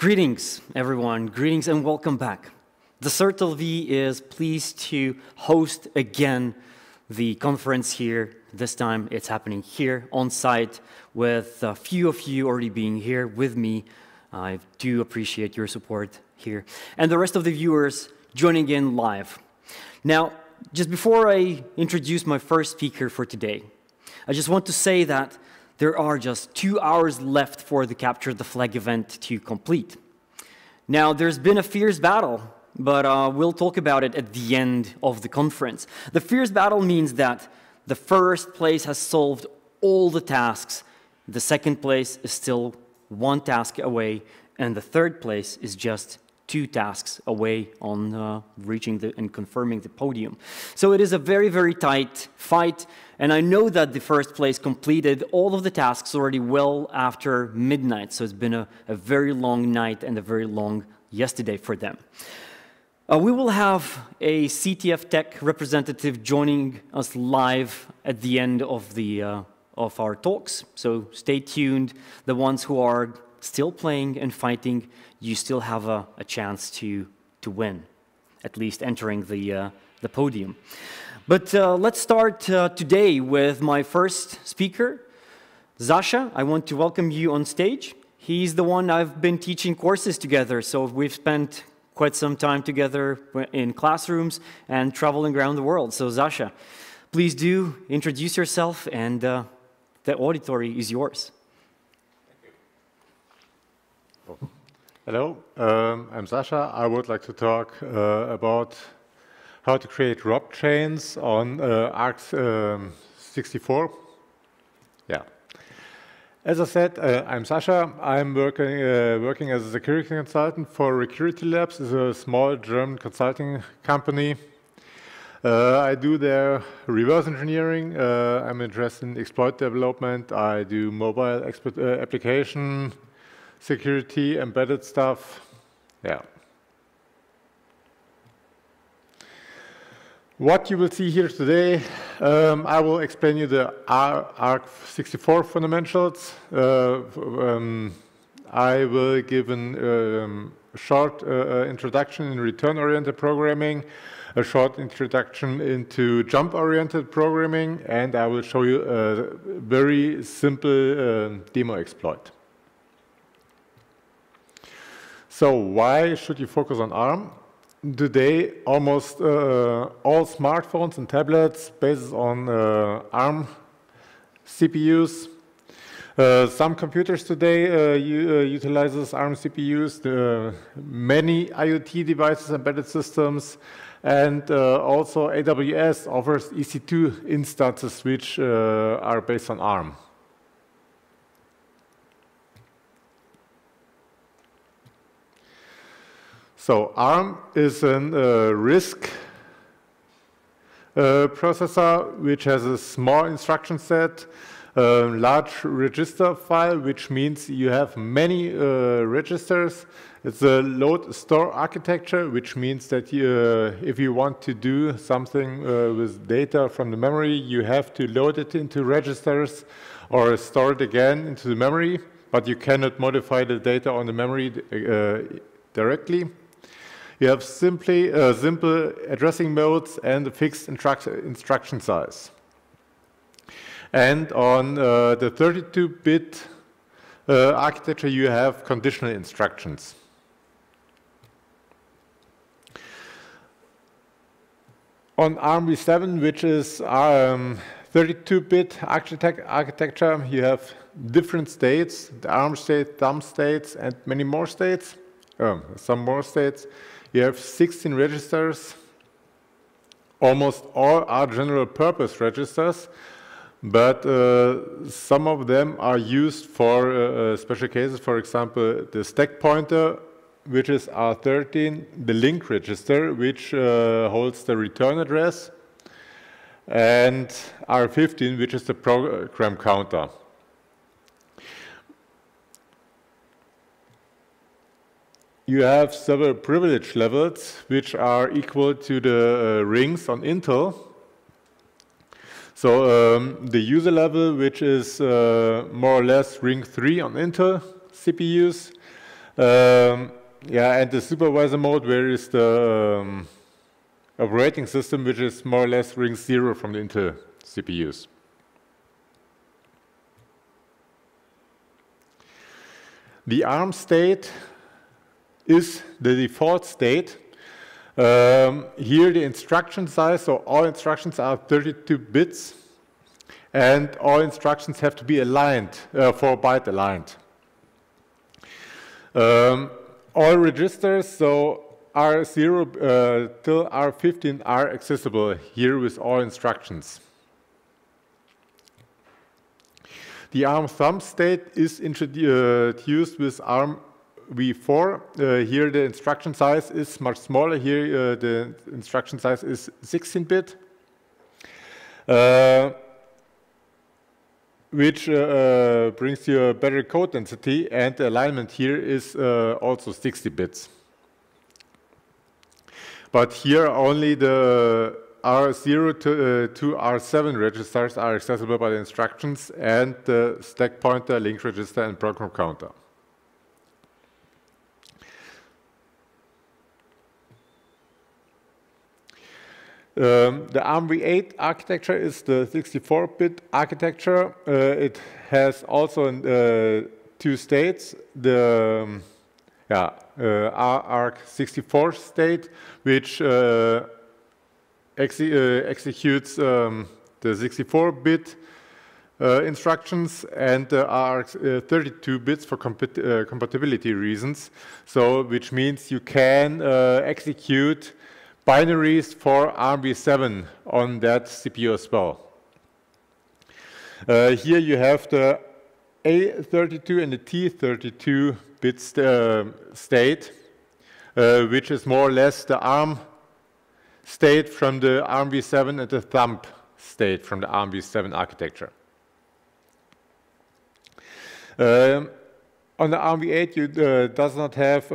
Greetings, everyone. Greetings and welcome back. The CERTLV is pleased to host again the conference here. This time it's happening here on site with a few of you already being here with me. I do appreciate your support here. And the rest of the viewers joining in live. Now, just before I introduce my first speaker for today, I just want to say that there are just 2 hours left for the Capture the Flag event to complete. Now, there's been a fierce battle, but we'll talk about it at the end of the conference. The fierce battle means that the first place has solved all the tasks, the second place is still 1 task away, and the third place is just 2 tasks away on reaching and confirming the podium. So it is a very, very tight fight, and I know that the first place completed all of the tasks already well after midnight, so it's been a very long night and a very long yesterday for them. We will have a CTF Tech representative joining us live at the end of our talks, so stay tuned. The ones who are still playing and fighting, you still have a chance to win, at least entering the podium. But let's start today with my first speaker, Sasha. I want to welcome you on stage. He's the one I've been teaching courses together, so we've spent quite some time together in classrooms and traveling around the world. So Sasha, please do introduce yourself, and the auditory is yours. Hello, I'm Sasha. I would like to talk about how to create ROP chains on ARC64. Yeah. As I said, I'm Sasha. I'm working as a security consultant for Recurity Labs. It's a small German consulting company. I do their reverse engineering. I'm interested in exploit development. I do mobile application security, embedded stuff. Yeah. What you will see here today, I will explain you the ARC64 fundamentals. I will give a short introduction in return-oriented programming, a short introduction into jump-oriented programming, and I will show you a very simple demo exploit. So why should you focus on ARM? Today, almost all smartphones and tablets based on ARM CPUs. Some computers today utilizes ARM CPUs. Many IoT devices, embedded systems, and also AWS offers EC2 instances which are based on ARM. So ARM is a RISC processor which has a small instruction set, a large register file, which means you have many registers. It's a load store architecture, which means that if you want to do something with data from the memory, you have to load it into registers or store it again into the memory, but you cannot modify the data on the memory directly. You have simple addressing modes and a fixed instruction size. And on the 32-bit architecture, you have conditional instructions. On ARMv7, which is 32-bit architecture, you have different states, the ARM state, thumb states, and many more states, some more states. You have 16 registers. Almost all are general purpose registers, but some of them are used for special cases. For example, the stack pointer, which is R13, the link register, which holds the return address, and R15, which is the program counter. You have several privilege levels, which are equal to the rings on Intel. So the user level, which is more or less ring 3 on Intel CPUs, Yeah, and the supervisor mode, where is the operating system, which is more or less ring 0 from the Intel CPUs. The ARM state is the default state. Here the instruction size, so all instructions are 32 bits, and all instructions have to be aligned, 4-byte aligned. All registers, so R0 till R15 are accessible here with all instructions. The ARM thumb state is introduced with ARM v4. Here the instruction size is much smaller. Here the instruction size is 16-bit, which brings you a better code density, and the alignment here is also 60 bits. But here only the R0 to R7 registers are accessible by the instructions, and the stack pointer, link register, and program counter. The ARM v8 architecture is the 64-bit architecture. It has also 2 states. The ARC64 state, which executes the 64-bit instructions, and ARC32 bits for compatibility reasons. So, which means you can execute binaries for ARMv7 on that CPU as well. Here you have the A32 and the T32 bit state, which is more or less the ARM state from the ARMv7 and the thumb state from the ARMv7 architecture. On the ARMv8, you does not have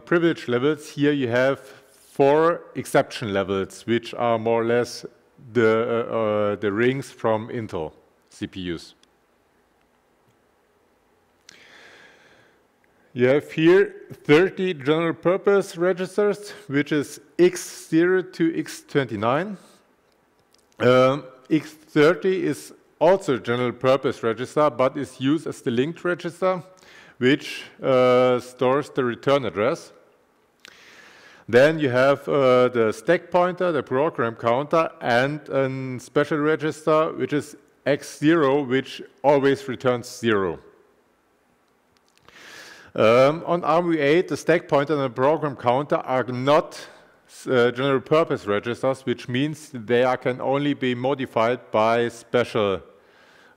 privilege levels. Here you have 4 exception levels, which are more or less the rings from Intel CPUs. You have here 30 general purpose registers, which is X0 to X29. X30 is also a general purpose register, but is used as the linked register, which stores the return address. Then you have the stack pointer, the program counter, and a special register, which is X0, which always returns 0. On ARMv8, the stack pointer and the program counter are not general purpose registers, which means they can only be modified by special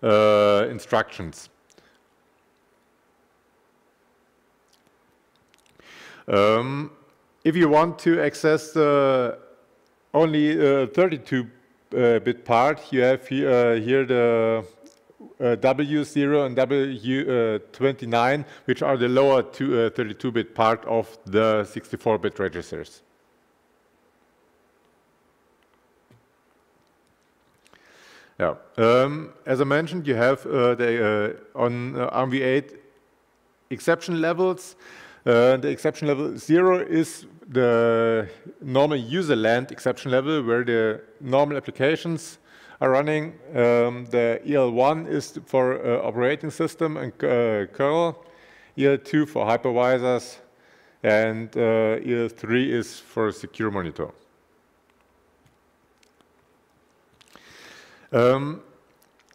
instructions. If you want to access the only 32-bit part, you have here the W0 and W29, which are the lower 32-bit part of the 64-bit registers. Yeah. As I mentioned, you have on ARMv8 exception levels. The exception level 0 is the normal user land exception level, where the normal applications are running. The EL1 is for operating system and kernel, EL2 for hypervisors, and EL3 is for secure monitor.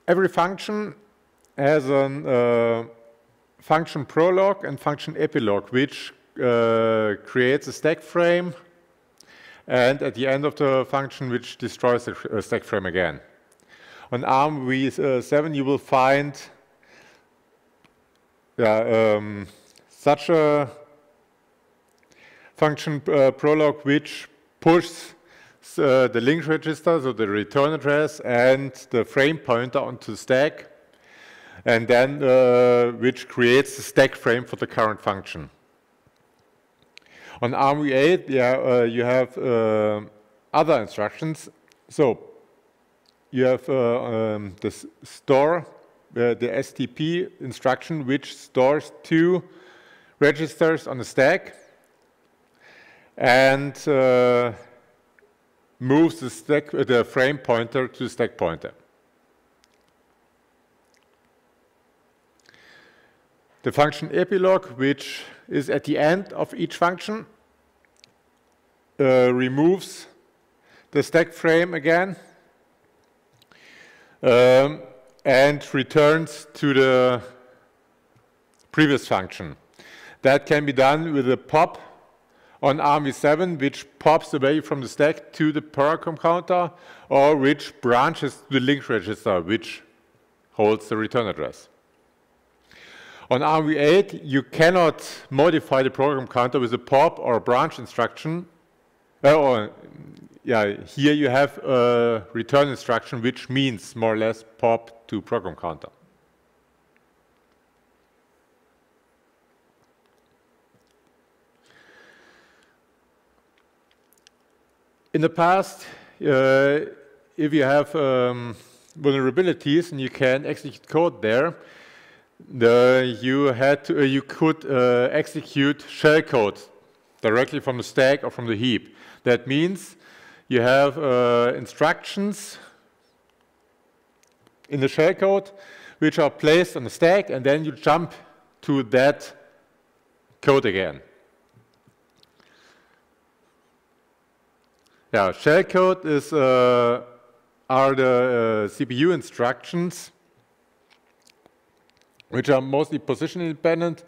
Every function has a function prolog and function epilog, which creates a stack frame, and at the end of the function, which destroys the stack frame again. On ARMv7, you will find such a function prolog, which pushes the link register, so the return address, and the frame pointer onto the stack, and then which creates the stack frame for the current function. On ARMv8, you have other instructions. So you have the store, the STP instruction, which stores 2 registers on the stack and moves the frame pointer to the stack pointer. The function epilogue, which is at the end of each function, removes the stack frame again and returns to the previous function. That can be done with a pop on ARMv7, which pops away from the stack to the program counter, or which branches to the link register, which holds the return address. On ARMv8, you cannot modify the program counter with a pop or a branch instruction. Here you have a return instruction, which means more or less pop to program counter. In the past, if you have vulnerabilities and you can execute code there, you could execute shellcode directly from the stack or from the heap. That means you have instructions in the shellcode which are placed on the stack, and then you jump to that code again. Yeah, shellcode are the CPU instructions, which are mostly position independent,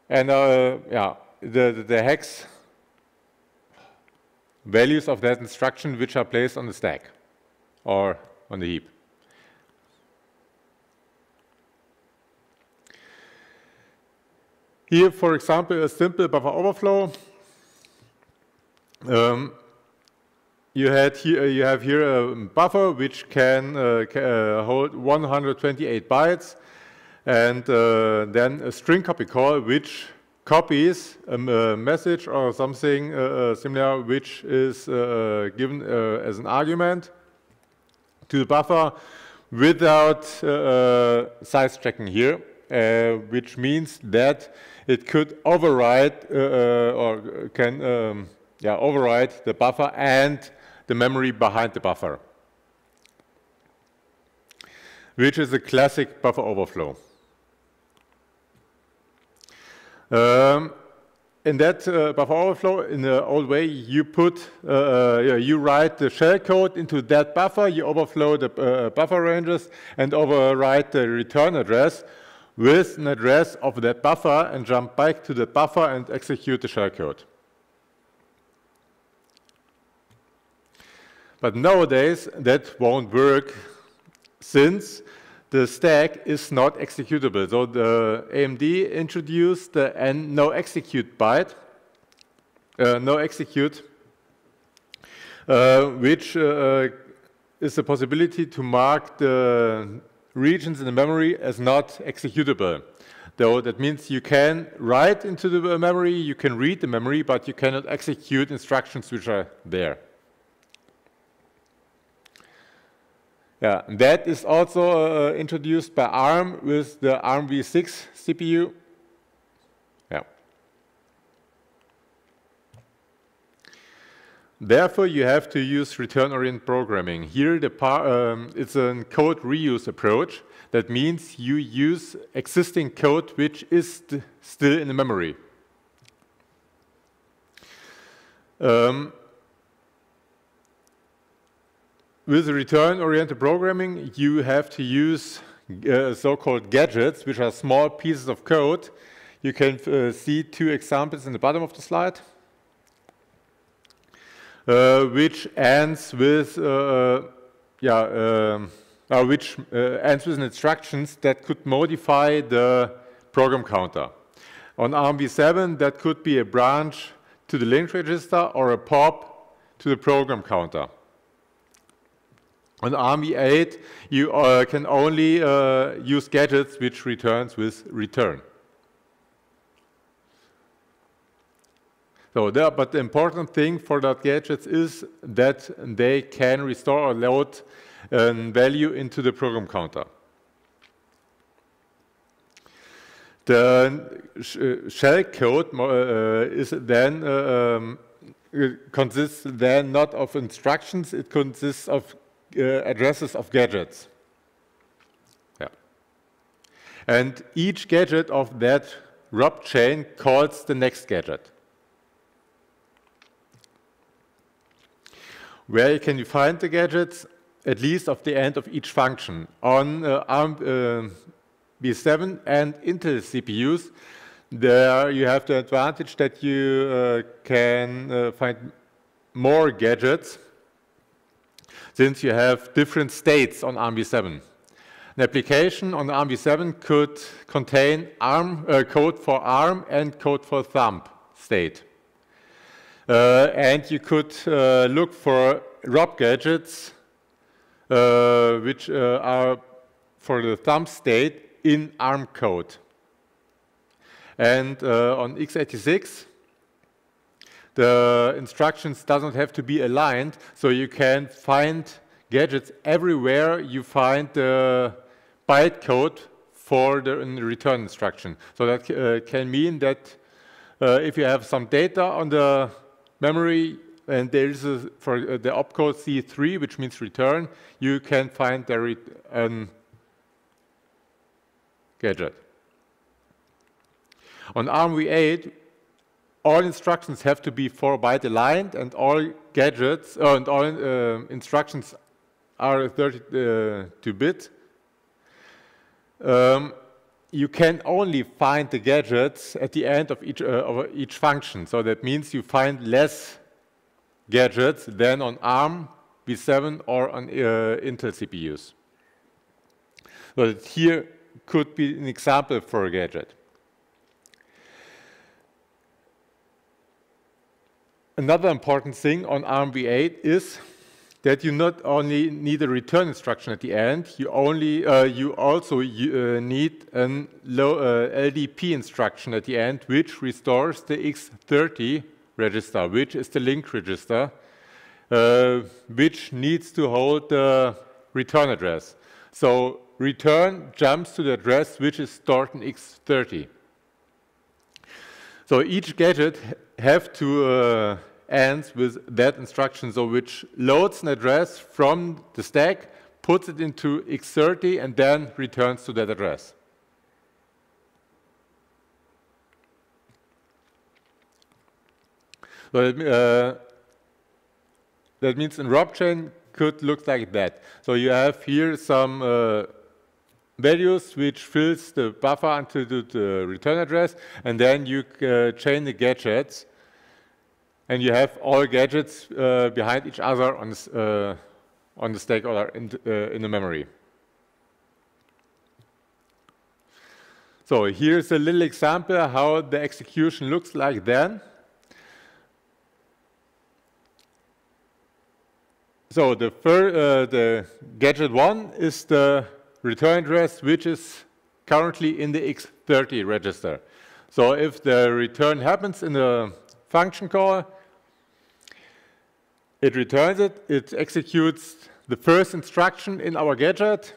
and the hex values of that instruction which are placed on the stack or on the heap. Here, for example, a simple buffer overflow. You have here a buffer which can hold 128 bytes, and then a string copy call which copies a message or something similar, which is given as an argument to the buffer without size checking here, which means that it could override or can override the buffer and the memory behind the buffer, which is a classic buffer overflow. In that buffer overflow, in the old way, you write the shellcode into that buffer, you overflow the buffer ranges, and overwrite the return address with an address of that buffer, and jump back to the buffer and execute the shellcode. But nowadays, that won't work, since the stack is not executable. So the AMD introduced the no execute byte, which is the possibility to mark the regions in the memory as not executable. Though that means you can write into the memory, you can read the memory, but you cannot execute instructions which are there. Yeah, that is also introduced by ARM with the ARMv6 CPU. Yeah. Therefore, you have to use return-oriented programming. Here, it's a code reuse approach. That means you use existing code which is still in the memory. With return-oriented programming, you have to use so-called gadgets, which are small pieces of code. You can see two examples in the bottom of the slide, which ends with instructions that could modify the program counter. On ARMv7, that could be a branch to the link register or a pop to the program counter. On ARMv8, you can only use gadgets which returns with return. So but the important thing for that gadgets is that they can restore or load value into the program counter. The shell code is then consists then not of instructions, it consists of addresses of gadgets. Yeah. And each gadget of that ROP chain calls the next gadget. Where can you find the gadgets? At least of the end of each function. On ARM v7 and Intel CPUs, there you have the advantage that you can find more gadgets since you have different states on ARM v7. An application on ARM v7 could contain code for ARM and code for thumb state. And you could look for ROP gadgets which are for the thumb state in ARM code. And on x86, the instructions doesn't have to be aligned, so you can find gadgets everywhere you find the bytecode for the return instruction. So that can mean that if you have some data on the memory and there is for the opcode C3, which means return, you can find the gadget. On ARM v8, all instructions have to be 4-byte aligned, and all gadgets and all instructions are 32-bit. You can only find the gadgets at the end of each function. So that means you find less gadgets than on ARM v7 or on Intel CPUs. So here could be an example for a gadget. Another important thing on ARM v8 is that you not only need a return instruction at the end, you also need a LDP instruction at the end, which restores the X30 register, which is the link register, which needs to hold the return address. So return jumps to the address which is stored in X30. So each gadget have to ends with that instruction, so which loads an address from the stack, puts it into X30, and then returns to that address. So that means in ROP chain could look like that. So you have here some values which fills the buffer until the return address, and then you chain the gadgets. And you have all gadgets behind each other on the stack or in the memory. So here's a little example how the execution looks like then. So the gadget 1 is the return address which is currently in the X30 register. So if the return happens in the function call, it returns it, it executes the first instruction in our gadget,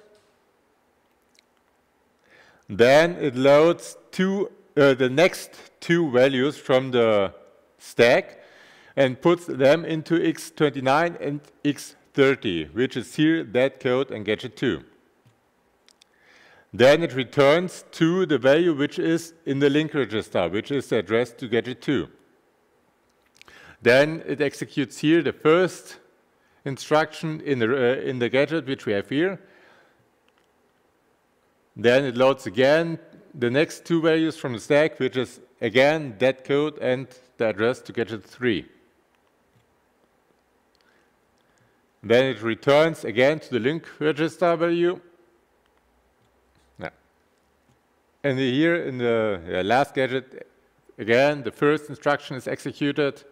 then it loads the next two values from the stack and puts them into X29 and X30, which is here that code and gadget 2. Then it returns to the value which is in the link register, which is the address to gadget 2. Then it executes here the first instruction in the gadget which we have here. Then it loads again the next two values from the stack, which is again that code and the address to gadget 3. Then it returns again to the link register value. Yeah. And here in the last gadget, again the first instruction is executed.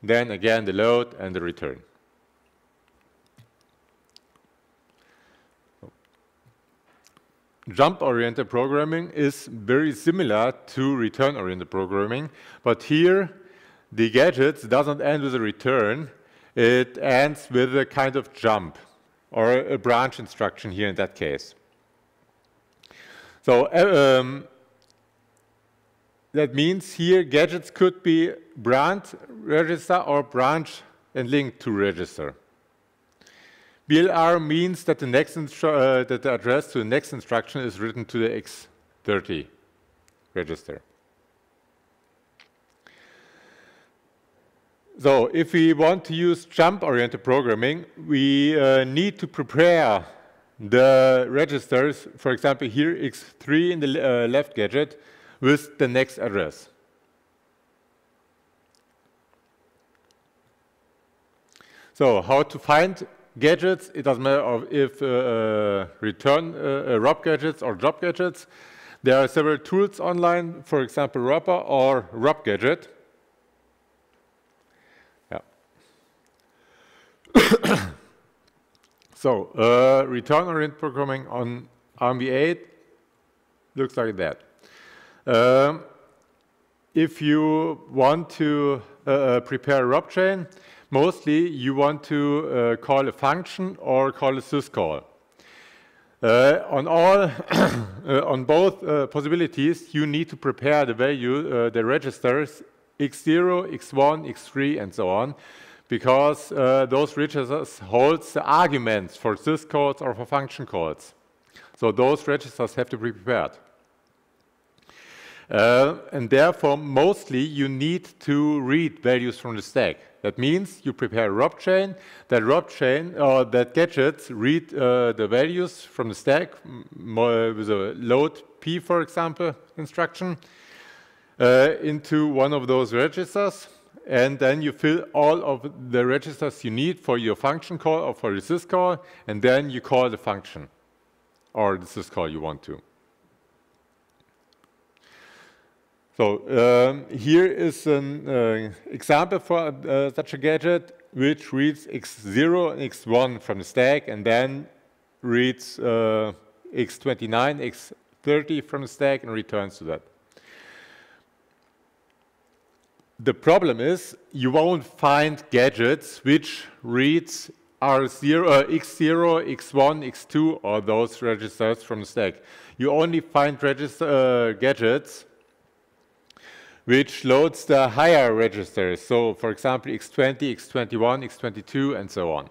Then again the load and the return. Jump-oriented programming is very similar to return-oriented programming, but here the gadget doesn't end with a return, it ends with a kind of jump or a branch instruction here in that case. So that means here gadgets could be branch register or branch and link to register. BLR means that that the address to the next instruction is written to the X30 register. So if we want to use jump-oriented programming, we need to prepare the registers, for example here X3 in the left gadget, with the next address. So how to find gadgets? It doesn't matter if return ROP gadgets or job gadgets. There are several tools online, for example ROPper or ROP gadget. Yeah. So return-oriented programming on ARMv8 looks like that. If you want to prepare a ROP chain, mostly you want to call a function or call a syscall. On both possibilities, you need to prepare the value, the registers x0, x1, x3, and so on, because those registers hold the arguments for syscalls or for function calls. So those registers have to be prepared. And therefore, mostly you need to read values from the stack. That means you prepare a ROP chain. That ROP chain or that gadgets read the values from the stack with a load P, for example, instruction into one of those registers. And then you fill all of the registers you need for your function call or for your syscall, and then you call the function or the syscall you want to. So here is an example for such a gadget which reads x0 and x1 from the stack and then reads x29, x30 from the stack and returns to that. The problem is you won't find gadgets which reads R0, x0, x1, x2 or those registers from the stack. You only find gadgets which loads the higher registers. So, for example, x20, x21, x22, and so on.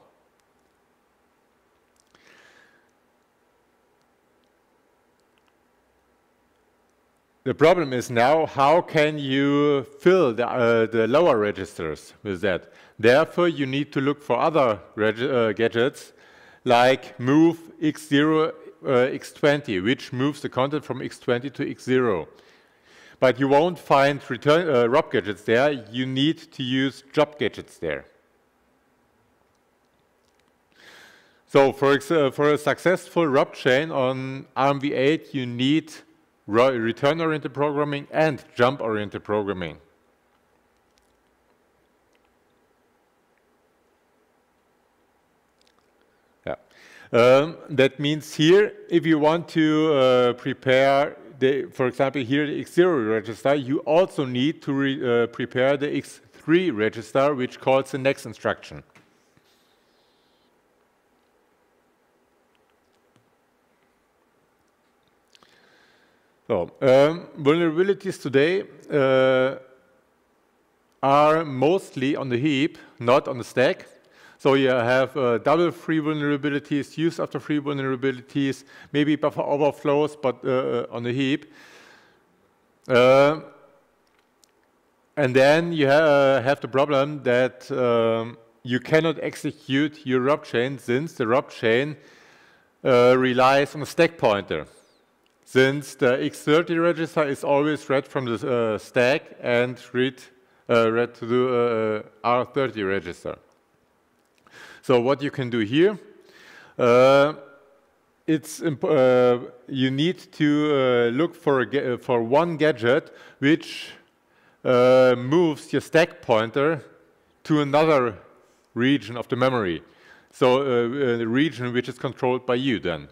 The problem is now, how can you fill the lower registers with that? Therefore, you need to look for other gadgets, like move x0, x20, which moves the content from x20 to x0. But you won't find ROP gadgets there. You need to use job gadgets there. So for a successful ROP chain on ARMv8, you need return-oriented programming and jump-oriented programming. Yeah. That means here, if you want to prepare for example, here the x0 register, you also need to prepare the x3 register, which calls the next instruction. So, vulnerabilities today are mostly on the heap, not on the stack. So you have double free vulnerabilities, use after free vulnerabilities, maybe buffer overflows, but on the heap. And then you have the problem that you cannot execute your ROP chain since the ROP chain relies on a stack pointer. Since the x30 register is always read from the stack and read to the R30 register. So what you can do here, you need to look for one gadget which moves your stack pointer to another region of the memory. So the region which is controlled by you then.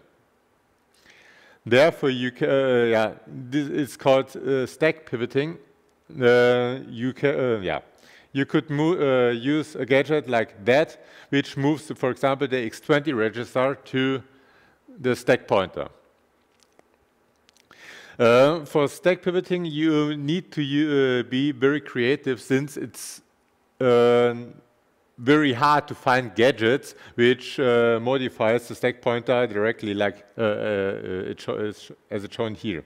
Therefore, you can, this is called stack pivoting. You could use a gadget like that, which moves, for example, the x20 register to the stack pointer. For stack pivoting, you need to be very creative, since it's very hard to find gadgets which modifies the stack pointer directly, like as it's shown here.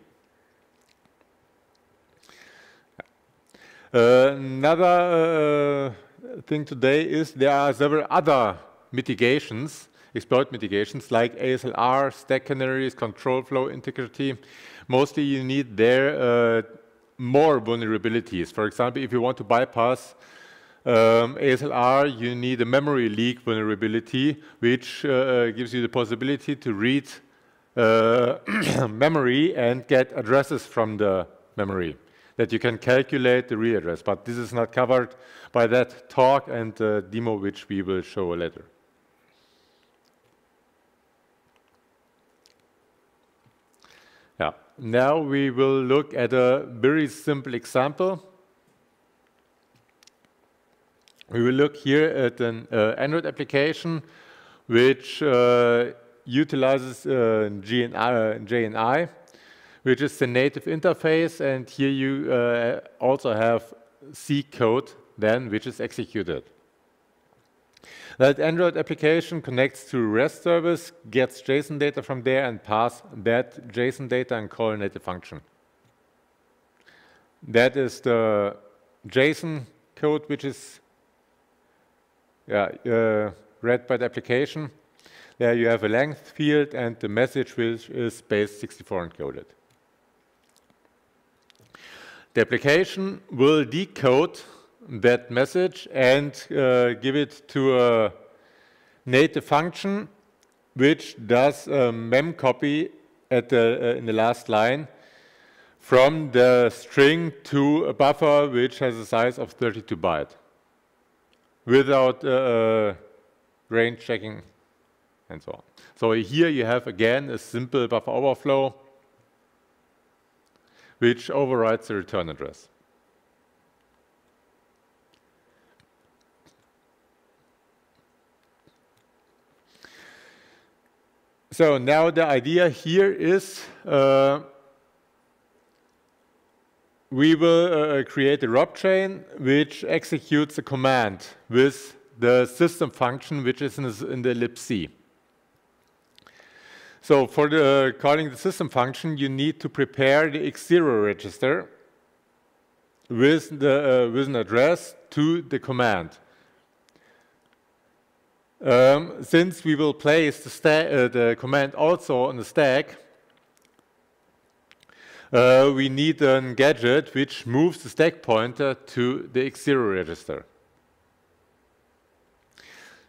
Another thing today is there are several other mitigations, exploit mitigations, like ASLR, stack canaries, control flow integrity. Mostly you need there more vulnerabilities. For example, if you want to bypass ASLR, you need a memory leak vulnerability, which gives you the possibility to read memory and get addresses from the memory, that you can calculate the real address. But this is not covered by that talk and demo, which we will show later. Yeah. Now we will look at a very simple example. We will look here at an Android application which utilizes JNI, which is the native interface, and here you also have C code then, which is executed. That Android application connects to REST service, gets JSON data from there, and pass that JSON data and call a native function. That is the JSON code which is read by the application. There you have a length field and the message, which is base 64 encoded. The application will decode that message and give it to a native function, which does a mem copy at in the last line from the string to a buffer which has a size of 32 bytes, without range checking and so on. So here you have again a simple buffer overflow which overrides the return address. So now the idea here is we will create a ROP chain which executes a command with the system function which is in the libc. So for calling the system function, you need to prepare the X0 register with an address to the command. Since we will place the command also on the stack, we need a gadget which moves the stack pointer to the X0 register.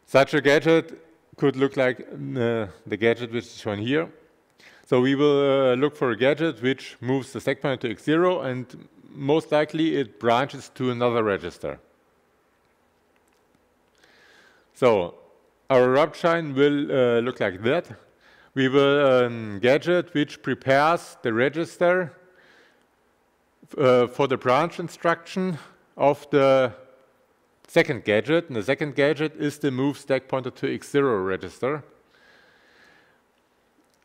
Such a gadget could look like the gadget which is shown here. So we will look for a gadget which moves the stack pointer to X0, and most likely it branches to another register. So our ROP chain will look like that. We will gadget which prepares the register for the branch instruction of the second gadget, and the second gadget is the move stack pointer to X0 register.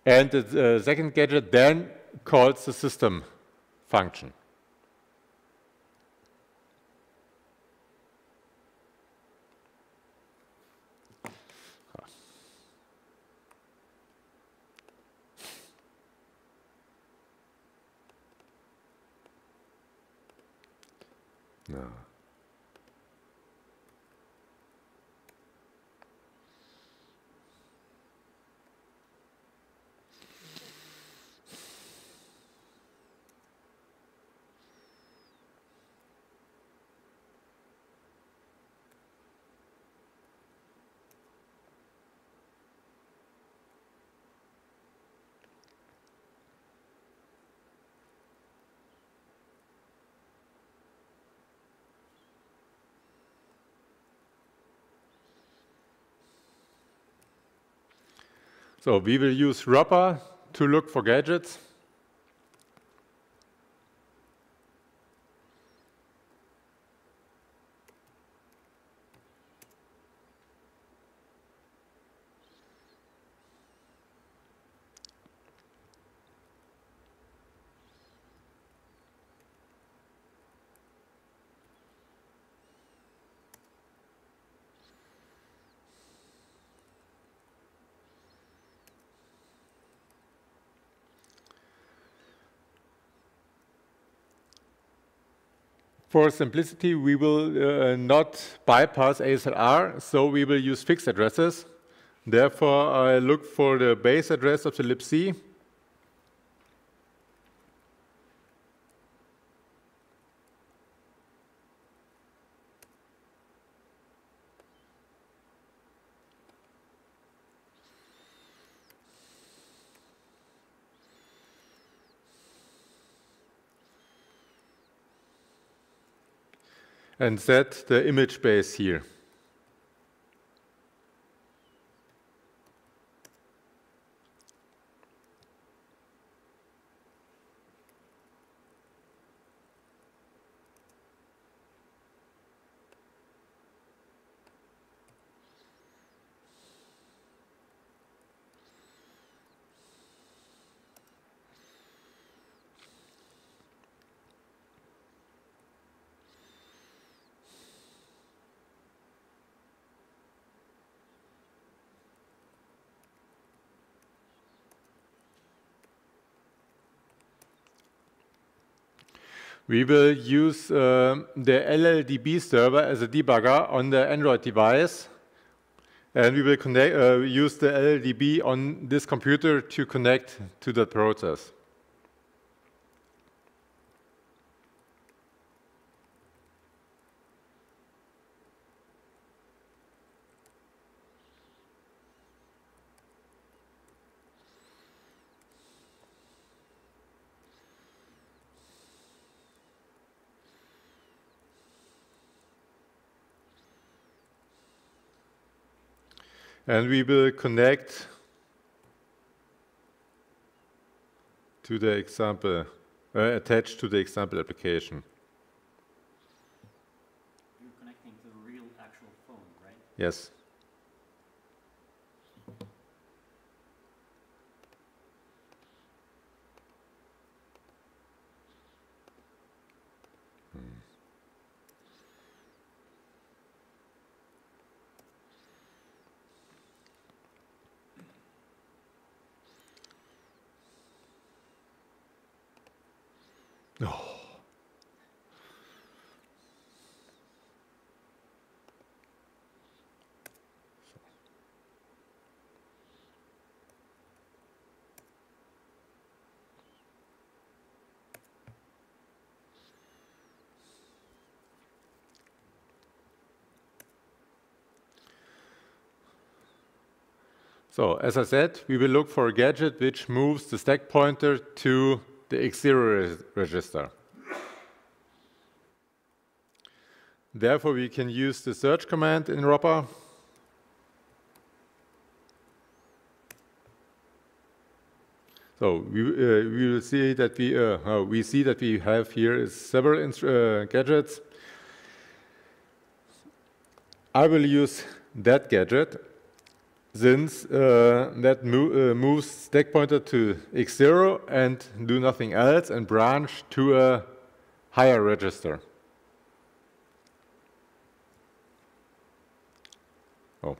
And the second gadget then calls the system function. No. So we will use Ropper to look for gadgets. for simplicity, we will not bypass ASLR, so we will use fixed addresses. Therefore, I look for the base address of the libc. And set the image base here. We will use the LLDB server as a debugger on the Android device. And we will use the LLDB on this computer to connect to the process. And we will connect to the example, attached to the example application. You're connecting to the real actual phone, right? Yes. Oh. So, as I said, we will look for a gadget which moves the stack pointer to the X0 register. Therefore, we can use the search command in Ropper. So we will see that we have here several gadgets. I will use that gadget since that moves stack pointer to X0 and do nothing else and branch to a higher register. Oh.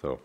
So.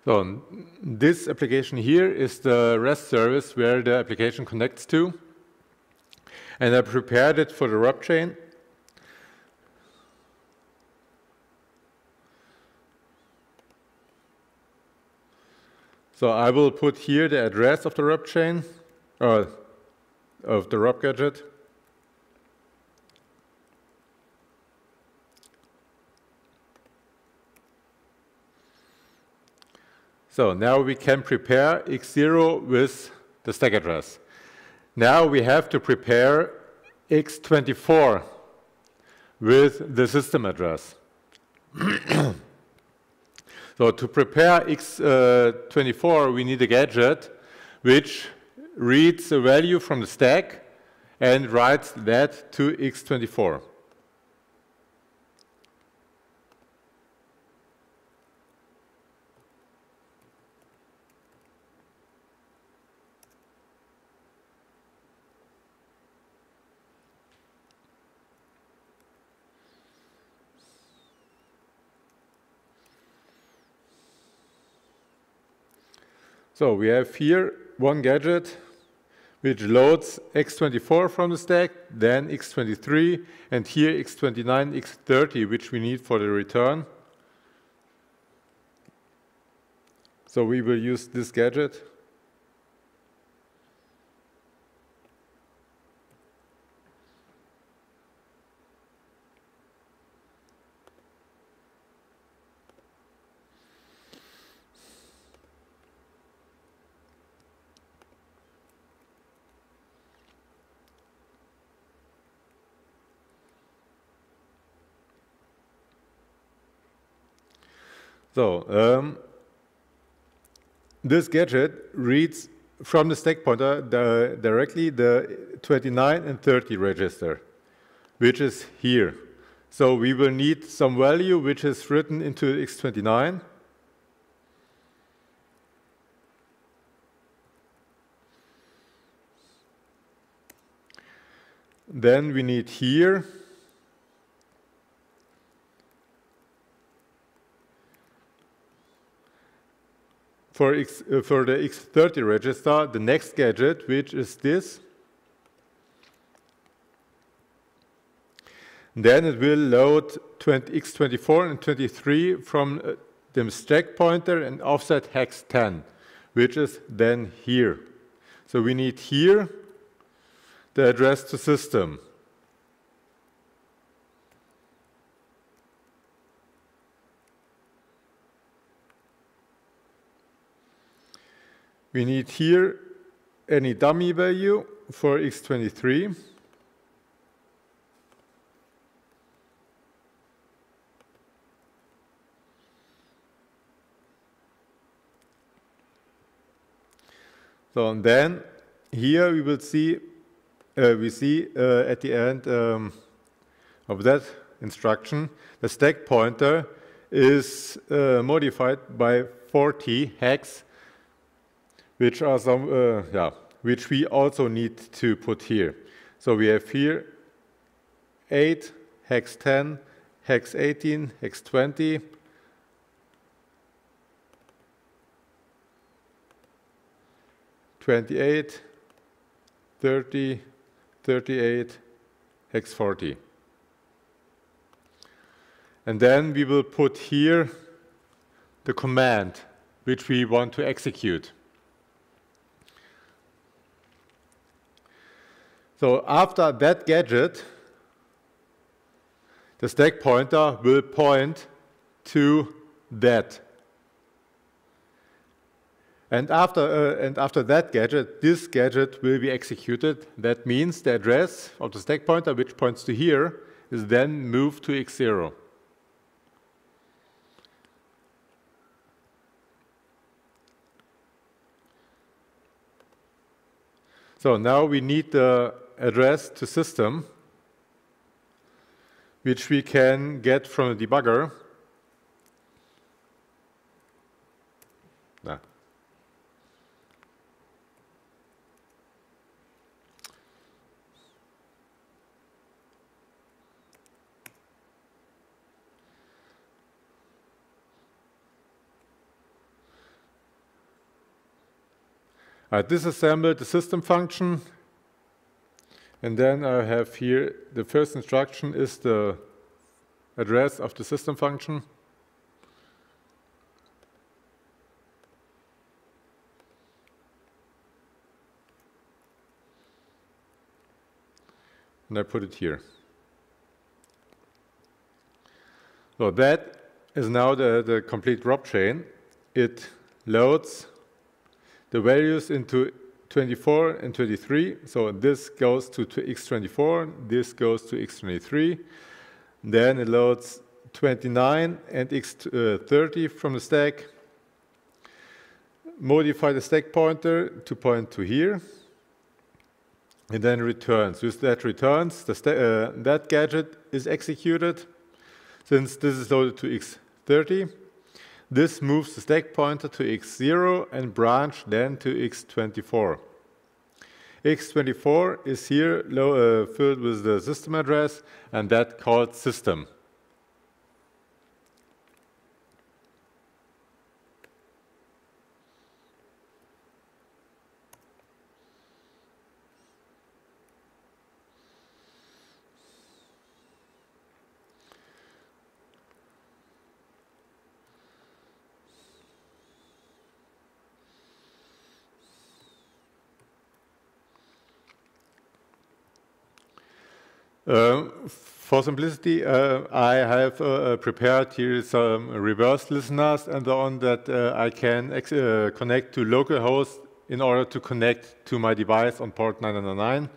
So this application here is the REST service where the application connects to. And I prepared it for the RUB chain. So I will put here the address of the RUB chain, or of the RUB gadget. So now we can prepare x0 with the stack address. Now we have to prepare x24 with the system address. So to prepare x24, we need a gadget which reads a value from the stack and writes that to x24. So we have here one gadget which loads x24 from the stack, then x23, and here x29, x30, which we need for the return. So we will use this gadget. So this gadget reads from the stack pointer directly the 29 and 30 register, which is here. So we will need some value which is written into x29. Then we need here for the x30 register, the next gadget, which is this. Then it will load x24 and 23 from the stack pointer and offset hex 10, which is then here. So we need here the address to system. We need here any dummy value for x23. So and then here we will see at the end of that instruction the stack pointer is modified by 40 hex, which are some which we also need to put here. So we have here 8 hex 10 hex 18 hex 20 28 30 38 hex 40. And then we will put here the command which we want to execute. So after that gadget, the stack pointer will point to that. And after that gadget, this gadget will be executed. That means the address of the stack pointer, which points to here, is then moved to x0. So now we need the address to system, which we can get from the debugger. I disassembled the system function, and then I have here the first instruction is the address of the system function. And I put it here. So that is now the complete ROP chain. It loads the values into 24 and 23. So this goes to x24, this goes to x23. Then it loads 29 and x30 from the stack. Modify the stack pointer to point to here. And then returns. With that returns, that gadget is executed. Since this is loaded to x30, this moves the stack pointer to x0 and branch then to x24. x24 is here filled with the system address, and that called system. For simplicity, I have prepared here some reverse listeners and so on that I can connect to localhost in order to connect to my device on port 999,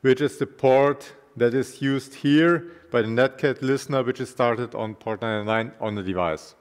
which is the port that is used here by the Netcat listener, which is started on port 999 on the device.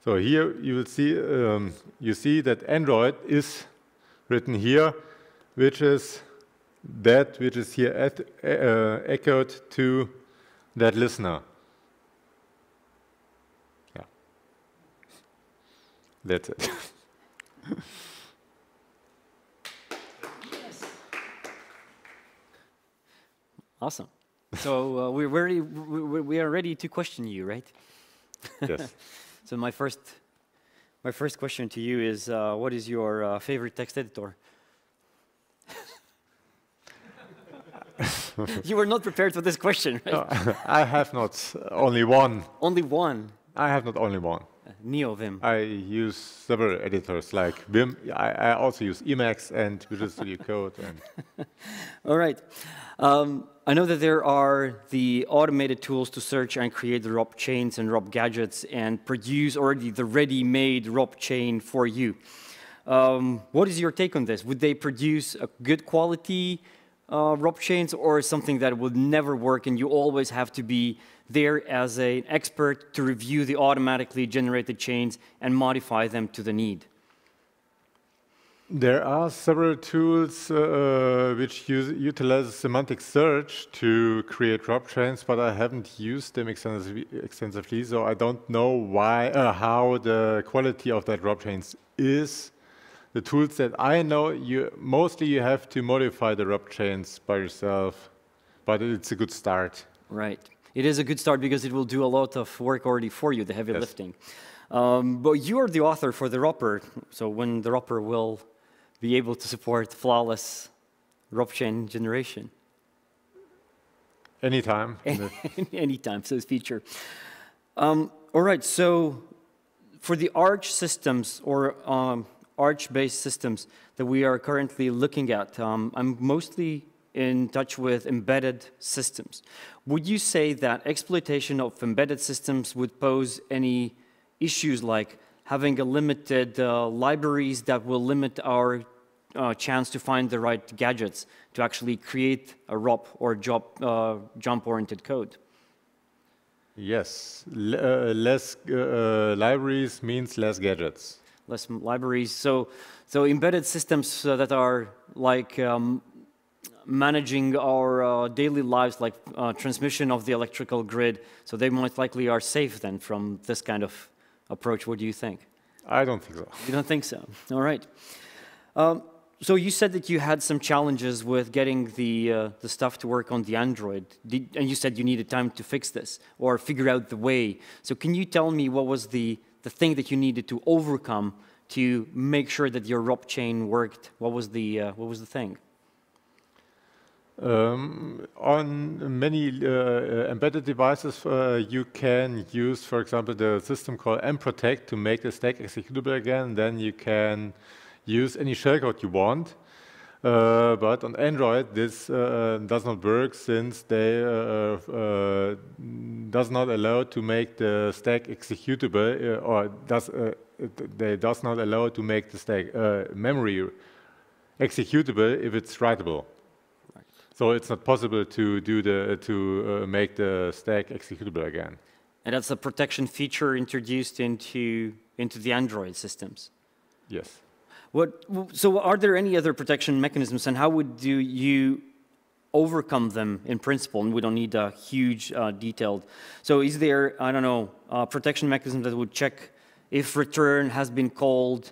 So here you will see that Android is written here, which is here echoed to that listener. Yeah, that's it. Awesome. So we are ready to question you, right? Yes. So my first question to you is, what is your favorite text editor? You were not prepared for this question, right? No, I have not only one. Only one. I have not only one. NeoVim. I use several editors like Vim. I also use Emacs and Visual Studio Code. And All right. I know that there are the automated tools to search and create the ROP chains and ROP gadgets and produce already the ready-made ROP chain for you. What is your take on this? Would they produce a good quality ROP chains, or something that would never work and you always have to be there as an expert to review the automatically generated chains and modify them to the need? there are several tools which utilize semantic search to create ROP chains, but I haven't used them extensively, so I don't know how the quality of that ROP chains is. The tools that I know, mostly you have to modify the ROP chains by yourself, but it's a good start. Right. It is a good start because it will do a lot of work already for you, the heavy lifting. But you are the author for the ROPR, so when the ROPR will be able to support flawless ROP chain generation. Anytime. Anytime, so it's feature. All right, so for the Arch systems or Arch-based systems that we are currently looking at, I'm mostly in touch with embedded systems. Would you say that exploitation of embedded systems would pose any issues like having a limited libraries that will limit our chance to find the right gadgets to actually create a ROP or jump-oriented code. Yes, less libraries means less gadgets. Less libraries. So embedded systems that are like managing our daily lives, like transmission of the electrical grid, so they most likely are safe then from this kind of approach. What do you think? I don't think so. You don't think so? All right. So you said that you had some challenges with getting the stuff to work on the Android, and you said you needed time to fix this or figure out the way. So can you tell me what was the thing that you needed to overcome to make sure that your ROP chain worked? What was the thing? On many embedded devices, you can use, for example, the system called mprotect to make the stack executable again. Then you can use any shellcode you want. But on Android, this does not work since they does not allow to make the stack executable, or they does not allow to make the stack memory executable if it's writable. So it's not possible to do to make the stack executable again. And that's a protection feature introduced into the Android systems. Yes. So are there any other protection mechanisms, and how would you overcome them in principle? And we don't need a huge detailed. So is there, I don't know, a protection mechanism that would check if return has been called,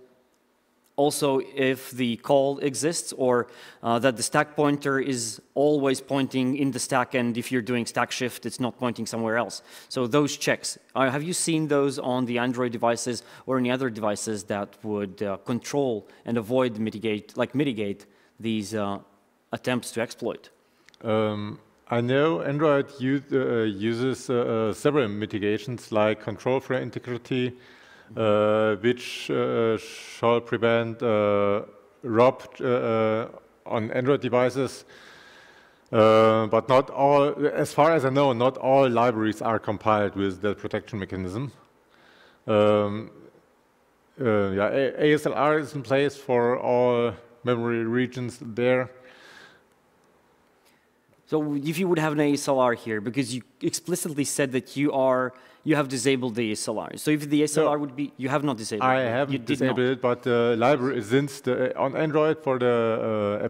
also if the call exists, or that the stack pointer is always pointing in the stack, and if you're doing stack shift, it's not pointing somewhere else. So those checks, have you seen those on the Android devices or any other devices that would control and avoid mitigate these attempts to exploit? I know Android uses several mitigations like control for integrity, which shall prevent ROP on Android devices. But not all, as far as I know, not all libraries are compiled with that protection mechanism. Yeah, ASLR is in place for all memory regions there. So if you would have an ASLR here, because you explicitly said that you have disabled the ASLR. So if the ASLR would be, you have not disabled it. I haven't disabled it, but the library, since on Android for the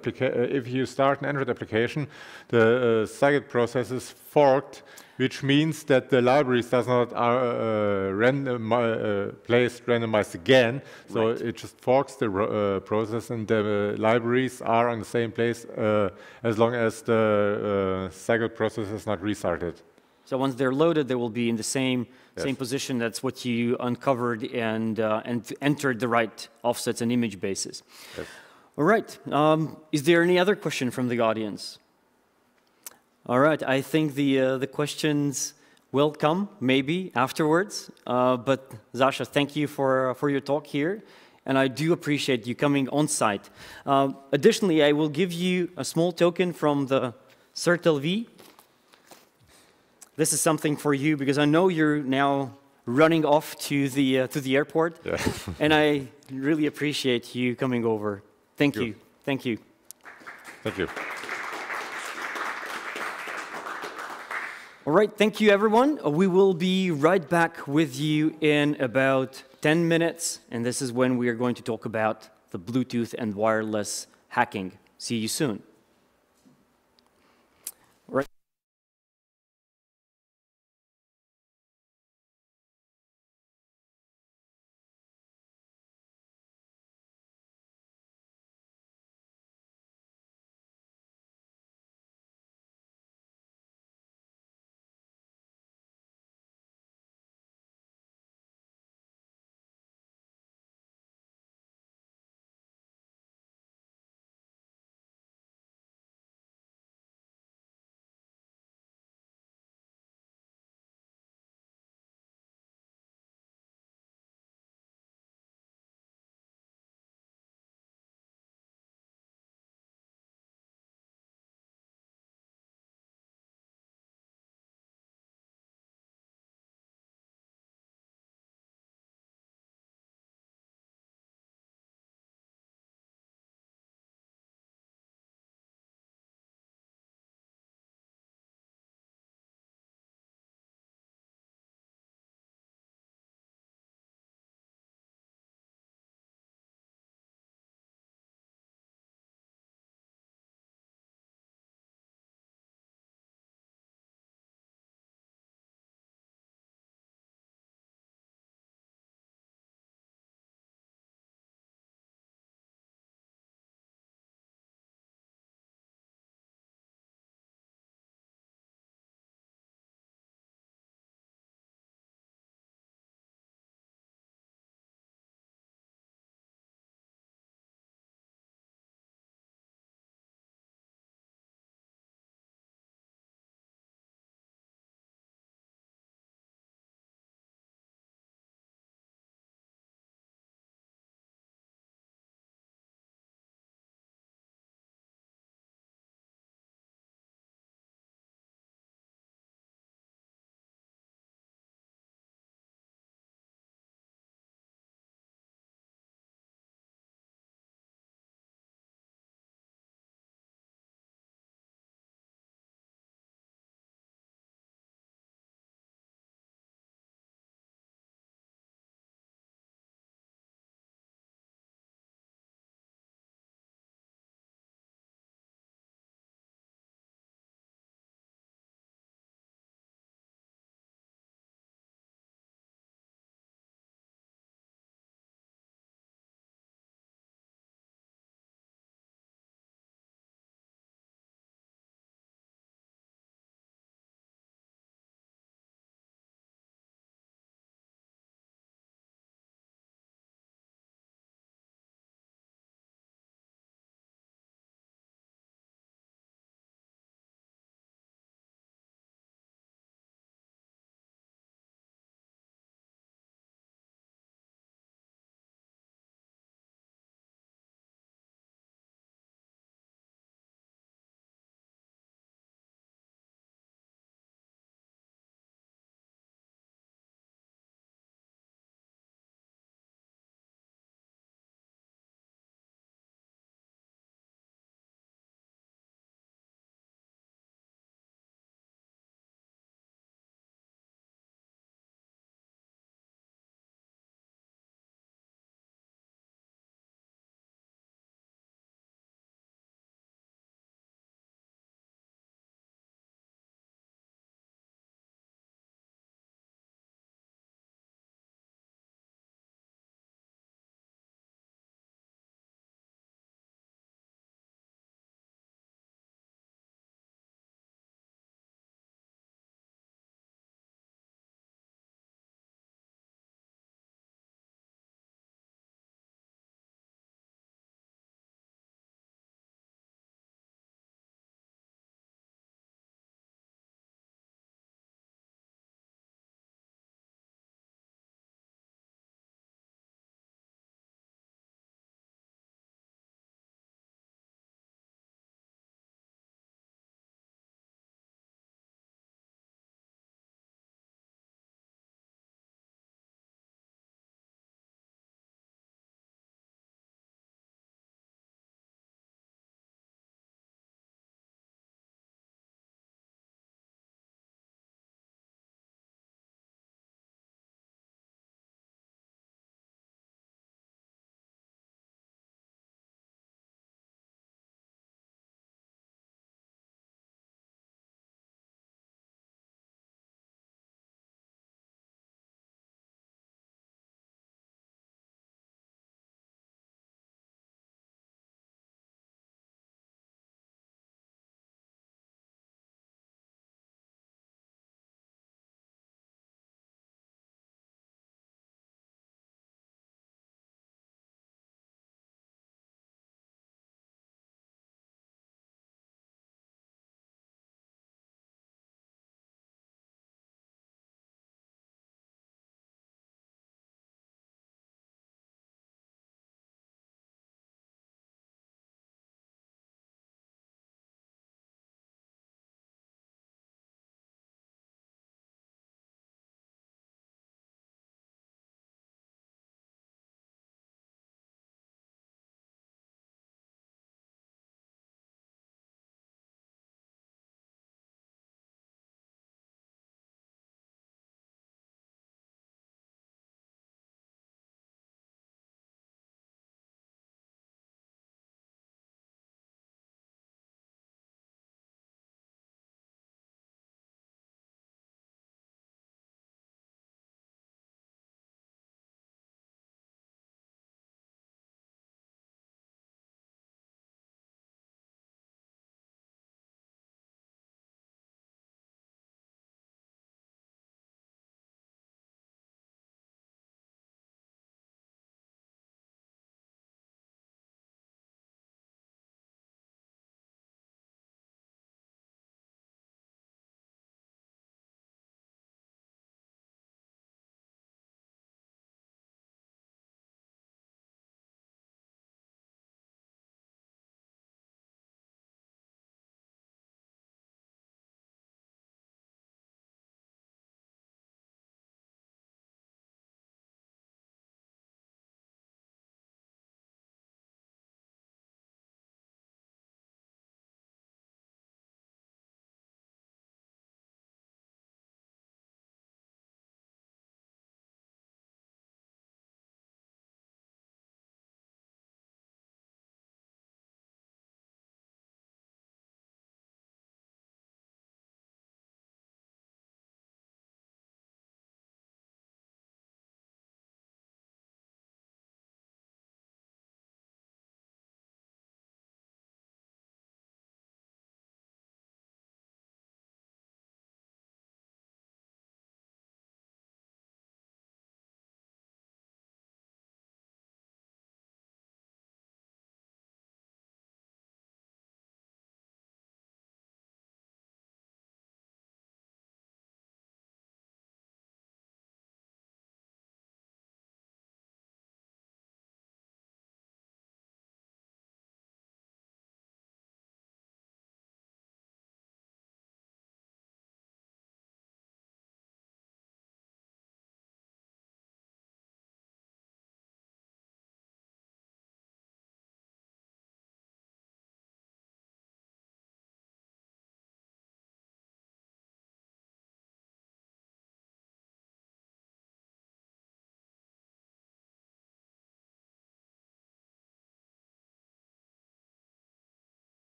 if you start an Android application, the Saget process is forked, which means that the libraries does not placed randomized again. So it just forks the process, and the libraries are on the same place as long as the Saget process is not restarted. So once they're loaded, they will be in the same position. That's what you uncovered and entered the right offsets and image bases. Yes. All right. Is there any other question from the audience? All right. I think the questions will come maybe afterwards. But Sasha, thank you for your talk here, and I do appreciate you coming on site. Additionally, I will give you a small token from the CertLV. This is something for you because I know you're now running off to the airport, and I really appreciate you coming over. Thank you. Thank you. Thank you. All right, thank you, everyone. We will be right back with you in about 10 minutes, and this is when we are going to talk about the Bluetooth and wireless hacking. See you soon.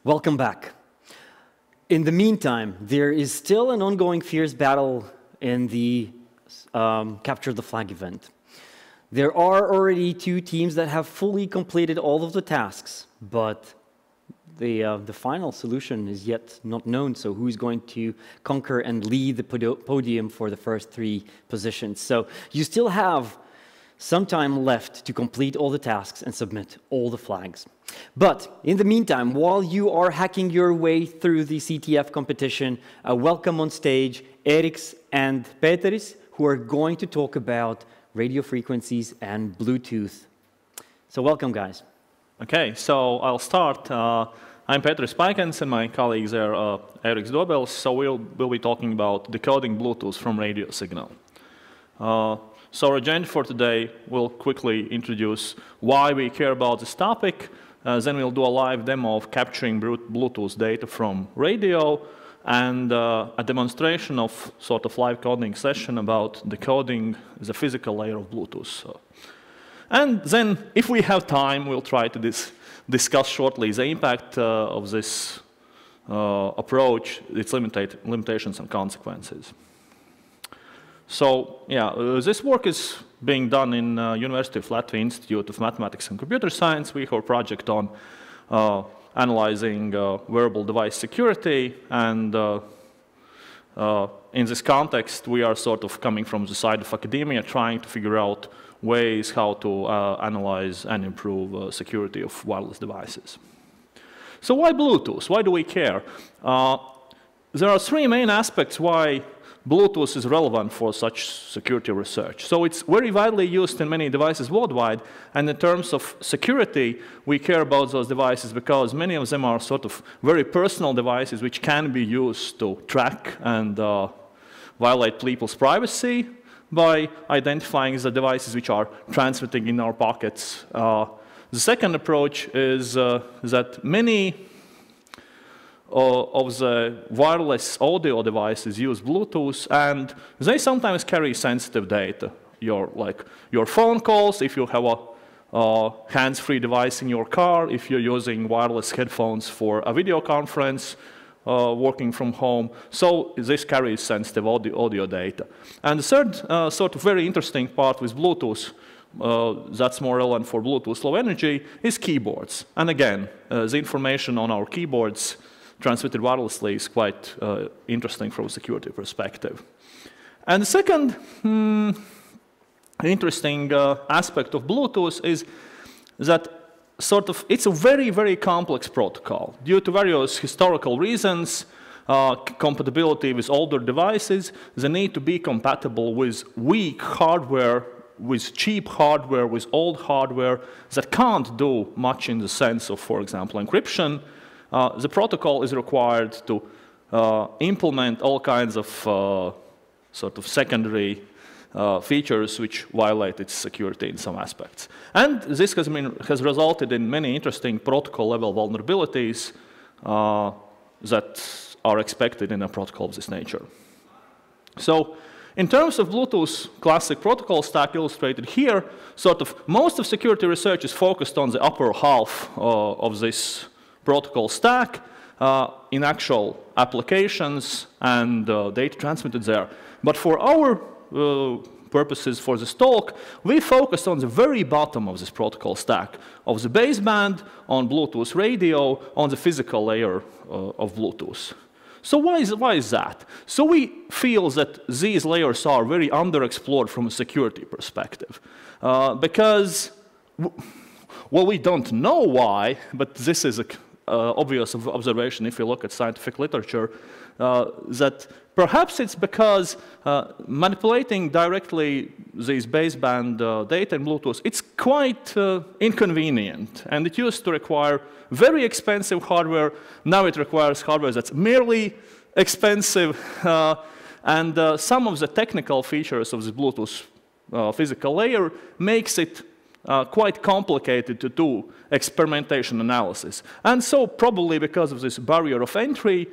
Welcome back. In the meantime, there is still an ongoing fierce battle in the Capture the Flag event. There are already 2 teams that have fully completed all of the tasks, but the final solution is yet not known, so who's going to conquer and lead the podium for the first 3 positions. So you still have some time left to complete all the tasks and submit all the flags. But in the meantime, while you are hacking your way through the CTF competition, welcome on stage Eriks and Peteris, who are going to talk about radio frequencies and Bluetooth. So welcome, guys. Okay, so I'll start. I'm Peteris Paikens, and my colleagues are Eriks Dobels. So we'll be talking about decoding Bluetooth from radio signal. So our agenda for today will quickly introduce why we care about this topic. Then we'll do a live demo of capturing Bluetooth data from radio, and a demonstration of sort of live coding session about decoding the physical layer of Bluetooth. And then, if we have time, we'll try to discuss shortly the impact of this approach, its limitations and consequences. So, yeah, this work is being done in University of Latvia Institute of Mathematics and Computer Science. We have a project on analyzing wearable device security, and in this context, we are sort of coming from the side of academia, trying to figure out ways how to analyze and improve security of wireless devices. So why Bluetooth? Why do we care? There are 3 main aspects why Bluetooth is relevant for such security research. So it's very widely used in many devices worldwide, and in terms of security, we care about those devices because many of them are sort of very personal devices which can be used to track and violate people's privacy by identifying the devices which are transmitting in our pockets. The second approach is that many of the wireless audio devices use Bluetooth, and they sometimes carry sensitive data. Your phone calls, if you have a hands-free device in your car, if you're using wireless headphones for a video conference, working from home. So this carries sensitive audio data. And the third sort of very interesting part with Bluetooth, that's more relevant for Bluetooth Low Energy, is keyboards. And again, the information on our keyboards transmitted wirelessly is quite interesting from a security perspective. And the second interesting aspect of Bluetooth is that it's a very, very complex protocol. Due to various historical reasons, compatibility with older devices, the need to be compatible with weak hardware, with cheap hardware, with old hardware that can't do much in the sense of, for example, encryption. The protocol is required to implement all kinds of sort of secondary features which violate its security in some aspects. And this has resulted in many interesting protocol-level vulnerabilities that are expected in a protocol of this nature. So, in terms of Bluetooth classic protocol stack illustrated here, most of security research is focused on the upper half of this protocol stack in actual applications and data transmitted there. But for our purposes for this talk, we focused on the very bottom of this protocol stack, of the baseband, on Bluetooth radio, on the physical layer of Bluetooth. So why is that? So we feel that these layers are very underexplored from a security perspective. Because, well, we don't know why, but this is an obvious observation if you look at scientific literature, that perhaps it's because manipulating directly these baseband data in Bluetooth, it's quite inconvenient. And it used to require very expensive hardware. Now it requires hardware that's merely expensive. And some of the technical features of the Bluetooth physical layer makes it quite complicated to do experimentation analysis. And so probably because of this barrier of entry,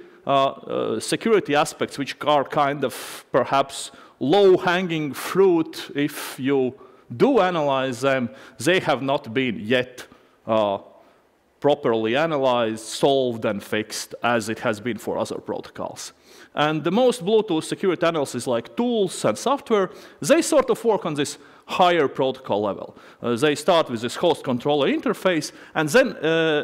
security aspects which are kind of perhaps low-hanging fruit if you do analyze them, they have not been yet properly analyzed, solved, and fixed as it has been for other protocols. And the most Bluetooth security analysis like tools and software, they sort of work on this higher protocol level. They start with this host controller interface and then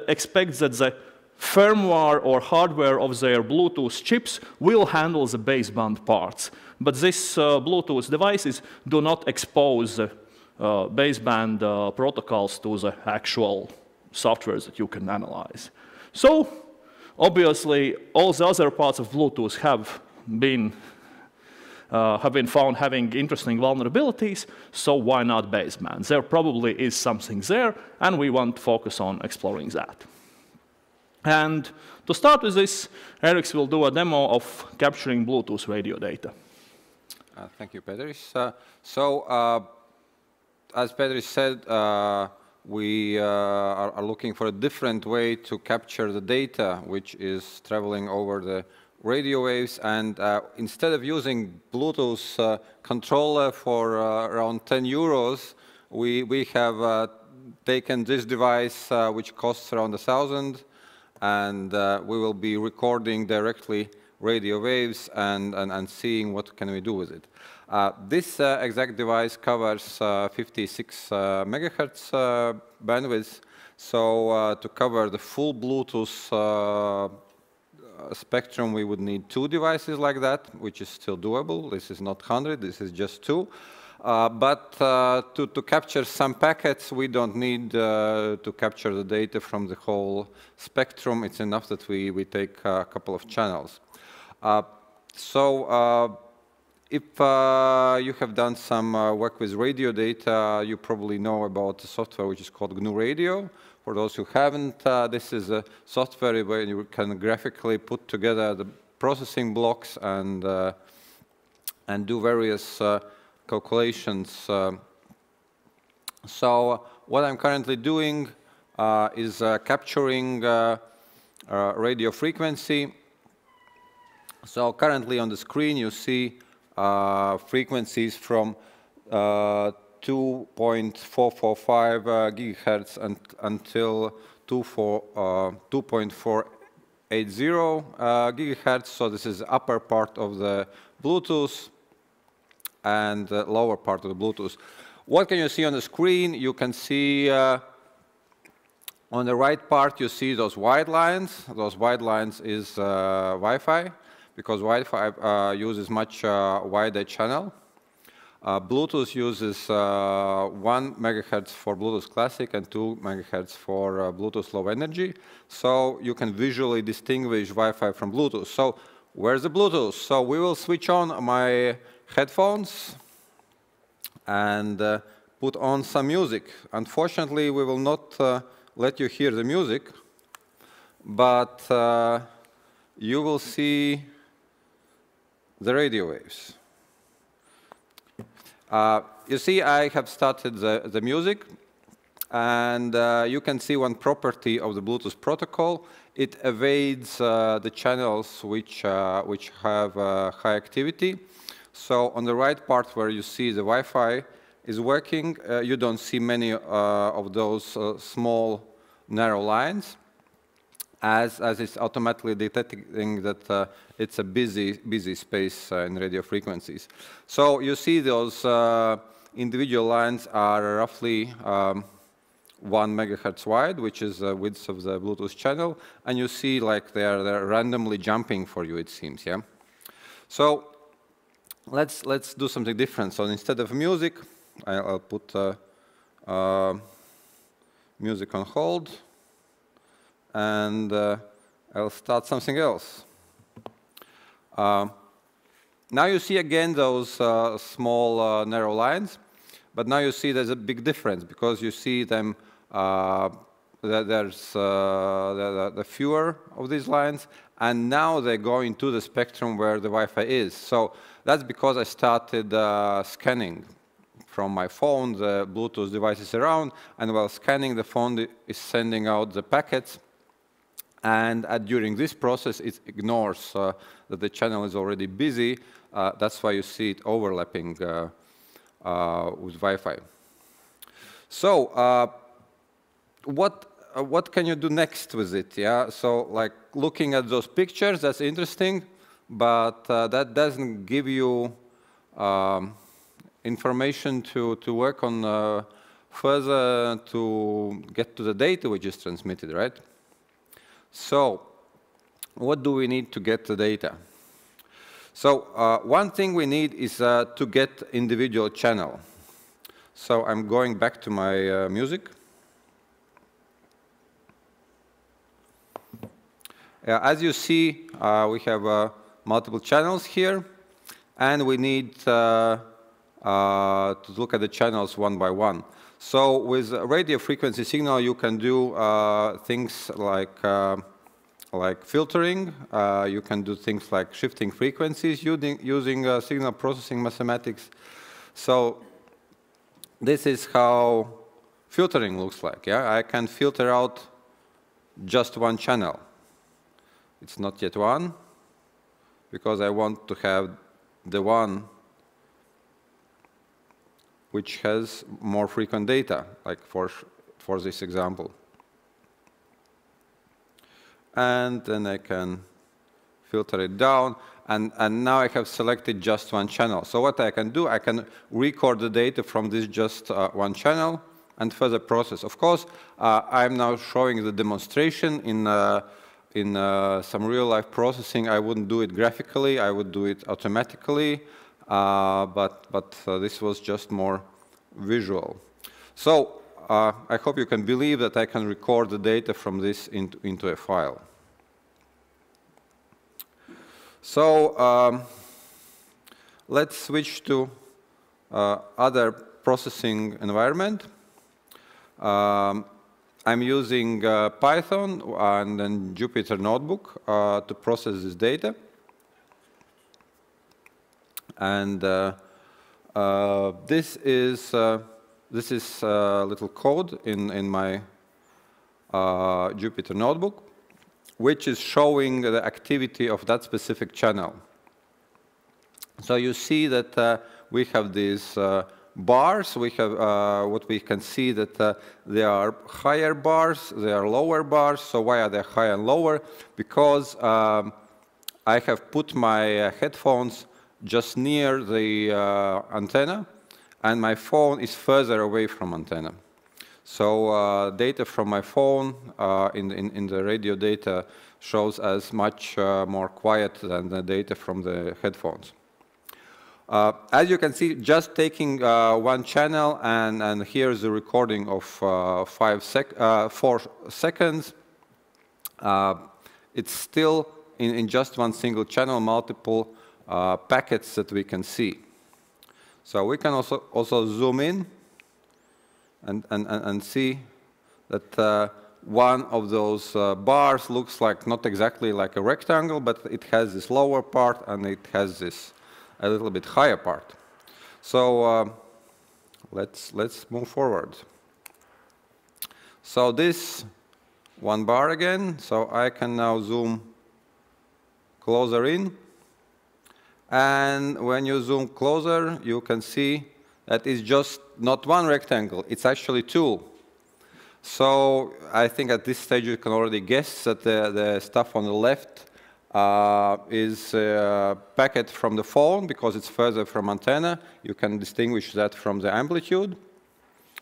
expect that the firmware or hardware of their Bluetooth chips will handle the baseband parts. But these Bluetooth devices do not expose the baseband protocols to the actual software that you can analyze. So obviously, all the other parts of Bluetooth have been found having interesting vulnerabilities, so why not baseband? There probably is something there, and we want to focus on exploring that. And to start with this, Eriks will do a demo of capturing Bluetooth radio data. Thank you, Petris. As Petris said, we are looking for a different way to capture the data which is traveling over the radio waves, and instead of using Bluetooth controller for around 10 euros, we have taken this device which costs around 1,000, and we will be recording directly radio waves and seeing what can we do with it. This exact device covers 56 megahertz bandwidth, so to cover the full Bluetooth spectrum, we would need 2 devices like that, which is still doable. This is not 100, this is just 2. But to capture some packets, we don't need to capture the data from the whole spectrum. It's enough that we take a couple of channels. If you have done some work with radio data, you probably know about a software which is called GNU Radio. For those who haven't, this is a software where you can graphically put together the processing blocks and do various calculations. So what I'm currently doing is capturing radio frequency. So currently on the screen you see frequencies from 2.445 gigahertz until 2.480 gigahertz. So this is the upper part of the Bluetooth and the lower part of the Bluetooth. What can you see on the screen? You can see on the right part you see those white lines. Those white lines is Wi-Fi, because Wi-Fi uses much wider channel. Bluetooth uses 1 megahertz for Bluetooth Classic and 2 megahertz for Bluetooth Low Energy. So you can visually distinguish Wi-Fi from Bluetooth. So where's the Bluetooth? So we will switch on my headphones and put on some music. Unfortunately, we will not let you hear the music, but you will see the radio waves. You see, I have started the music, and you can see one property of the Bluetooth protocol. It evades the channels which have high activity. So on the right part where you see the Wi-Fi is working, you don't see many of those small narrow lines, as it's automatically detecting that it's a busy space in radio frequencies. So you see those individual lines are roughly 1 megahertz wide, which is the width of the Bluetooth channel, and you see like they're randomly jumping for you, it seems, yeah. So let's do something different. So instead of music, I'll put music on hold, and I'll start something else. Now you see again those small narrow lines, but now you see there's a big difference, because you see them, there's the fewer of these lines, and now they go into the spectrum where the Wi-Fi is. So that's because I started scanning from my phone the Bluetooth devices around, and while scanning, the phone is sending out the packets. And during this process, it ignores that the channel is already busy. That's why you see it overlapping with Wi-Fi. So what what can you do next with it? Yeah, so like looking at those pictures, that's interesting, but that doesn't give you information to work on further to get to the data which is transmitted, right? So what do we need to get the data? So one thing we need is to get individual channel. So I'm going back to my music. As you see, we have multiple channels here, and we need to look at the channels one by one. So with radio frequency signal, you can do things like filtering. You can do things like shifting frequencies using signal processing mathematics. So this is how filtering looks like. Yeah, I can filter out just one channel. It's not yet one, because I want to have the one which has more frequent data, like for this example. And then I can filter it down, and now I have selected just one channel. So what I can do, I can record the data from this just one channel and further process. Of course, I'm now showing the demonstration in some real-life processing. I wouldn't do it graphically, I would do it automatically, but this was just more visual. So I hope you can believe that I can record the data from this into a file. So let's switch to other processing environment. I'm using Python and then Jupyter Notebook to process this data. And this is a little code in my Jupyter Notebook, which is showing the activity of that specific channel. So you see that we have these bars. We have what we can see that there are higher bars, there are lower bars. So why are they higher and lower? Because I have put my headphones just near the antenna, and my phone is further away from antenna. So data from my phone in the radio data shows as much more quiet than the data from the headphones. As you can see, just taking one channel, and here's the recording of 4 seconds. It's still in just one single channel, multiple packets that we can see. So we can also zoom in and see that one of those bars looks like not exactly like a rectangle, but it has this lower part and it has this a little bit higher part. So let's move forward. So this one bar again, so I can now zoom closer in. And when you zoom closer, you can see that it's just not one rectangle, it's actually two. So I think at this stage you can already guess that the stuff on the left is a packet from the phone, because it's further from antenna. You can distinguish that from the amplitude.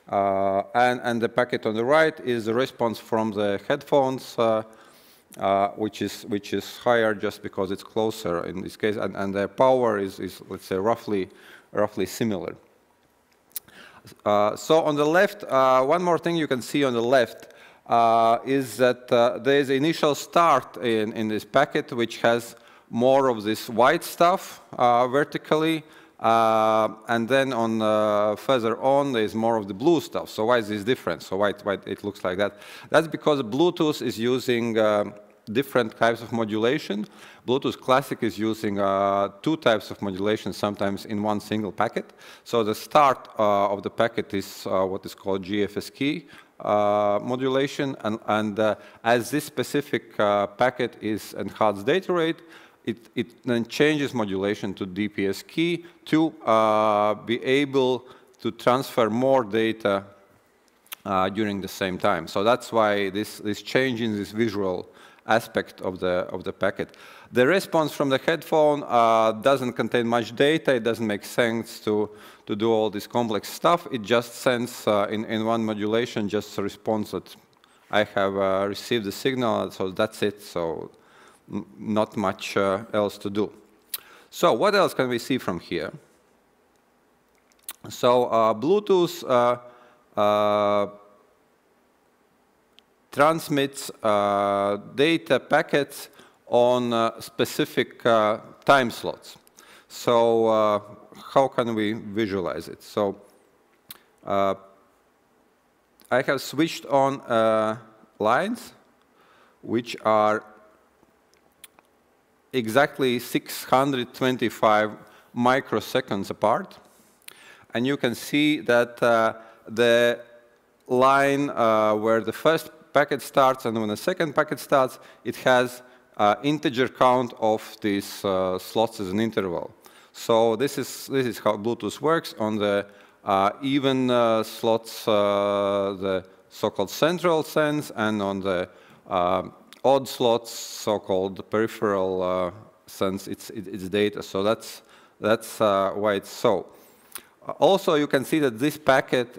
And the packet on the right is the response from the headphones, which is higher just because it's closer in this case, and the power is let's say roughly similar. So on the left, one more thing you can see on the left is that there is an initial start in this packet which has more of this white stuff vertically, and then on further on there is more of the blue stuff. So why is this different? So why it looks like that? That's because Bluetooth is using different types of modulation. Bluetooth Classic is using 2 types of modulation, sometimes in one single packet. So the start of the packet is what is called GFSK modulation, and as this specific packet is enhanced data rate, it then changes modulation to DPSK to be able to transfer more data during the same time. So that's why this change in this visual aspect of the packet. The response from the headphone doesn't contain much data. It doesn't make sense to do all this complex stuff. It just sends in one modulation just a response that I have received the signal, so that's it. So not much else to do. So what else can we see from here? So Bluetooth transmits data packets on specific time slots. So how can we visualize it? So I have switched on lines which are exactly 625 microseconds apart. And you can see that the line where the first packet starts and when the second packet starts, it has integer count of these slots as an interval. So this is how Bluetooth works. On the even slots, the so-called central sense, and on the odd slots, so-called peripheral sense, it's data. So that's why it's so. Also, you can see that this packet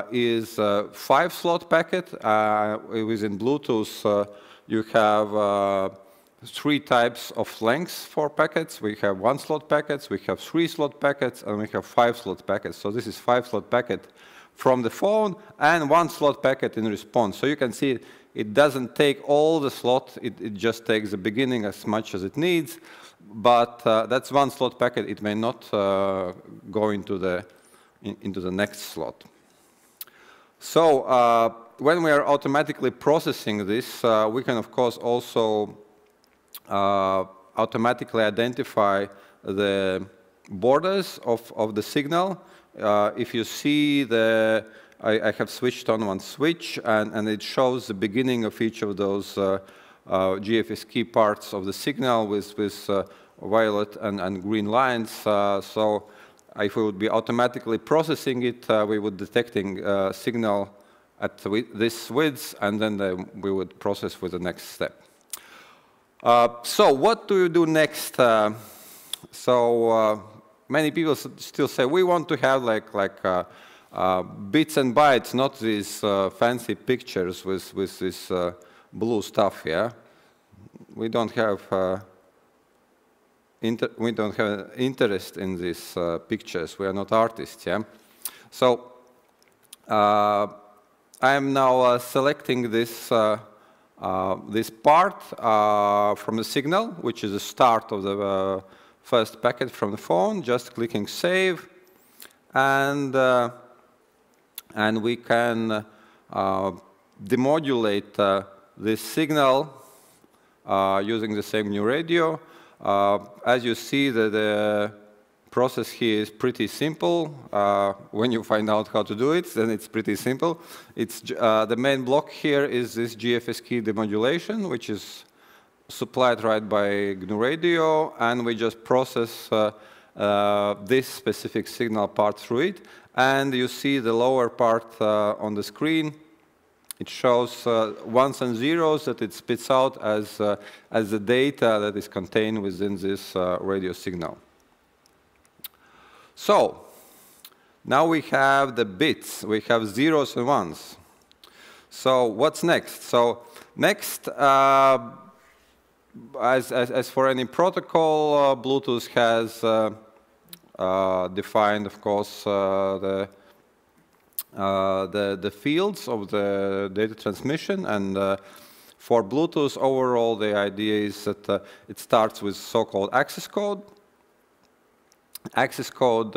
is a 5-slot packet. Within Bluetooth, you have 3 types of lengths for packets. We have 1-slot packets, we have 3-slot packets, and we have 5-slot packets. So this is 5-slot packet from the phone and 1-slot packet in response. So you can see it doesn't take all the slot. It just takes the beginning as much as it needs. But that's 1-slot packet. It may not go into the next slot. So when we are automatically processing this, we can, of course, also automatically identify the borders of the signal. If you see I have switched on one switch, and it shows the beginning of each of those GFSK parts of the signal with violet and green lines. So if we would be automatically processing it, we would detecting signal at this width, and then we would process with the next step. So what do you do next? Many people still say we want to have like bits and bytes, not these fancy pictures with this blue stuff. Yeah, we don't have interest in these pictures. We are not artists. Yeah, so I am now selecting this this part from the signal, which is the start of the first packet from the phone. Just clicking save, and we can demodulate this signal using the same new radio. As you see, the process here is pretty simple. When you find out how to do it, then it's pretty simple. It's the main block here is this GFSK demodulation, which is supplied right by GNU Radio, and we just process this specific signal part through it. And you see the lower part on the screen. It shows ones and zeros that it spits out as the data that is contained within this radio signal. So now we have the bits. We have zeros and ones. So what's next? So next, as for any protocol, Bluetooth has defined, of course, the fields of the data transmission. And for Bluetooth overall, the idea is that it starts with so-called access code. Access code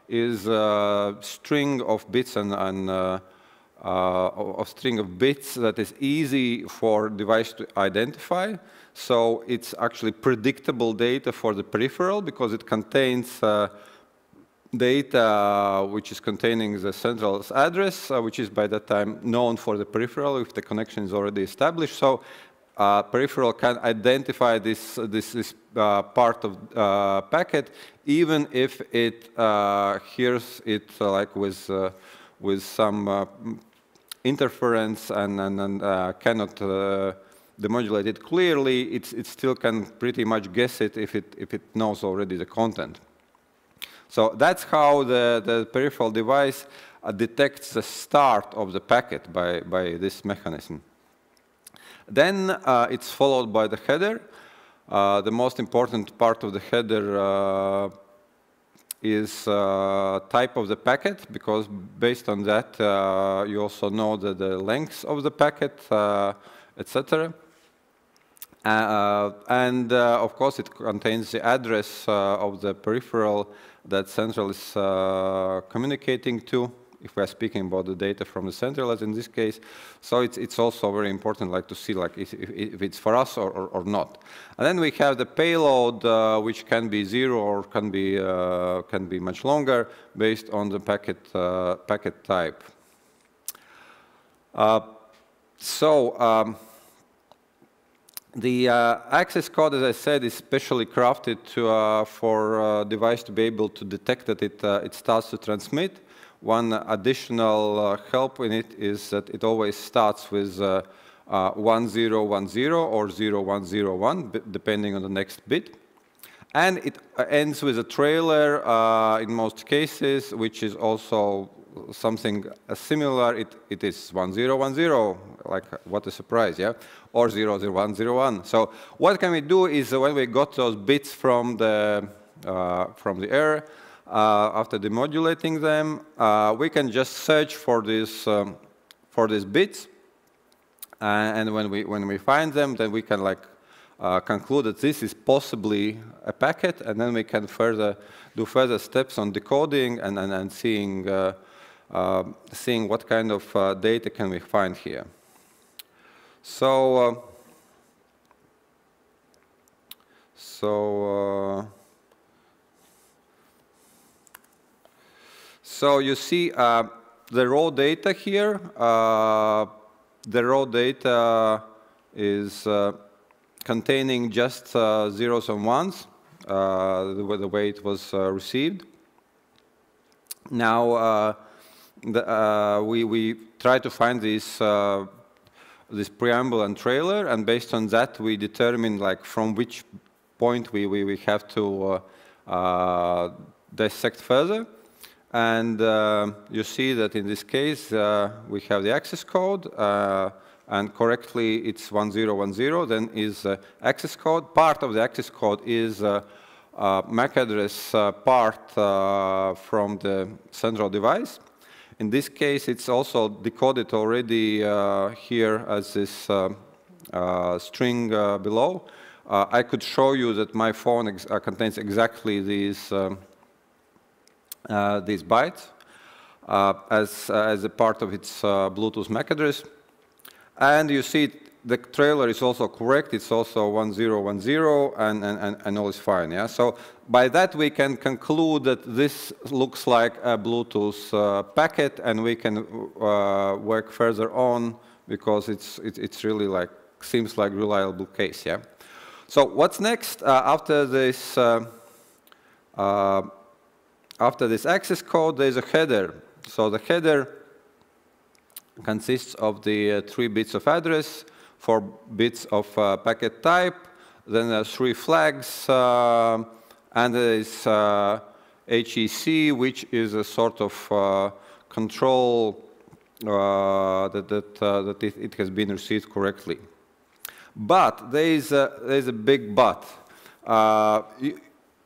is a string of bits and a string of bits that is easy for device to identify. So it's actually predictable data for the peripheral because it contains data which is containing the central address, which is by that time known for the peripheral if the connection is already established. So peripheral can identify this part of packet even if it hears it like with some interference and cannot demodulate it clearly, it still can pretty much guess it if it knows already the content. So that's how the peripheral device detects the start of the packet by this mechanism. Then it's followed by the header. The most important part of the header is type of the packet, because based on that you also know the length of the packet, etc. And of course it contains the address of the peripheral that central is communicating to, if we are speaking about the data from the central, as in this case. So it's also very important, like, to see, like, if it's for us or not. And then we have the payload, which can be 0 or can be much longer, based on the packet type. The access code, as I said, is specially crafted for device to be able to detect that it starts to transmit. One additional help in it is that it always starts with 1010 or 0101, depending on the next bit. And it ends with a trailer in most cases, which is also something similar. It is 1010, like, what a surprise, yeah? Or 00101. So what can we do is, when we got those bits from the air, after demodulating them, we can just search for these bits, and when we find them, then we can, like, conclude that this is possibly a packet, and then we can do further steps on decoding and seeing what kind of data can we find here. So you see the raw data here. The raw data is containing just zeros and ones, the way it was received. Now we try to find this preamble and trailer, and based on that we determine, like, from which point we have to dissect further. And you see that in this case we have the access code, and correctly it's 1010. Then is access code. Part of the access code is MAC address part from the central device. In this case, it's also decoded already here as this string below. I could show you that my phone contains exactly these bytes as a part of its Bluetooth MAC address. And you see the trailer is also correct. It's also 1010, and all is fine. Yeah. So by that we can conclude that this looks like a Bluetooth packet, and we can work further on, because it's really, like, seems like reliable case. Yeah. So what's next after this? After this access code, there is a header. So the header consists of the 3 bits of address, 4 bits of packet type, then there are 3 flags, and there is HEC, which is a sort of control that it has been received correctly. But there is a big but.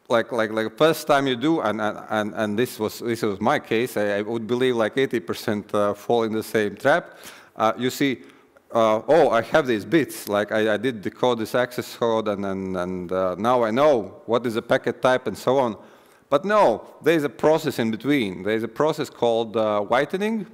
Like first time you do, and this was my case. I would believe like 80% fall in the same trap. You see, oh, I have these bits. Like I did decode this access code, and now I know what is the packet type and so on. But no, there is a process in between. There is a process called whitening.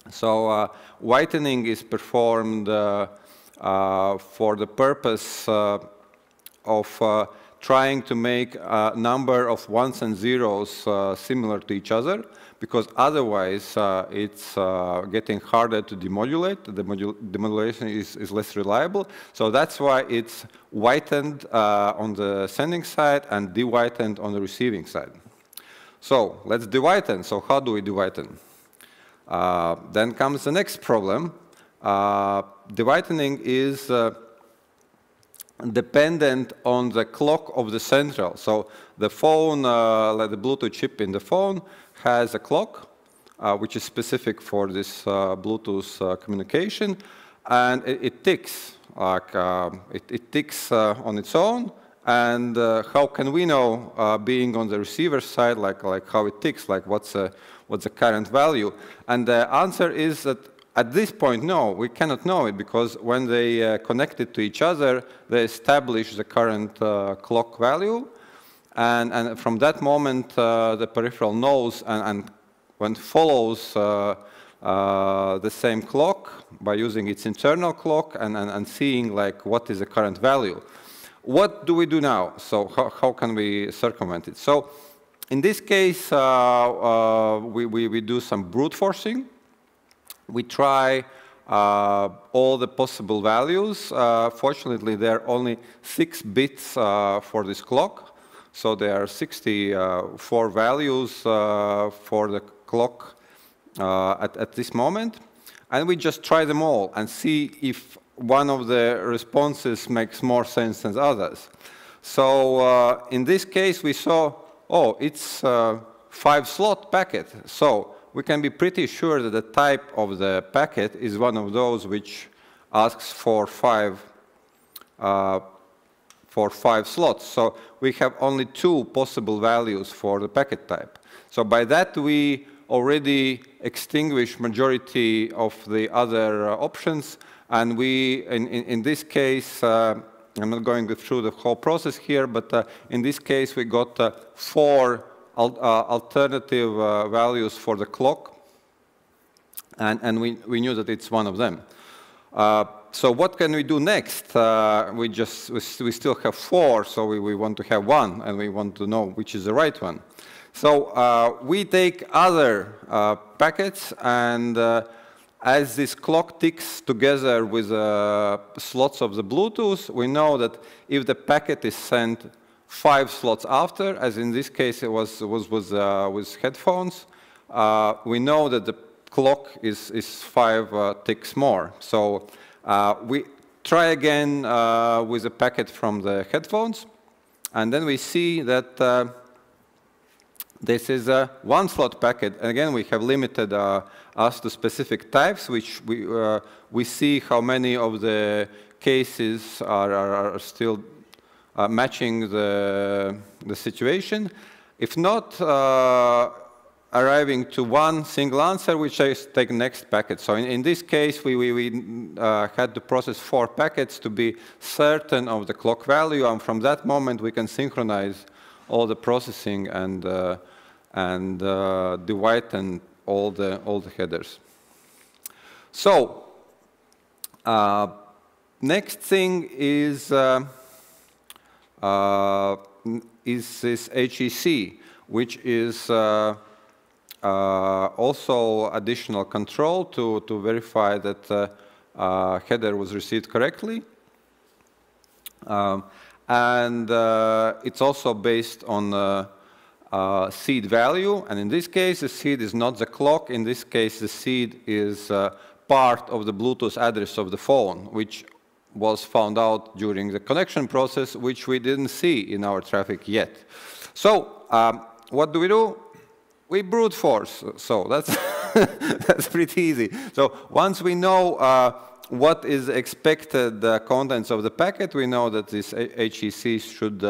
So whitening is performed for the purpose of trying to make a number of ones and zeros similar to each other, because otherwise it's getting harder to demodulate. The demodulation is less reliable. So that's why it's whitened on the sending side and de-whitened on the receiving side. So let's de-whiten. So how do we de-whiten? Then comes the next problem. The whitening is dependent on the clock of the central. So the phone, like the Bluetooth chip in the phone, has a clock, which is specific for this Bluetooth communication, and it ticks. Like it ticks on its own. And how can we know, being on the receiver side, like how it ticks, like what's the current value? And the answer is that at this point, no, we cannot know it, because when they connect it to each other, they establish the current clock value. And from that moment, the peripheral knows and when follows the same clock by using its internal clock and seeing like what is the current value. What do we do now? So how can we circumvent it? So in this case, we do some brute forcing. We try all the possible values. Fortunately, there are only 6 bits for this clock. So there are 64 values for the clock at this moment. And we just try them all and see if one of the responses makes more sense than others. So in this case, we saw, oh, it's a 5-slot packet. So we can be pretty sure that the type of the packet is one of those which asks for 5 slots. So we have only 2 possible values for the packet type. So by that, we already extinguish majority of the other options. And we, in this case, I'm not going through the whole process here, but in this case, we got 4 alternative values for the clock, and we knew that it's one of them. So what can we do next? We still have 4, so we want to have 1, and we want to know which is the right one. So we take other packets, and as this clock ticks together with slots of the Bluetooth, we know that if the packet is sent 5 slots after, as in this case it was with headphones, we know that the clock is 5 ticks more. So we try again with a packet from the headphones, and then we see that this is a 1-slot packet. And again, we have limited us to specific types, which we see how many of the cases are still matching the situation. If not, arriving to one single answer, we just take next packet. So in this case, we had to process 4 packets to be certain of the clock value, and from that moment, we can synchronize all the processing and divide and all the headers. So next thing is this HEC, which is also additional control to verify that header was received correctly. And it's also based on seed value. And in this case, the seed is not the clock. In this case, the seed is part of the Bluetooth address of the phone, which was found out during the connection process, which we didn't see in our traffic yet. So what do? We brute force. So that's, that's pretty easy. So once we know what is expected contents of the packet, we know that this HEC should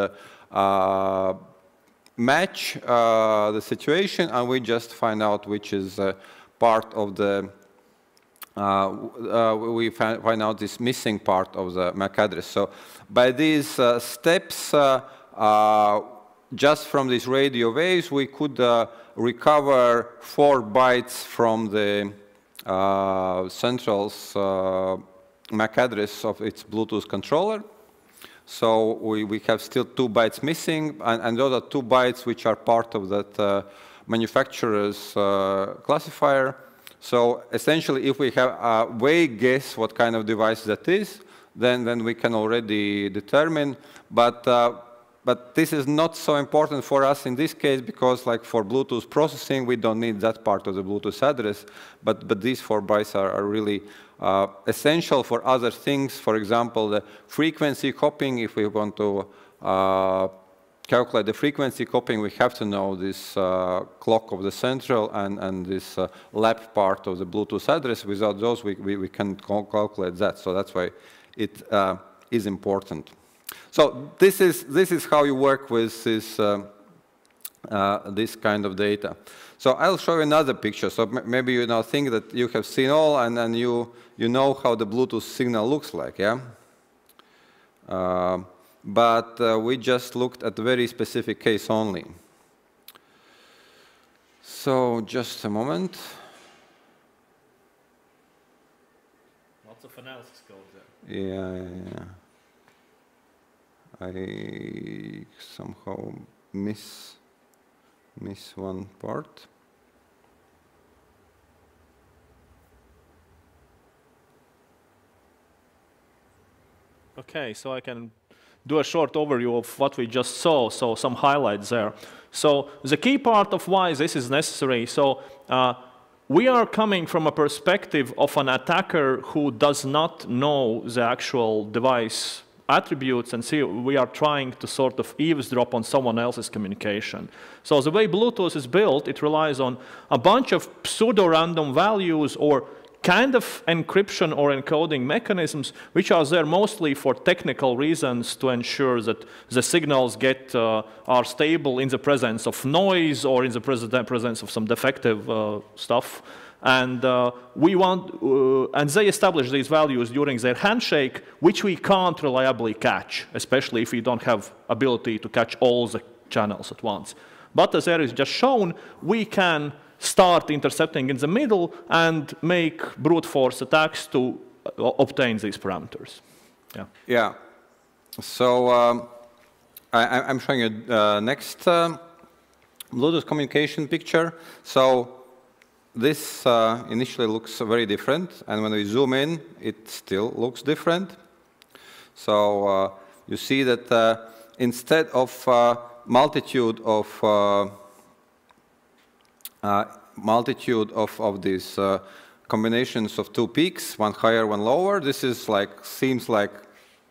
match the situation, and we just find out which is part of the, we find out this missing part of the MAC address. So by these steps, just from these radio waves, we could recover 4 bytes from the central's MAC address of its Bluetooth controller. So we have still 2 bytes missing, and those are 2 bytes which are part of that manufacturer's classifier. So essentially, if we have a way guess what kind of device that is, then we can already determine. But but this is not so important for us in this case because, like for Bluetooth processing, we don't need that part of the Bluetooth address. But these 4 bytes are really essential for other things. For example, the frequency copying. If we want to calculate the frequency copying, we have to know this clock of the central and this lap part of the Bluetooth address. Without those, we can't calculate that. So that's why it is important. So this is how you work with this this kind of data. So I'll show you another picture. So maybe you now think that you have seen all, and then you know how the Bluetooth signal looks like, yeah. But we just looked at a very specific case only. So just a moment. Lots of analysis goes there. Yeah. I somehow miss one part. Okay, so I can do a short overview of what we just saw, so some highlights there. So the key part of why this is necessary, so we are coming from a perspective of an attacker who does not know the actual device attributes, and see we are trying to sort of eavesdrop on someone else's communication. So the way Bluetooth is built, it relies on a bunch of pseudo-random values or kind of encryption or encoding mechanisms, which are there mostly for technical reasons to ensure that the signals are stable in the presence of noise or in the presence of some defective stuff. And and they establish these values during their handshake, which we can't reliably catch, especially if we don't have ability to catch all the channels at once. But as Erik just shown, we can start intercepting in the middle and make brute force attacks to obtain these parameters. Yeah. Yeah. So I'm showing you next Bluetooth communication picture. So this initially looks very different, and when we zoom in, it still looks different. So you see that instead of multitude of these combinations of 2 peaks, one higher, one lower, this is seems like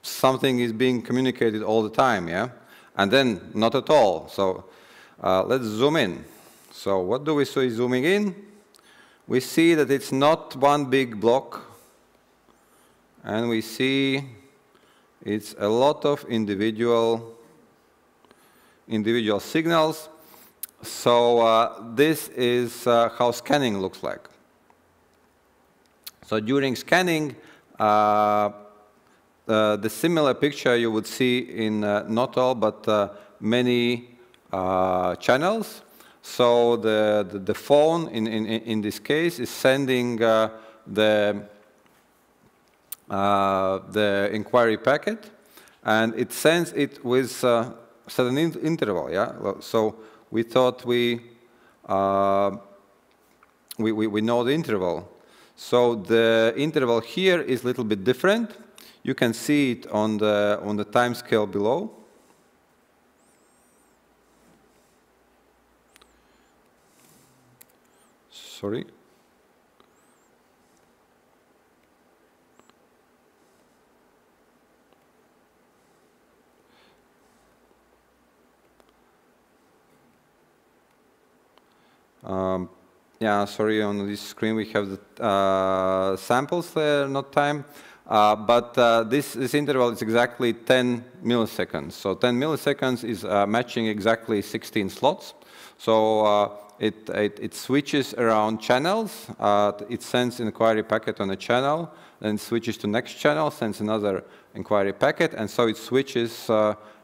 something is being communicated all the time, yeah? And then not at all. So let's zoom in. So what do we see zooming in? We see that it's not one big block, and we see it's a lot of individual signals. So this is how scanning looks like. So during scanning, the similar picture you would see in not all, but many channels. So the phone, in this case, is sending the inquiry packet, and it sends it with certain interval. Yeah. So we thought we know the interval. So the interval here is a little bit different. You can see it on the time scale below. Sorry. Yeah, sorry, on this screen we have the samples there, not time. But this interval is exactly 10 milliseconds. So 10 milliseconds is matching exactly 16 slots. So it switches around channels. It sends an inquiry packet on a channel, then switches to next channel, sends another inquiry packet, and so it switches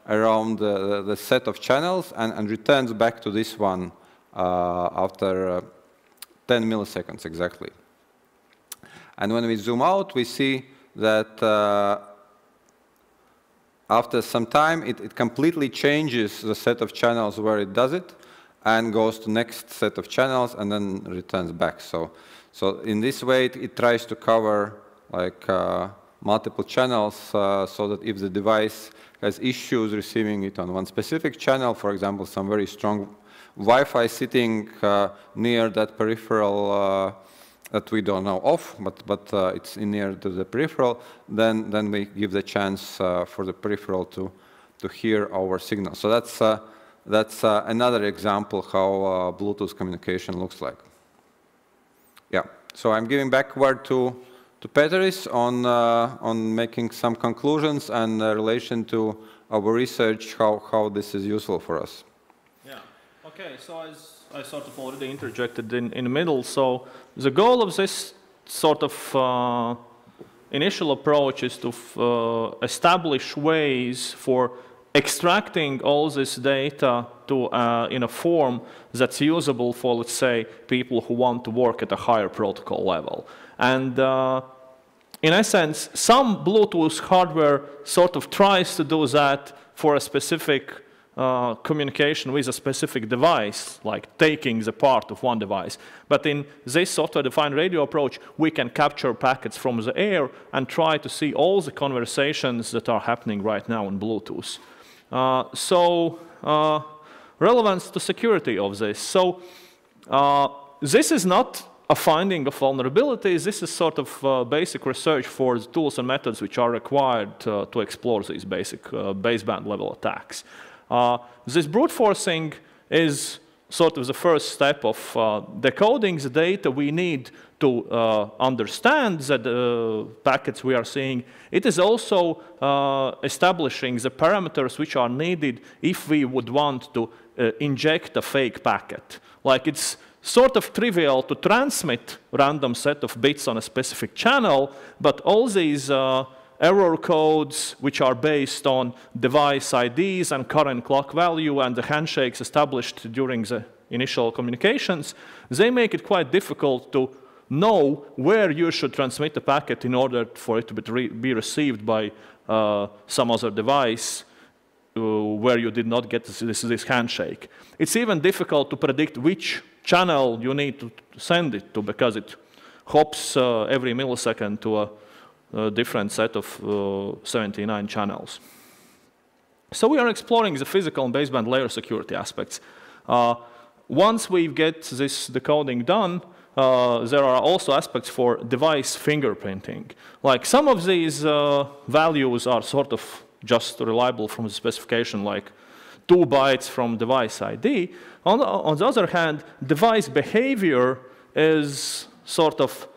around the set of channels and returns back to this one after 10 milliseconds exactly. And when we zoom out, we see that after some time, it completely changes the set of channels where it does it, and goes to next set of channels and then returns back. So in this way, it tries to cover like multiple channels, so that if the device has issues receiving it on one specific channel, for example, some very strong Wi-Fi sitting near that peripheral that we don't know of, but it's near to the peripheral, then we give the chance for the peripheral to hear our signal. So that's another example how Bluetooth communication looks like. Yeah. So I'm giving back word to Peteris on making some conclusions and relation to our research, how this is useful for us. Yeah. Okay. So as I sort of already interjected in the middle, so the goal of this sort of initial approach is to establish ways for extracting all this data to, in a form that's usable for, let's say, people who want to work at a higher protocol level. And in essence, some Bluetooth hardware sort of tries to do that for a specific communication with a specific device, like taking the part of one device. But in this software-defined radio approach, we can capture packets from the air and try to see all the conversations that are happening right now in Bluetooth. Relevance to security of this. So this is not a finding of vulnerabilities. This is sort of basic research for the tools and methods which are required to explore these basic baseband level attacks. This brute forcing is sort of the first step of decoding the data we need to understand the packets we are seeing. It is also establishing the parameters which are needed if we would want to inject a fake packet. Like it's sort of trivial to transmit random set of bits on a specific channel, but all these error codes, which are based on device IDs and current clock value and the handshakes established during the initial communications, they make it quite difficult to know where you should transmit the packet in order for it to be received by some other device where you did not get this handshake. It's even difficult to predict which channel you need to send it to, because it hops every millisecond to a different set of 79 channels. So we are exploring the physical and baseband layer security aspects. Once we get this decoding done, there are also aspects for device fingerprinting. Like some of these values are sort of just reliable from the specification, like 2 bytes from device ID. On the other hand, device behavior is sort of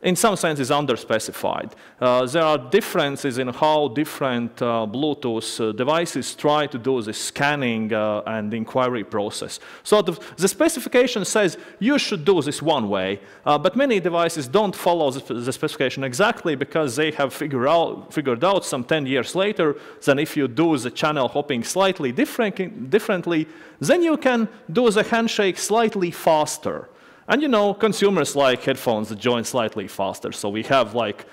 in some sense is underspecified. There are differences in how different Bluetooth devices try to do the scanning and inquiry process. So the specification says you should do this one way, but many devices don't follow the specification exactly because they have figured out some 10 years later that if you do the channel hopping slightly differently, then you can do the handshake slightly faster. And you know, consumers like headphones that join slightly faster. So we have like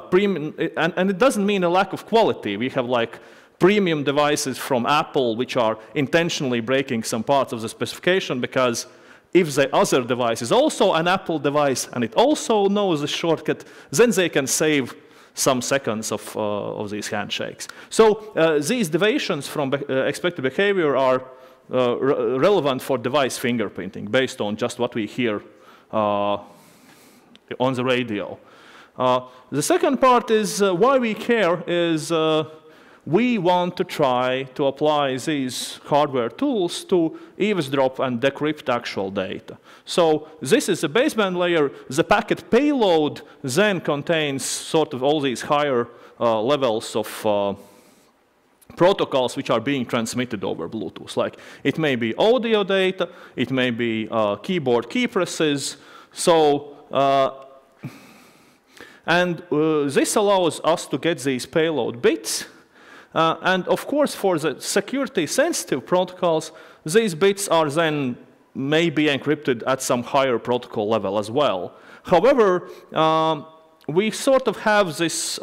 premium, and it doesn't mean a lack of quality. We have like premium devices from Apple which are intentionally breaking some parts of the specification, because if the other device is also an Apple device and it also knows the shortcut, then they can save some seconds of these handshakes. So these deviations from expected behavior are relevant for device fingerprinting based on just what we hear on the radio. The second part is why we care is we want to try to apply these hardware tools to eavesdrop and decrypt actual data. So this is the baseband layer. The packet payload then contains sort of all these higher levels of protocols which are being transmitted over Bluetooth. Like it may be audio data, it may be keyboard key presses. So, this allows us to get these payload bits. And of course, for the security sensitive protocols, these bits are then maybe encrypted at some higher protocol level as well. However, we sort of have this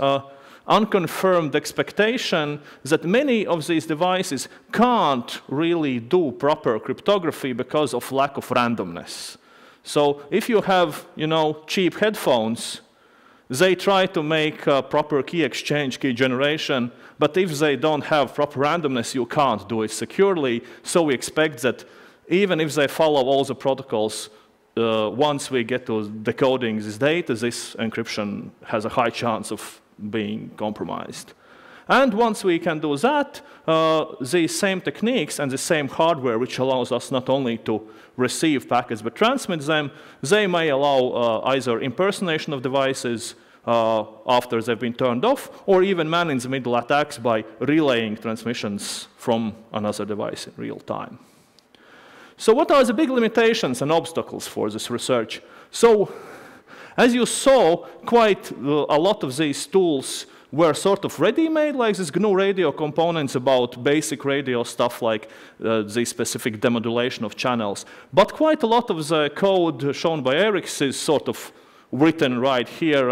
unconfirmed expectation that many of these devices can't really do proper cryptography because of lack of randomness. So if you have, you know, cheap headphones, They try to make proper key exchange, key generation, but if they don't have proper randomness, you can't do it securely. So we expect that even if they follow all the protocols, once we get to decoding this data, this encryption has a high chance of being compromised. And once we can do that, the same techniques and the same hardware, which allows us not only to receive packets but transmit them, they may allow either impersonation of devices after they've been turned off, or even man-in-the-middle attacks by relaying transmissions from another device in real time. So what are the big limitations and obstacles for this research? So as you saw, quite a lot of these tools were sort of ready-made, like these GNU radio components about basic radio stuff like the specific demodulation of channels. But quite a lot of the code shown by Eriks is sort of written right here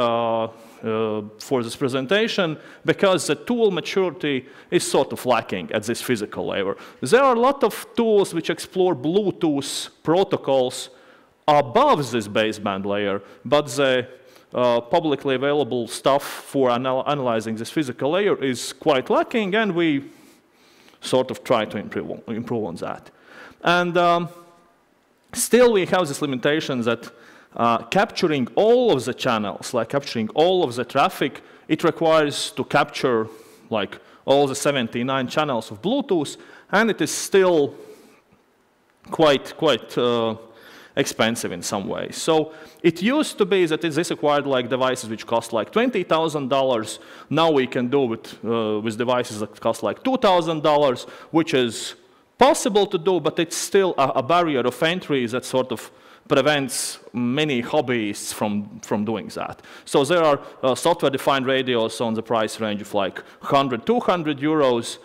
for this presentation, because the tool maturity is sort of lacking at this physical layer. There are a lot of tools which explore Bluetooth protocols above this baseband layer, but the publicly available stuff for analyzing this physical layer is quite lacking, and we sort of try to improve on that. And still we have this limitation that capturing all of the channels, like capturing all of the traffic, it requires to capture like all the 79 channels of Bluetooth, and it is still quite expensive in some way. So it used to be that this required like devices which cost like $20,000. Now we can do it with devices that cost like $2,000, which is possible to do, but it's still a barrier of entry that sort of prevents many hobbyists from doing that. So there are software-defined radios on the price range of like 100, 200 euros.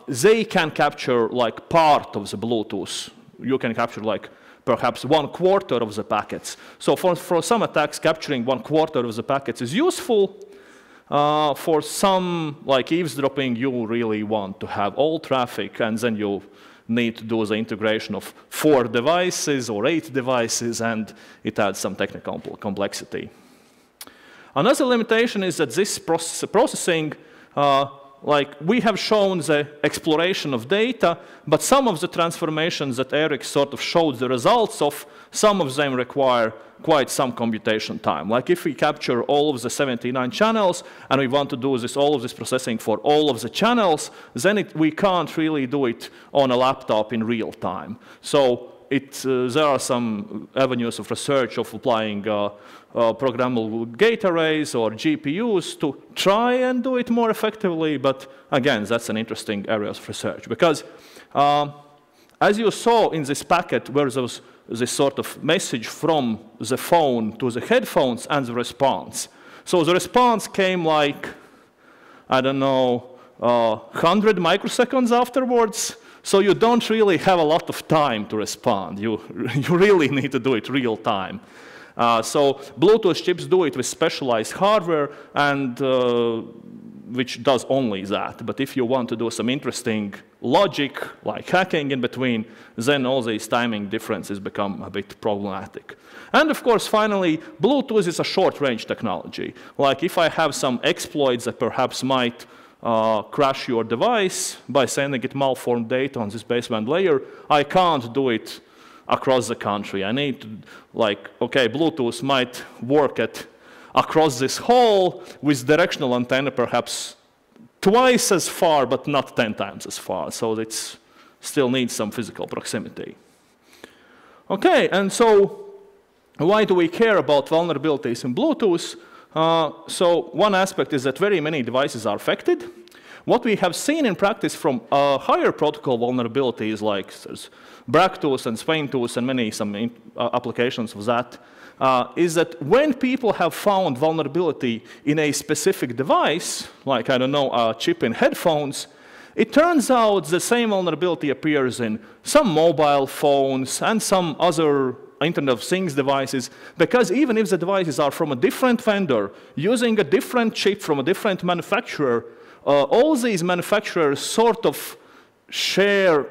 They can capture like part of the Bluetooth. You can capture like perhaps 1/4 of the packets. So for some attacks, capturing 1/4 of the packets is useful. For some, like eavesdropping, you really want to have all traffic, and then you need to do the integration of 4 devices or 8 devices, and it adds some technical complexity. Another limitation is that this processing, like we have shown the exploration of data, but some of the transformations that Eric sort of showed the results of, some of them require quite some computation time. Like if we capture all of the 79 channels and we want to do all of this processing for all of the channels, then we can't really do it on a laptop in real time. So there are some avenues of research of applying programmable gate arrays or GPUs to try and do it more effectively, but again, that's an interesting area of research, because as you saw in this packet where there was this sort of message from the phone to the headphones and the response. So the response came like, I don't know, 100 microseconds afterwards. So you don't really have a lot of time to respond. You really need to do it real time. So Bluetooth chips do it with specialized hardware, and which does only that. But if you want to do some interesting logic, like hacking in between, then all these timing differences become a bit problematic. And of course, finally, Bluetooth is a short-range technology. Like if I have some exploits that perhaps might crash your device by sending it malformed data on this baseband layer, I can't do it across the country. I need to, like, okay, Bluetooth might work across this hall with directional antenna perhaps twice as far, but not 10 times as far. So it still needs some physical proximity. Okay, and so why do we care about vulnerabilities in Bluetooth? So one aspect is that very many devices are affected. What we have seen in practice from higher protocol vulnerabilities, like there's Bragtooth and Swaintooth and some applications of that, is that when people have found vulnerability in a specific device, like, I don't know, a chip in headphones, it turns out the same vulnerability appears in some mobile phones and some other Internet of Things devices, because even if the devices are from a different vendor, using a different chip from a different manufacturer, all these manufacturers sort of share.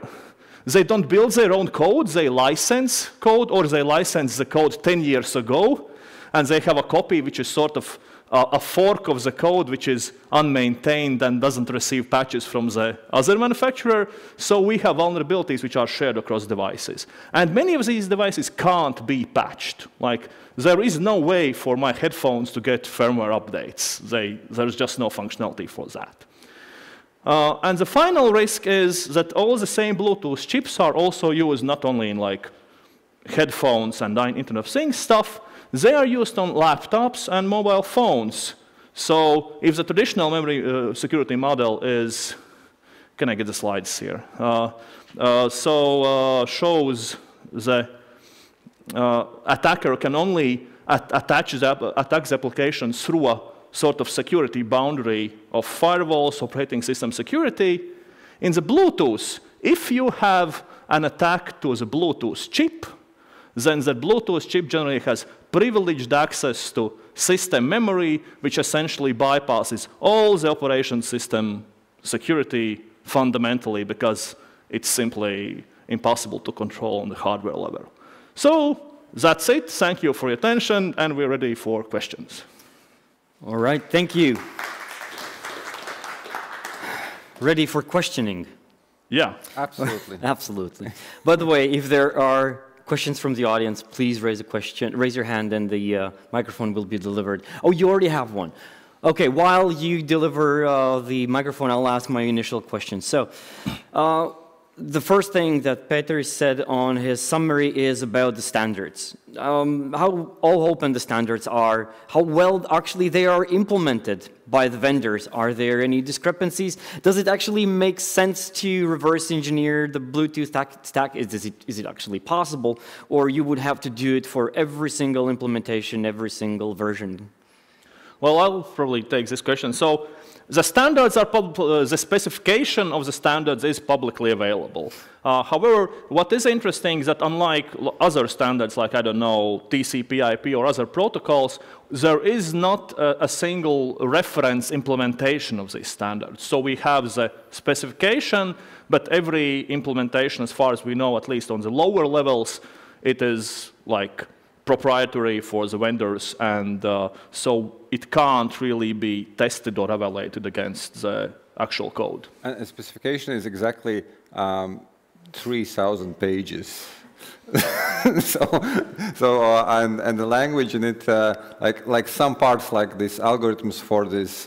They don't build their own code, they license code, or they license the code 10 years ago, and they have a copy which is sort of a fork of the code which is unmaintained and doesn't receive patches from the other manufacturer. So we have vulnerabilities which are shared across devices. And many of these devices can't be patched. Like, there is no way for my headphones to get firmware updates. There's just no functionality for that. And the final risk is that all the same Bluetooth chips are also used not only in like headphones and Internet of Things stuff, they are used on laptops and mobile phones. So if the traditional memory security model is, can I get the slides here? Shows the attacker can only attack the application through a sort of security boundary of firewalls, operating system security. In the Bluetooth, if you have an attack to the Bluetooth chip, then the Bluetooth chip generally has privileged access to system memory, which essentially bypasses all the operation system security fundamentally because it's simply impossible to control on the hardware level. So that's it. Thank you for your attention, and we're ready for questions. All right, thank you. Ready for questioning? Yeah. Absolutely. Absolutely. By the way, if there are questions from the audience, please raise your hand, and the microphone will be delivered. Oh, you already have one. Okay, while you deliver the microphone, I'll ask my initial question. So, the first thing that Peter said on his summary is about the standards. How all open the standards are, how well actually they are implemented by the vendors. Are there any discrepancies? Does it actually make sense to reverse engineer the Bluetooth stack? Is it actually possible? Or you would have to do it for every single implementation, every single version? Well, I'll probably take this question. So the standards are the specification of the standards is publicly available. However, what is interesting is that unlike other standards, like, I don't know, TCP/IP or other protocols, there is not a single reference implementation of these standards. So we have the specification, but every implementation, as far as we know, at least on the lower levels, it is like proprietary for the vendors, and so it can't really be tested or evaluated against the actual code. And the specification is exactly 3,000 pages. And the language in it, like some parts, like these algorithms for this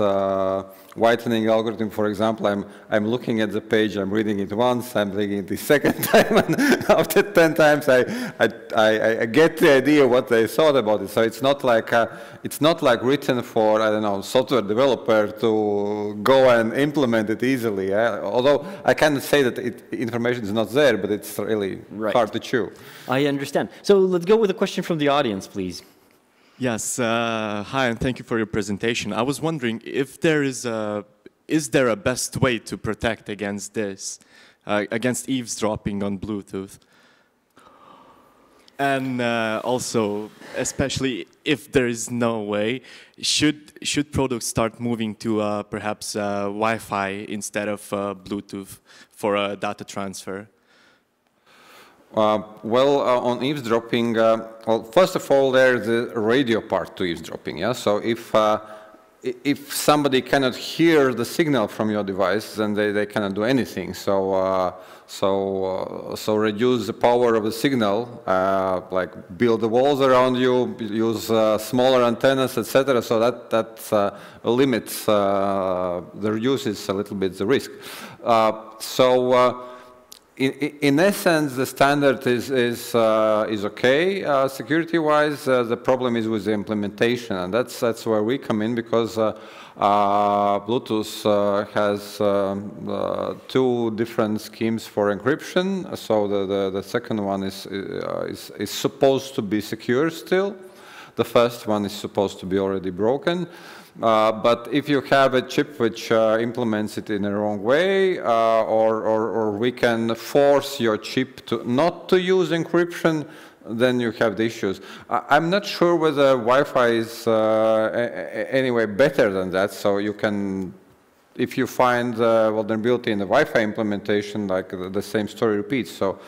whitening algorithm, for example, I'm looking at the page, I'm reading it once, I'm reading it the second time, and after 10 times, I get the idea what they thought about it. So it's not like written for, I don't know, software developer to go and implement it easily. Although I can't say that information is not there, but it's really hard to chew. I understand. So let's go with a question from the audience, please. Yes, hi, and thank you for your presentation. I was wondering if there is there a best way to protect against this, against eavesdropping on Bluetooth? And also, especially if there is no way, should products start moving to perhaps Wi-Fi instead of Bluetooth for data transfer? On eavesdropping, well, first of all, there's the radio part to eavesdropping. Yeah. So if somebody cannot hear the signal from your device, then they cannot do anything. So reduce the power of the signal, like build the walls around you, use smaller antennas, etc. So that limits reduces a little bit the risk. In essence, the standard is okay security-wise. The problem is with the implementation, and that's where we come in, because Bluetooth has two different schemes for encryption. So the second one is supposed to be secure still. The first one is supposed to be already broken. But if you have a chip which implements it in the wrong way, or we can force your chip not to use encryption, then you have the issues. I'm not sure whether Wi-Fi is anyway better than that. So you can, if you find vulnerability in the Wi-Fi implementation, like the same story repeats. So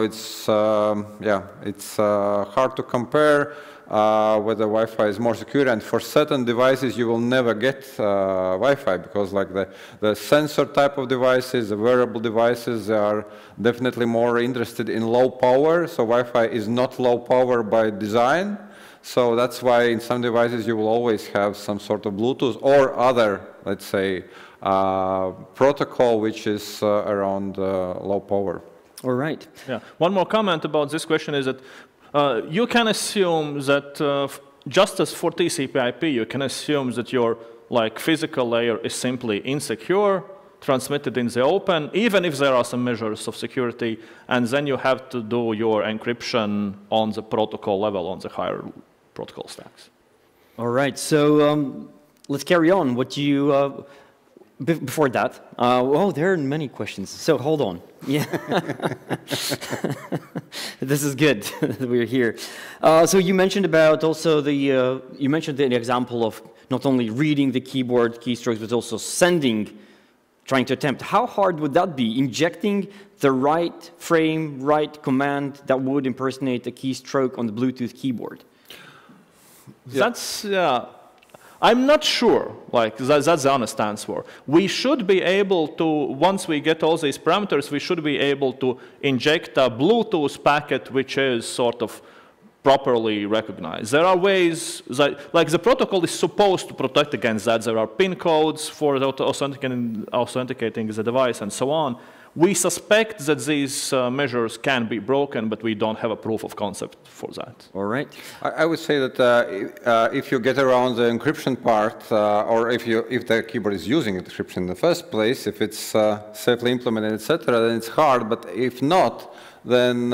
it's yeah, it's hard to compare. whether Wi-Fi is more secure. And for certain devices, you will never get Wi-Fi because, like the sensor type of devices, the wearable devices, they are definitely more interested in low power. So Wi-Fi is not low power by design. So that's why in some devices you will always have some sort of Bluetooth or other, let's say, protocol which is around low power. All right. Yeah. One more comment about this question is that you can assume that just as for TCP/IP, you can assume that your physical layer is simply insecure, transmitted in the open, even if there are some measures of security, and then you have to do your encryption on the protocol level, on the higher protocol stacks. All right. So let's carry on. What do you? Before that, oh, there are many questions. So hold on. Yeah, this is good that we're here. So you mentioned about also you mentioned the example of not only reading the keyboard keystrokes but also trying to attempt. How hard would that be? Injecting the right frame, right command that would impersonate a keystroke on the Bluetooth keyboard. Yeah. That's I'm not sure, that's the honest answer. We should be able to, once we get all these parameters, we should be able to inject a Bluetooth packet which is sort of properly recognized. There are ways, the protocol is supposed to protect against that. There are PIN codes for authenticating the device and so on. We suspect that these measures can be broken, but we don't have a proof of concept for that. All right. I would say that if you get around the encryption part, or if the keyboard is using encryption in the first place, if it's safely implemented, etc., then it's hard. But if not, then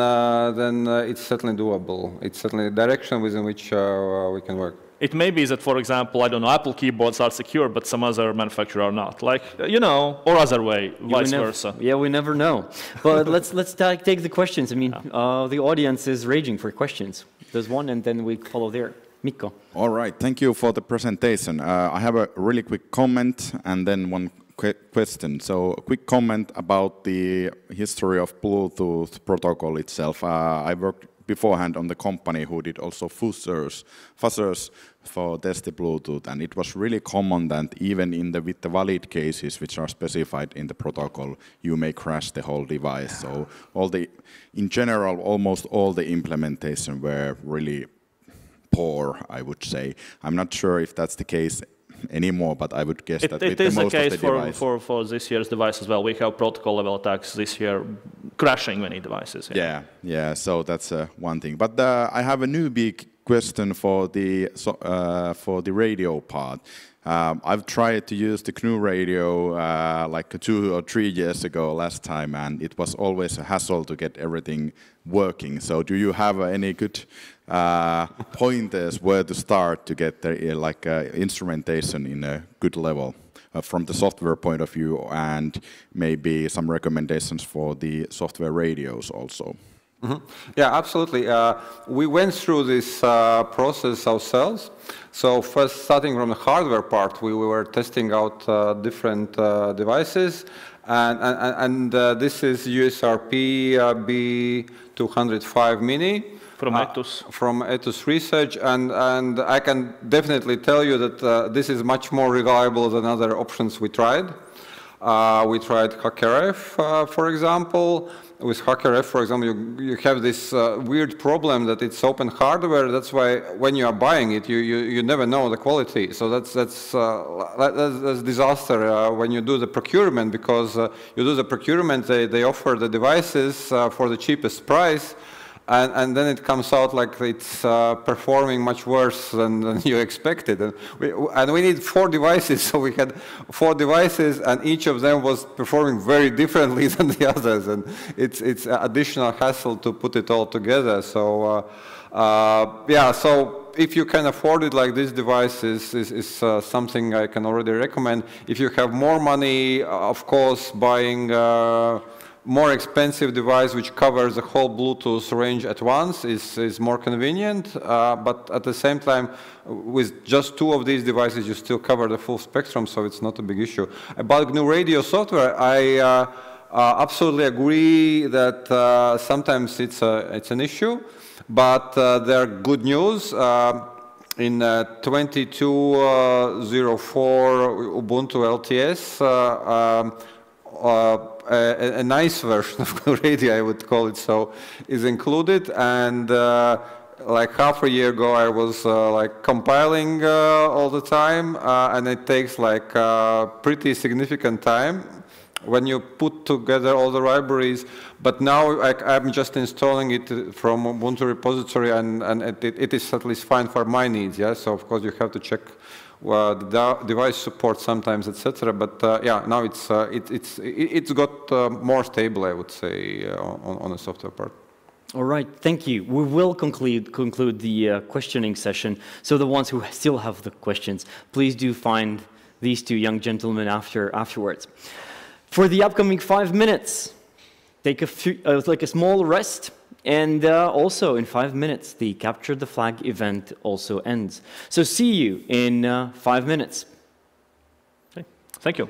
it's certainly doable. It's certainly a direction within which we can work. It may be that, for example, I don't know, Apple keyboards are secure, but some other manufacturer are not. Or other way, vice versa. Yeah, we never know. But let's take the questions. I mean, the audience is raging for questions. There's one, and then we follow there. Mikko. All right, thank you for the presentation. I have a really quick comment and then one question. So a quick comment about the history of Bluetooth protocol itself. I worked beforehand on the company who did also fuzzers for test Bluetooth, and it was really common that even with the valid cases which are specified in the protocol, you may crash the whole device. So in general, almost all the implementation were really poor, I would say. I'm not sure if that's the case anymore, but I would guess that it is the case for this year's device as well. We have protocol level attacks this year crashing many devices. Yeah. So that's one thing. But I have a new big question for the radio part. I've tried to use the GNU radio 2 or 3 years ago last time, and it was always a hassle to get everything working. So do you have any good pointers where to start to get the instrumentation in a good level from the software point of view, and maybe some recommendations for the software radios also? Mm-hmm. Yeah, absolutely. We went through this process ourselves. So first, starting from the hardware part, we were testing out different devices, and this is USRP B205 Mini. From Ethos. From Ethos Research, and I can definitely tell you that this is much more reliable than other options we tried. We tried HackerF, for example. With HackerF, for example, you have this weird problem that it's open hardware. That's why when you are buying it, you never know the quality. So that's disaster when you do the procurement, because you do the procurement, they offer the devices for the cheapest price. And then it comes out like it's performing much worse than you expected. And we need 4 devices, so we had 4 devices, and each of them was performing very differently than the others. And it's additional hassle to put it all together. So so if you can afford it, like this device is something I can already recommend. If you have more money, of course, buying more expensive device which covers the whole Bluetooth range at once is more convenient, but at the same time, with just 2 of these devices, you still cover the full spectrum, so it's not a big issue. About GNU Radio software, absolutely agree that sometimes it's an issue, but there are good news. In 22.04 Ubuntu LTS, a nice version of GNU-Radio, I would call it so, is included. And like half a year ago, I was like compiling all the time, and it takes like pretty significant time when you put together all the libraries. But now I'm just installing it from Ubuntu repository, and it is at least fine for my needs. Yeah, so of course you have to check the device support sometimes, etc. But yeah, now it's got more stable, I would say, on the software part. All right, thank you. We will conclude the questioning session. So the ones who still have the questions, please do find these two young gentlemen afterwards. For the upcoming 5 minutes, take a small rest, and also in 5 minutes, the Capture the Flag event also ends. So see you in 5 minutes. Okay. Thank you.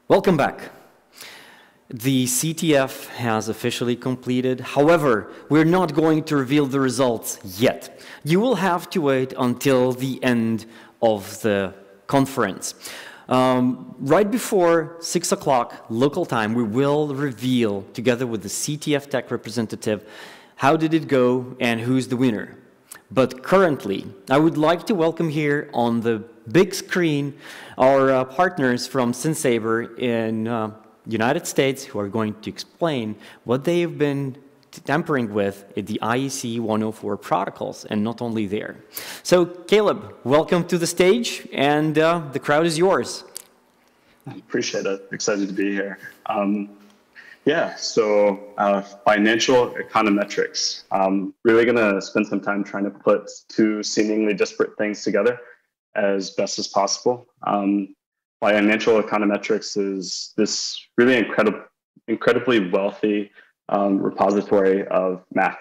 Welcome back. The CTF has officially completed. However, we're not going to reveal the results yet. You will have to wait until the end of the conference. Right before 6 o'clock local time, we will reveal, together with the CTF Tech representative, how did it go and who's the winner. But currently, I would like to welcome here on the big screen our partners from SynSaber in United States who are going to explain what they have been tampering with the IEC 104 protocols, and not only there. So, Caleb, welcome to the stage, and the crowd is yours. I appreciate it. Excited to be here. Yeah, so financial econometrics. Really going to spend some time trying to put two seemingly disparate things together as best as possible. Financial econometrics is this really incredibly wealthy repository of math.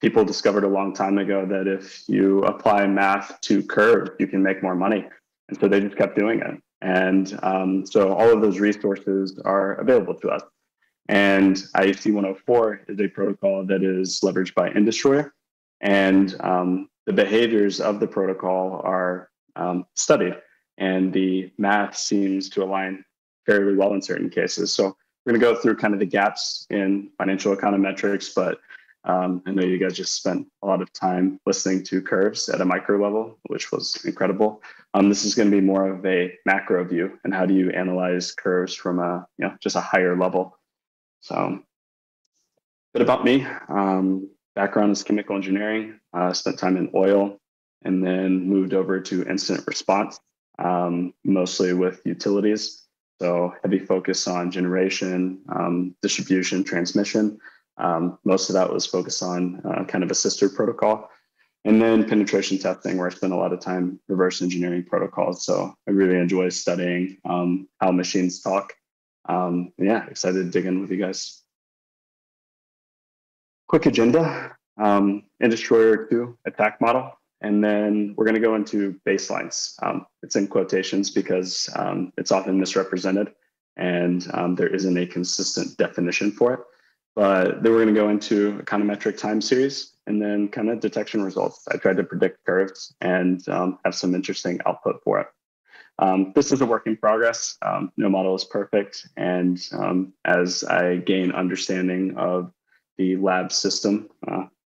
People discovered a long time ago that if you apply math to curve, you can make more money. And so they just kept doing it. And so all of those resources are available to us. And IEC 104 is a protocol that is leveraged by Indestroyer. And the behaviors of the protocol are studied. And the math seems to align fairly well in certain cases. So we're going to go through kind of the gaps in financial econometrics, but I know you guys just spent a lot of time listening to curves at a micro level, which was incredible. This is going to be more of a macro view, and how do you analyze curves from a just a higher level. So a bit about me. Background is chemical engineering. Spent time in oil, and then moved over to incident response. Mostly with utilities, so heavy focus on generation, distribution, transmission. Most of that was focused on kind of a sister protocol. And then penetration testing, where I spent a lot of time reverse engineering protocols. So I really enjoy studying how machines talk. Yeah, excited to dig in with you guys. Quick agenda, Indestroyer 2 attack model. And then we're going to go into baselines. It's in quotations because it's often misrepresented, and there isn't a consistent definition for it. But then we're going to go into econometric time series, and then kind of detection results. I tried to predict curves and have some interesting output for it. This is a work in progress. No model is perfect. And as I gain understanding of the lab system,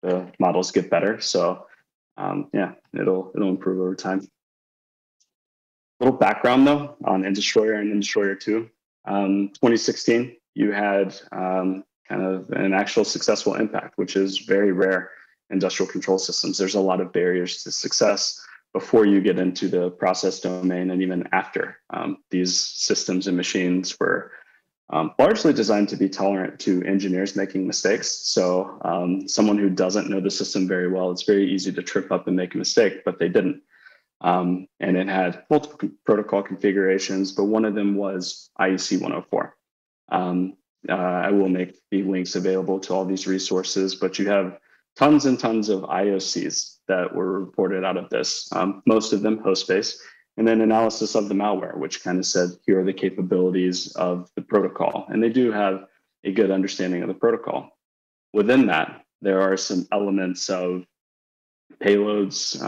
the models get better. So yeah, it'll improve over time. A little background though on Indestroyer and Indestroyer 2. 2016, you had kind of an actual successful impact, which is very rare in industrial control systems. There's a lot of barriers to success before you get into the process domain, and even after. These systems and machines were largely designed to be tolerant to engineers making mistakes. So someone who doesn't know the system very well, it's very easy to trip up and make a mistake, but they didn't. And it had multiple protocol configurations, but one of them was IEC 104. I will make the links available to all these resources, but you have tons and tons of IOCs that were reported out of this, most of them host-based. And then analysis of the malware, which kind of said, here are the capabilities of the protocol. And they do have a good understanding of the protocol. Within that, there are some elements of payloads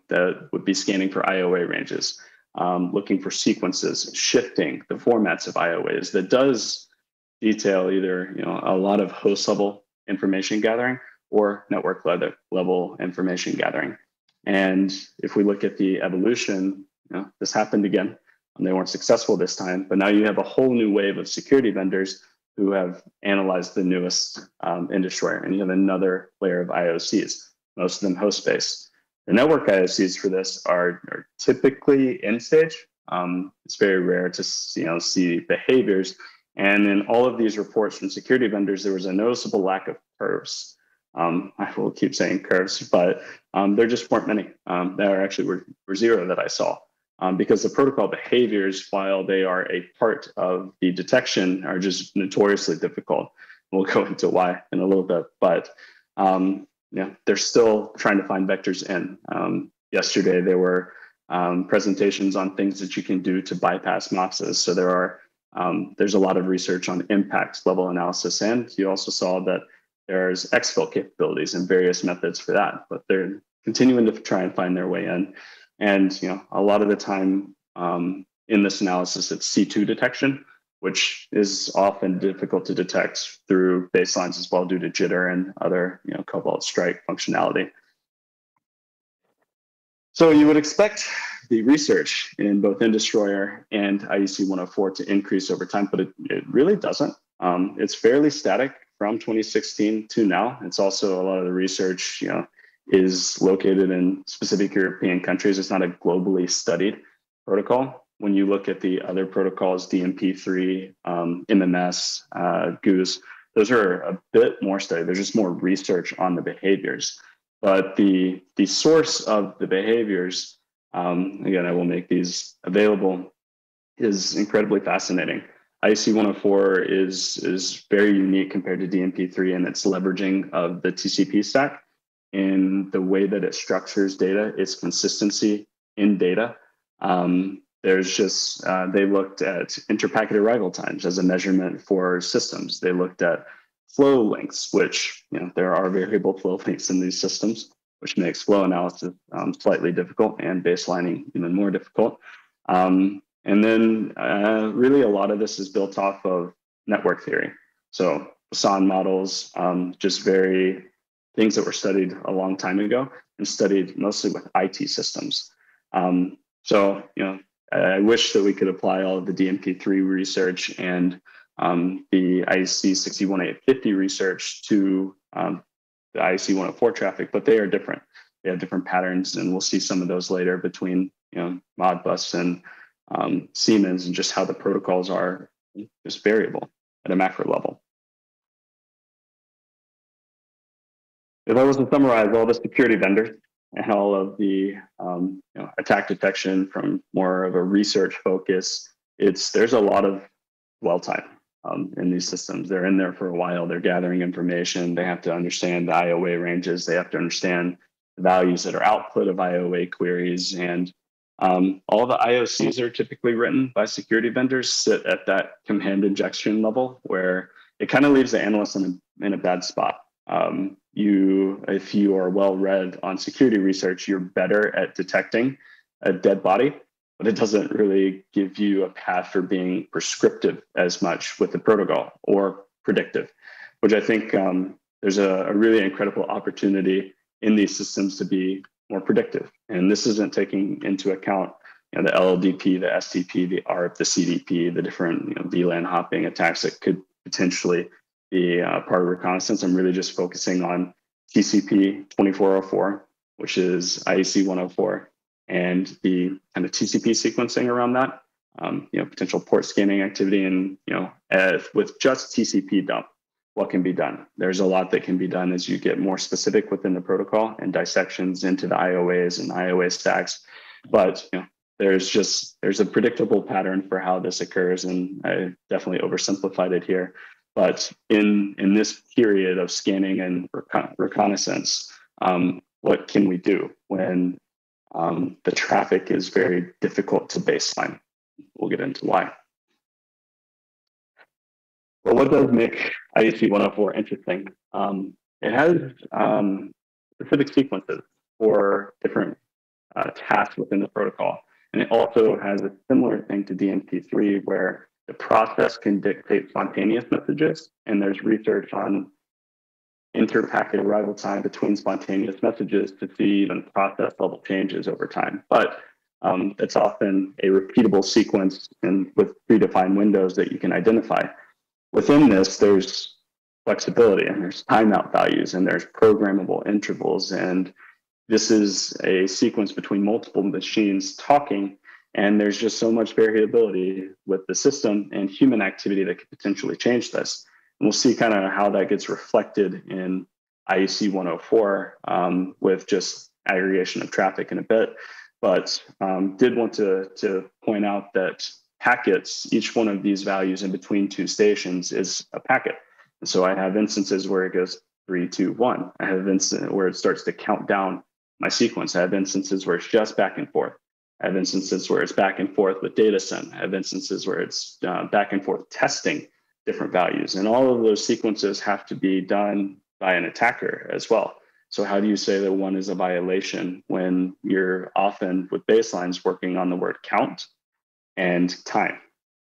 that would be scanning for IOA ranges, looking for sequences, shifting the formats of IOAs. That does detail either a lot of host level information gathering or network level information gathering. And if we look at the evolution, this happened again, and they weren't successful this time. But now you have a whole new wave of security vendors who have analyzed the newest Indestroyer, and you have another layer of IOCs, most of them host-based. The network IOCs for this are typically in stage. It's very rare to see behaviors. And in all of these reports from security vendors, there was a noticeable lack of curves. I will keep saying curves, but there just weren't many. There actually were zero that I saw. Because the protocol behaviors, while they are a part of the detection, are just notoriously difficult. We'll go into why in a little bit, but they're still trying to find vectors in. Yesterday, they were presentations on things that you can do to bypass MOXes. So there's a lot of research on impact level analysis, and you also saw that there's exfil capabilities and various methods for that, but they're continuing to try and find their way in. And a lot of the time in this analysis, it's C2 detection, which is often difficult to detect through baselines as well due to jitter and other cobalt strike functionality. So you would expect the research in both InDestroyer and IEC 104 to increase over time, but it really doesn't. It's fairly static from 2016 to now. It's also a lot of the research, is located in specific European countries. It's not a globally studied protocol. When you look at the other protocols, DMP3, MMS, Goose, those are a bit more studied. There's just more research on the behaviors. But the source of the behaviors, again, I will make these available, is incredibly fascinating. IEC 104 is very unique compared to DMP3 in its leveraging of the TCP stack. In the way that it structures data, its consistency in data. There's just, they looked at interpacket arrival times as a measurement for systems. They looked at flow lengths, which, there are variable flow lengths in these systems, which makes flow analysis slightly difficult and baselining even more difficult. And then really a lot of this is built off of network theory. So Poisson models, just very things that were studied a long time ago and studied mostly with IT systems. So, I wish that we could apply all of the DMP3 research and the IEC 61850 research to the IEC 104 traffic, but they are different. They have different patterns, and we'll see some of those later between Modbus and Siemens, and just how the protocols are just variable at a macro level. If I was to summarize all the security vendors and all of the attack detection from more of a research focus, there's a lot of dwell time in these systems. They're in there for a while. They're gathering information. They have to understand the IOA ranges. They have to understand the values that are output of IOA queries. And all the IOCs are typically written by security vendors sit at that command injection level, where it kind of leaves the analyst in a bad spot. If you are well read on security research, you're better at detecting a dead body, but it doesn't really give you a path for being prescriptive as much with the protocol or predictive, which I think there's a really incredible opportunity in these systems to be more predictive. And this isn't taking into account the LLDP, the STP, the ARP, the CDP, the different VLAN hopping attacks that could potentially be part of reconnaissance. I'm really just focusing on TCP 2404, which is IEC 104, and the kind of TCP sequencing around that, potential port scanning activity, and with just TCP dump, what can be done? There's a lot that can be done as you get more specific within the protocol and dissections into the IOAs and IOA stacks. But there's a predictable pattern for how this occurs, and I definitely oversimplified it here. But in this period of scanning and reconnaissance, what can we do when the traffic is very difficult to baseline? We'll get into why. But what does make IEC 104 interesting? It has specific sequences for different tasks within the protocol. And it also has a similar thing to DMP3, where the process can dictate spontaneous messages, and there's research on interpacket arrival time between spontaneous messages to see even process level changes over time. But it's often a repeatable sequence and with predefined windows that you can identify. Within this, there's flexibility, and there's timeout values, and there's programmable intervals. And this is a sequence between multiple machines talking. And there's just so much variability with the system and human activity that could potentially change this. And we'll see kind of how that gets reflected in IEC 104 with just aggregation of traffic in a bit. But did want to point out that packets, each one of these values in between two stations is a packet. And so I have instances where it goes 3, 2, 1. I have instances where it starts to count down my sequence. I have instances where it's just back and forth. I have instances where it's back and forth with DataSim. I have instances where it's back and forth testing different values. And all of those sequences have to be done by an attacker as well. So how do you say that one is a violation when you're often with baselines working on the word count and time?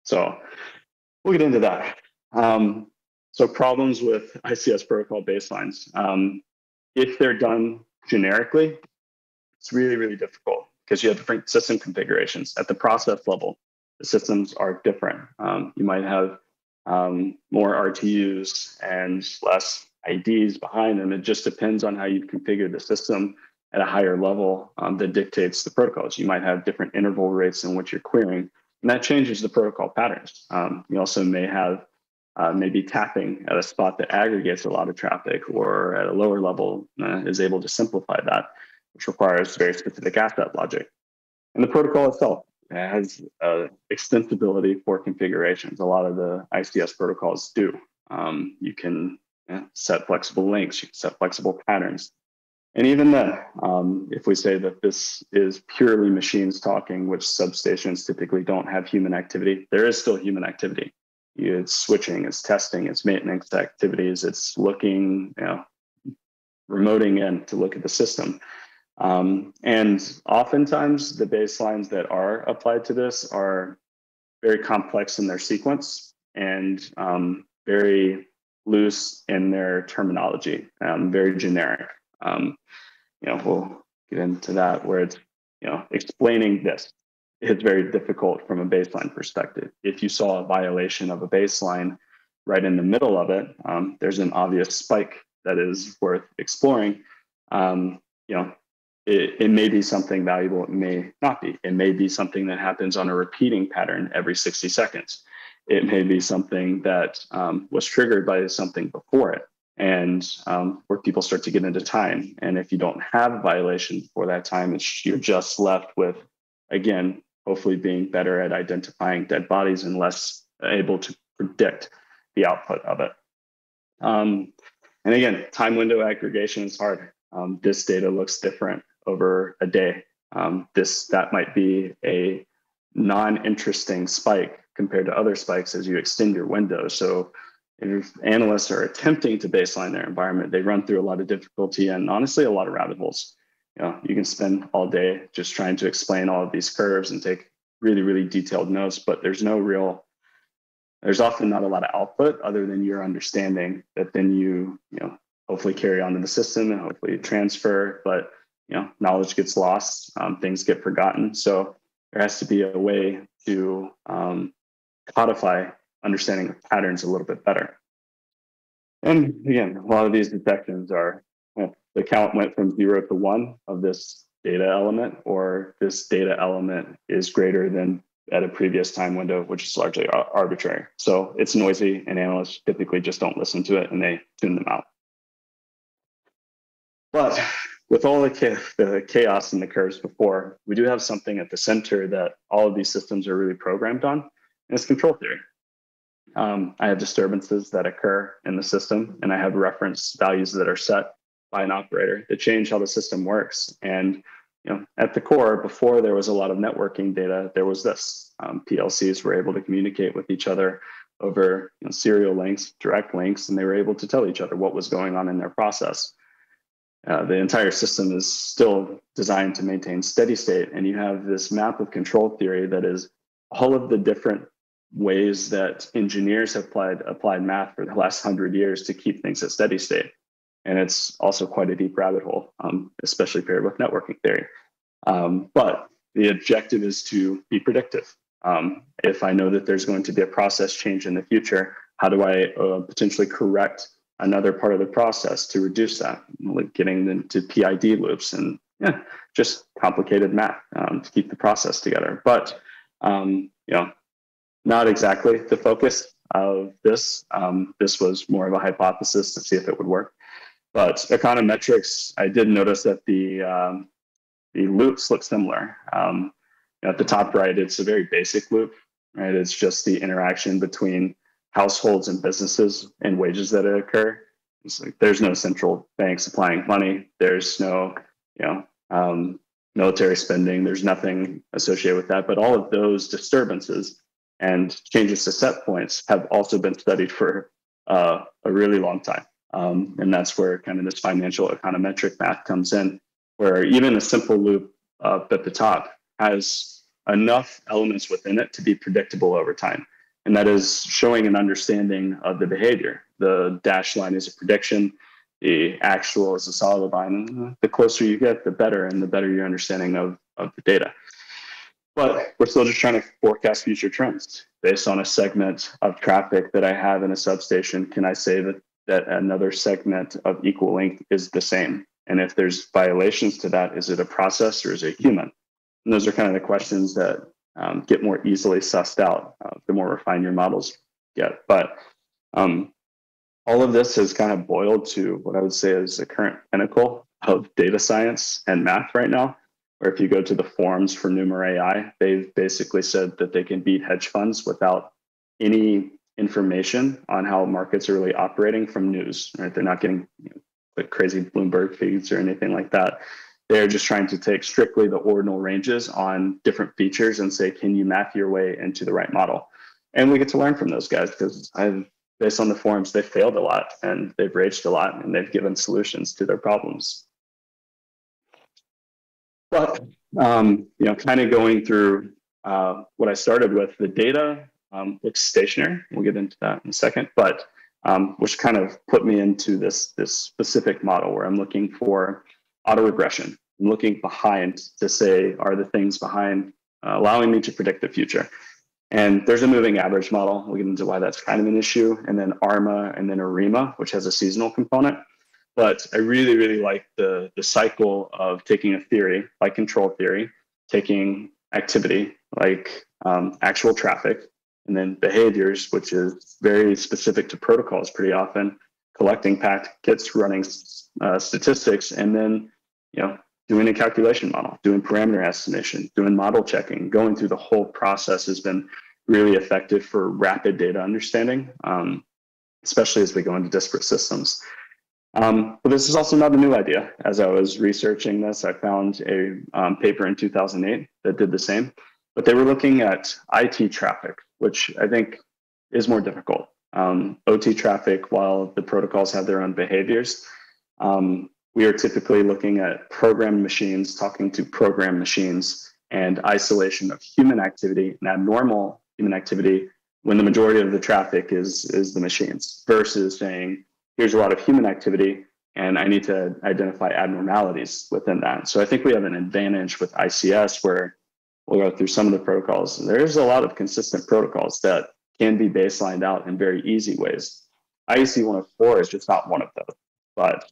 So we'll get into that. So problems with ICS protocol baselines. If they're done generically, it's really, really difficult because you have different system configurations. At the process level, the systems are different. You might have more RTUs and less IDs behind them. It just depends on how you configure the system at a higher level that dictates the protocols. You might have different interval rates in which you're querying, and that changes the protocol patterns. You also may have maybe tapping at a spot that aggregates a lot of traffic, or at a lower level is able to simplify that, which requires very specific asset logic. And the protocol itself has extensibility for configurations. A lot of the ICS protocols do. You can set flexible links, you can set flexible patterns. And even then, if we say that this is purely machines talking, which substations typically don't have human activity, there is still human activity. It's switching, it's testing, it's maintenance activities, it's looking, remoting in to look at the system. And oftentimes the baselines that are applied to this are very complex in their sequence and very loose in their terminology, very generic. We'll get into that where it's, explaining this. It's very difficult from a baseline perspective. If you saw a violation of a baseline right in the middle of it, there's an obvious spike that is worth exploring. It may be something valuable, it may not be. It may be something that happens on a repeating pattern every 60 seconds. It may be something that was triggered by something before it, and where people start to get into time. And if you don't have a violation for that time, you're just left with, again, hopefully being better at identifying dead bodies and less able to predict the output of it. And again, time window aggregation is hard. This data looks different over a day. That might be a non-interesting spike compared to other spikes as you extend your window. So if analysts are attempting to baseline their environment, they run through a lot of difficulty and honestly a lot of rabbit holes. You can spend all day just trying to explain all of these curves and take really, really detailed notes, but there's often not a lot of output other than your understanding that then you hopefully carry on to the system and hopefully transfer, but knowledge gets lost, things get forgotten. So there has to be a way to codify understanding of patterns a little bit better. And again, a lot of these detections are, the count went from 0 to 1 of this data element, or this data element is greater than at a previous time window, which is largely arbitrary. So it's noisy, and analysts typically just don't listen to it and they tune them out. But with all the chaos in the curves before, we do have something at the center that all of these systems are really programmed on, and it's control theory. I have disturbances that occur in the system, and I have reference values that are set by an operator that change how the system works. And at the core, before there was a lot of networking data, there was this. PLCs were able to communicate with each other over serial links, direct links, and they were able to tell each other what was going on in their process. The entire system is still designed to maintain steady state, and you have this map of control theory that is all of the different ways that engineers have applied math for the last 100 years to keep things at steady state. And it's also quite a deep rabbit hole, especially paired with networking theory. But the objective is to be predictive. If I know that there's going to be a process change in the future, how do I potentially correct another part of the process to reduce that, like getting into PID loops and just complicated math to keep the process together. But not exactly the focus of this. This was more of a hypothesis to see if it would work. But econometrics, I did notice that the loops look similar. At the top right, it's a very basic loop, right? It's just the interaction between households and businesses and wages that occur. It's like there's no central bank supplying money. There's no military spending. There's nothing associated with that, but all of those disturbances and changes to set points have also been studied for a really long time. And that's where kind of this financial econometric math comes in, where even a simple loop up at the top has enough elements within it to be predictable over time. And that is showing an understanding of the behavior. The dashed line is a prediction. The actual is a solid line. The closer you get, the better, and the better your understanding of the data. But we're still just trying to forecast future trends. Based on a segment of traffic that I have in a substation, can I say that another segment of equal length is the same? And if there's violations to that, is it a process or is it human? And those are kind of the questions that get more easily sussed out the more refined your models get. But all of this has kind of boiled to what I would say is the current pinnacle of data science and math right now, where if you go to the forums for Numer AI, they've basically said that they can beat hedge funds without any information on how markets are really operating from news, right? They're not getting like crazy Bloomberg feeds or anything like that. They're just trying to take strictly the ordinal ranges on different features and say, can you map your way into the right model? And we get to learn from those guys because based on the forums, they've failed a lot and they've raged a lot and they've given solutions to their problems. But, kind of going through what I started with, the data looks stationary. We'll get into that in a second, but which kind of put me into this specific model where I'm looking for autoregression. I'm looking behind to say, are the things behind allowing me to predict the future? And there's a moving average model. We'll get into why that's kind of an issue. And then ARMA and then ARIMA, which has a seasonal component. But I really, really like the cycle of taking a theory, like control theory, taking activity, like actual traffic, and then behaviors, which is very specific to protocols pretty often, collecting packets, running statistics, and then doing a calculation model, doing parameter estimation, doing model checking. Going through the whole process has been really effective for rapid data understanding, especially as we go into disparate systems. But this is also not a new idea. As I was researching this, I found a paper in 2008 that did the same, but they were looking at IT traffic, which I think is more difficult. OT traffic, while the protocols have their own behaviors, we are typically looking at programmed machines talking to programmed machines and isolation of human activity and abnormal human activity when the majority of the traffic is the machines, versus saying, here's a lot of human activity and I need to identify abnormalities within that. So I think we have an advantage with ICS where we'll go through some of the protocols. There's a lot of consistent protocols that can be baselined out in very easy ways. IEC 104 is just not one of those, but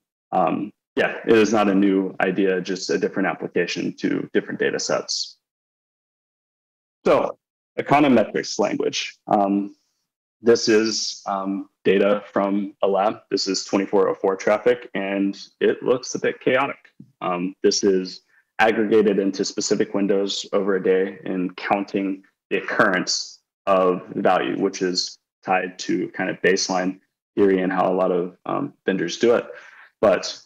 yeah, it is not a new idea, just a different application to different data sets. So econometrics language. This is data from a lab. This is 2404 traffic, and it looks a bit chaotic. This is aggregated into specific windows over a day and counting the occurrence of value, which is tied to kind of baseline theory and how a lot of vendors do it. But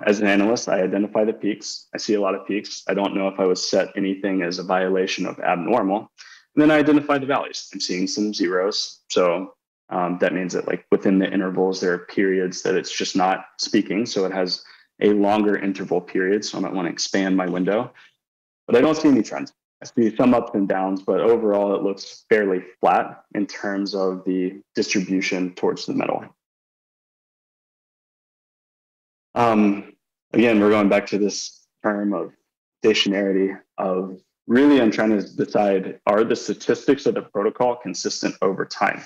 as an analyst, I identify the peaks. I see a lot of peaks. I don't know if I would set anything as a violation of abnormal. And then I identify the values. I'm seeing some zeros. So that means that like within the intervals, there are periods that it's just not speaking. So it has a longer interval period. So I might want to expand my window. But I don't see any trends. I see some ups and downs, but overall it looks fairly flat in terms of the distribution towards the middle. Again, we're going back to this term of stationarity of really I'm trying to decide, are the statistics of the protocol consistent over time?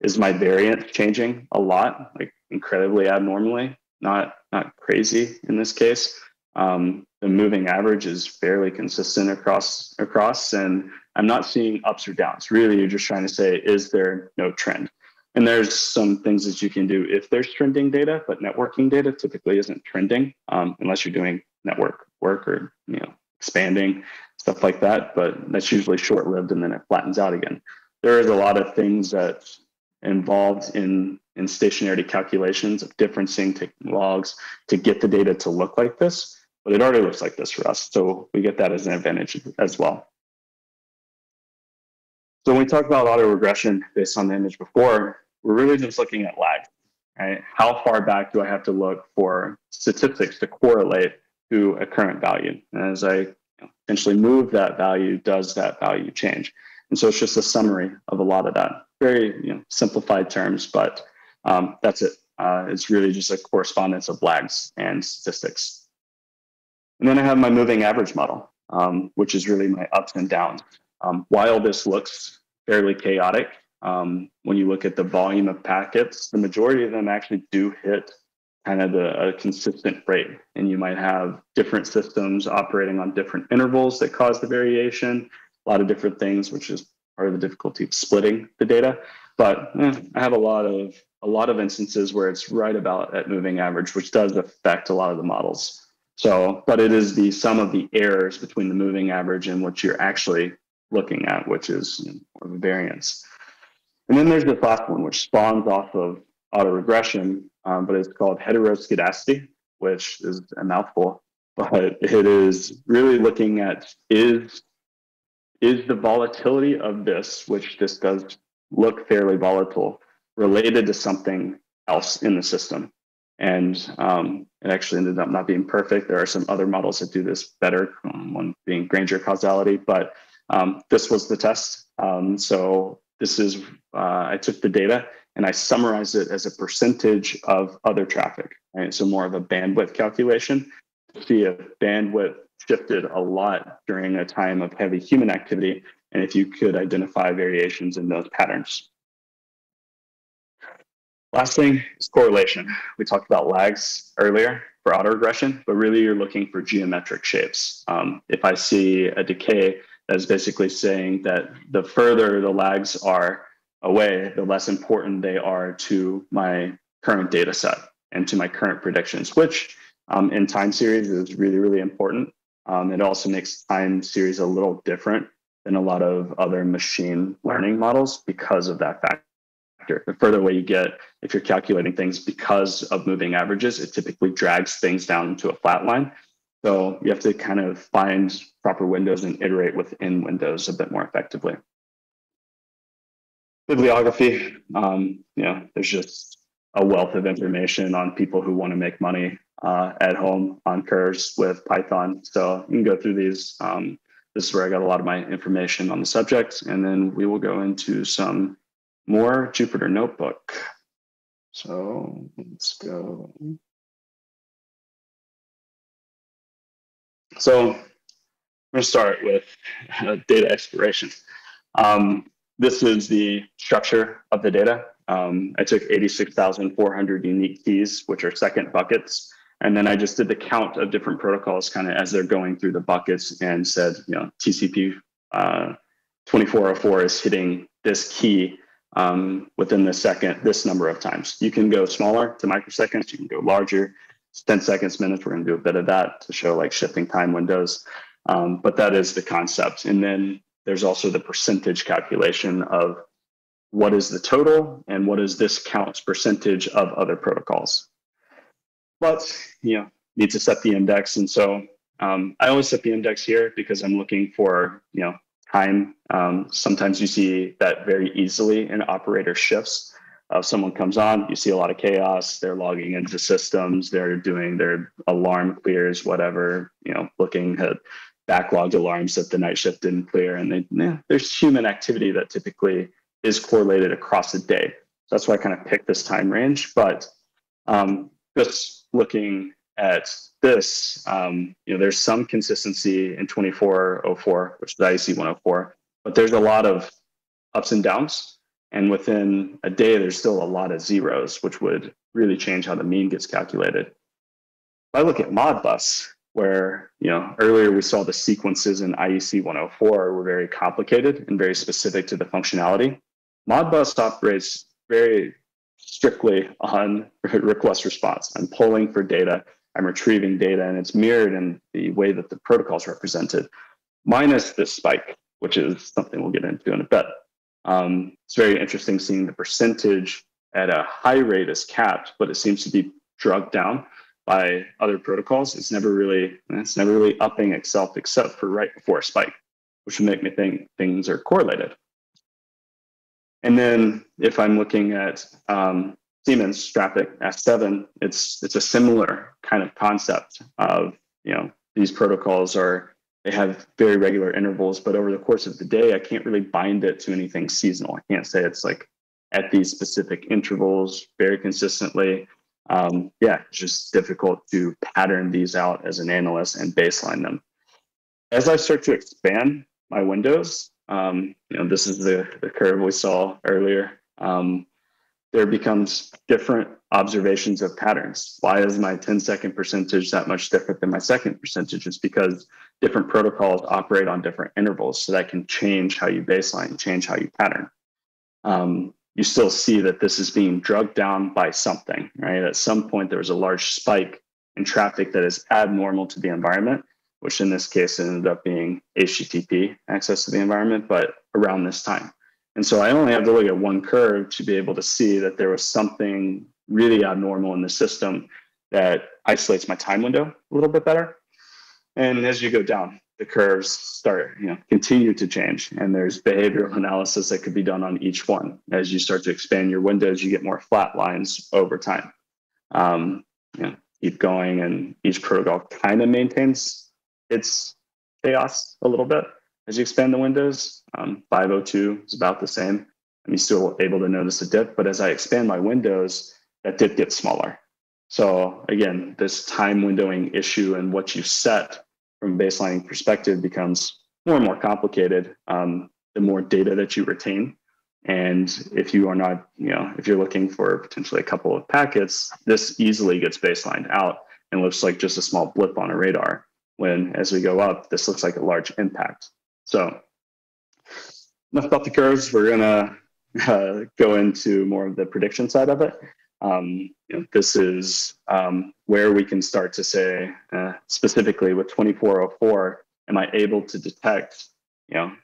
Is my variance changing a lot, like incredibly abnormally? Not crazy in this case. The moving average is fairly consistent across, and I'm not seeing ups or downs. Really, you're just trying to say, is there no trend? And there's some things that you can do if there's trending data, but networking data typically isn't trending unless you're doing network work or expanding, stuff like that. But that's usually short-lived and then it flattens out again. There is a lot of things that involved in stationarity calculations of differencing, taking logs to get the data to look like this. but it already looks like this for us. So we get that as an advantage as well. So when we talk about autoregression based on the image before, we're really just looking at lag, right? How far back do I have to look for statistics to correlate to a current value? And as I essentially move that value, does that value change? And so it's just a summary of a lot of that. Very simplified terms, but that's it. It's really just a correspondence of lags and statistics. And then I have my moving average model, which is really my ups and downs. While this looks fairly chaotic, when you look at the volume of packets, the majority of them actually do hit kind of a consistent rate. And you might have different systems operating on different intervals that cause the variation, a lot of different things, which is part of the difficulty of splitting the data. But I have a lot of instances where it's right about at moving average, which does affect a lot of the models. So, but it is the sum of the errors between the moving average and what you're actually looking at, which is more of a variance. And then there's this last one, which spawns off of autoregression, but it's called heteroscedasticity, which is a mouthful. But it is really looking at is the volatility of this, which this does look fairly volatile, related to something else in the system. And it actually ended up not being perfect. There are some other models that do this better, one being Granger causality, but this was the test. So this is, I took the data and I summarized it as a percentage of other traffic, right? So more of a bandwidth calculation to see if bandwidth shifted a lot during a time of heavy human activity, and if you could identify variations in those patterns. Last thing is correlation. We talked about lags earlier for autoregression, but really you're looking for geometric shapes. If I see a decay, that's basically saying that the further the lags are away, the less important they are to my current data set and to my current predictions, which in time series is really, really important. It also makes time series a little different than a lot of other machine learning models because of that factor. The further away you get, if you're calculating things because of moving averages, it typically drags things down into a flat line. So you have to kind of find proper windows and iterate within windows a bit more effectively. Bibliography, there's just a wealth of information on people who want to make money at home on curves with Python. So you can go through these. This is where I got a lot of my information on the subject. And then we will go into some more Jupyter Notebook. So let's go. So I'm going to start with data exploration. This is the structure of the data. I took 86,400 unique keys, which are second buckets. And then I just did the count of different protocols kind of as they're going through the buckets and said, TCP 2404 is hitting this key within the second, this number of times. You can go smaller to microseconds, you can go larger, 10 seconds, minutes. We're going to do a bit of that to show like shifting time windows. But that is the concept. And then there's also the percentage calculation of what is the total and what is this count's percentage of other protocols. But, need to set the index. And so I always set the index here because I'm looking for, time. Sometimes you see that very easily in operator shifts. Someone comes on, you see a lot of chaos, they're logging into systems, they're doing their alarm clears, whatever, looking at backlogged alarms that the night shift didn't clear. And there's human activity that typically is correlated across a day. So that's why I kind of picked this time range. But just looking at this, there's some consistency in 2404, which is IEC 104, but there's a lot of ups and downs. And within a day, there's still a lot of zeros, which would really change how the mean gets calculated. If I look at Modbus, where earlier we saw the sequences in IEC 104 were very complicated and very specific to the functionality, Modbus operates very strictly on request response. I'm polling for data, I'm retrieving data, and it's mirrored in the way that the protocol is represented, minus this spike, which is something we'll get into in a bit. It's very interesting seeing the percentage at a high rate is capped, but it seems to be drugged down by other protocols, it's never really upping itself except for right before a spike, which would make me think things are correlated. And then if I'm looking at Siemens Strapic S7, it's a similar kind of concept of, these protocols they have very regular intervals, but over the course of the day, I can't really bind it to anything seasonal. I can't say it's like at these specific intervals very consistently. It's just difficult to pattern these out as an analyst and baseline them. As I start to expand my windows, this is the curve we saw earlier. There becomes different observations of patterns. Why is my 10-second percentage that much different than my second percentage? It's because different protocols operate on different intervals, so that can change how you baseline, change how you pattern. You still see that this is being drugged down by something, right? At some point, there was a large spike in traffic that is abnormal to the environment, which in this case ended up being HTTP access to the environment, but around this time. And so I only have to look at one curve to be able to see that there was something really abnormal in the system that isolates my time window a little bit better. And as you go down, the curves continue to change, and there's behavioral analysis that could be done on each one. As you start to expand your windows, you get more flat lines over time. Keep going, and each protocol kind of maintains its chaos a little bit. As you expand the windows, 502 is about the same. I'm still able to notice a dip, but as I expand my windows, that dip gets smaller. So again, this time windowing issue and what you set from a baselining perspective becomes more and more complicated the more data that you retain. And if you are not, if you're looking for potentially a couple of packets, this easily gets baselined out and looks like just a small blip on a radar, when as we go up, this looks like a large impact. So enough about the curves. We're gonna go into more of the prediction side of it. This is where we can start to say, specifically with 2404, am I able to detect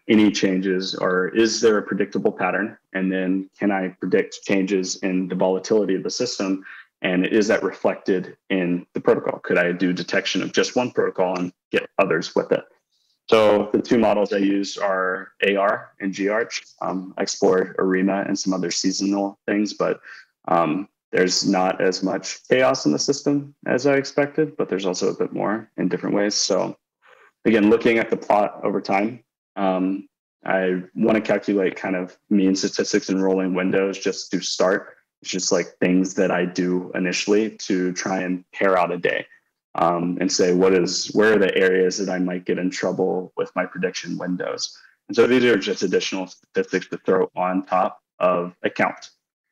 any changes, or is there a predictable pattern? And then can I predict changes in the volatility of the system? And is that reflected in the protocol? Could I do detection of just one protocol and get others with it? So the two models I used are AR and GArch. I explored ARIMA and some other seasonal things, but there's not as much chaos in the system as I expected, but there's also a bit more in different ways. So again, looking at the plot over time, I want to calculate kind of mean statistics and rolling windows just to start. It's just like things that I do initially to try and pair out a day. And say, where are the areas that I might get in trouble with my prediction windows? And so these are just additional statistics to throw on top of a count.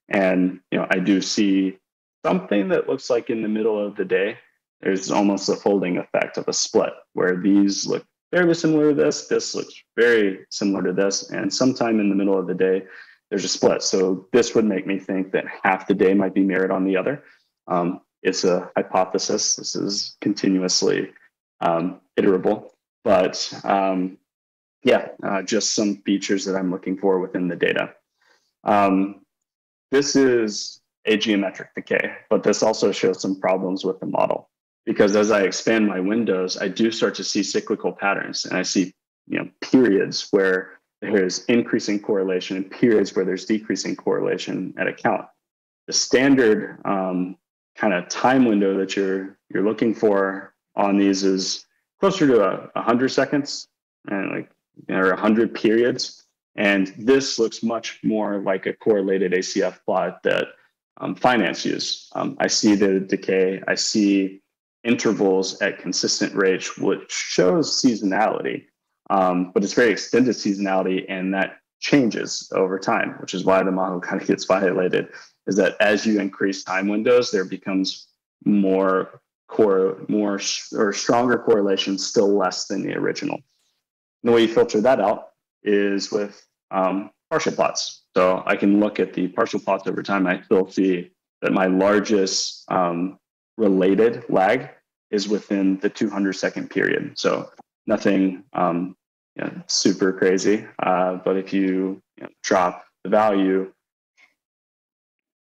And, I do see something that looks like in the middle of the day, there's almost a folding effect of a split where these look fairly similar to this looks very similar to this, and sometime in the middle of the day, there's a split. So this would make me think that half the day might be mirrored on the other. It's a hypothesis. This is continuously iterable, but just some features that I'm looking for within the data. This is a geometric decay, but this also shows some problems with the model, because as I expand my windows, I do start to see cyclical patterns, and I see periods where there's increasing correlation and periods where there's decreasing correlation at a count. The standard kind of time window that you're looking for on these is closer to 100 seconds and or 100 periods. And this looks much more like a correlated ACF plot that finance use. I see the decay. I see intervals at consistent rates, which shows seasonality, but it's very extended seasonality, and that changes over time, which is why the model kind of gets violated. Is that as you increase time windows, there becomes more or stronger correlation, still less than the original. And the way you filter that out is with partial plots. So I can look at the partial plots over time. I still see that my largest related lag is within the 200-second period. So nothing super crazy, but if you drop the value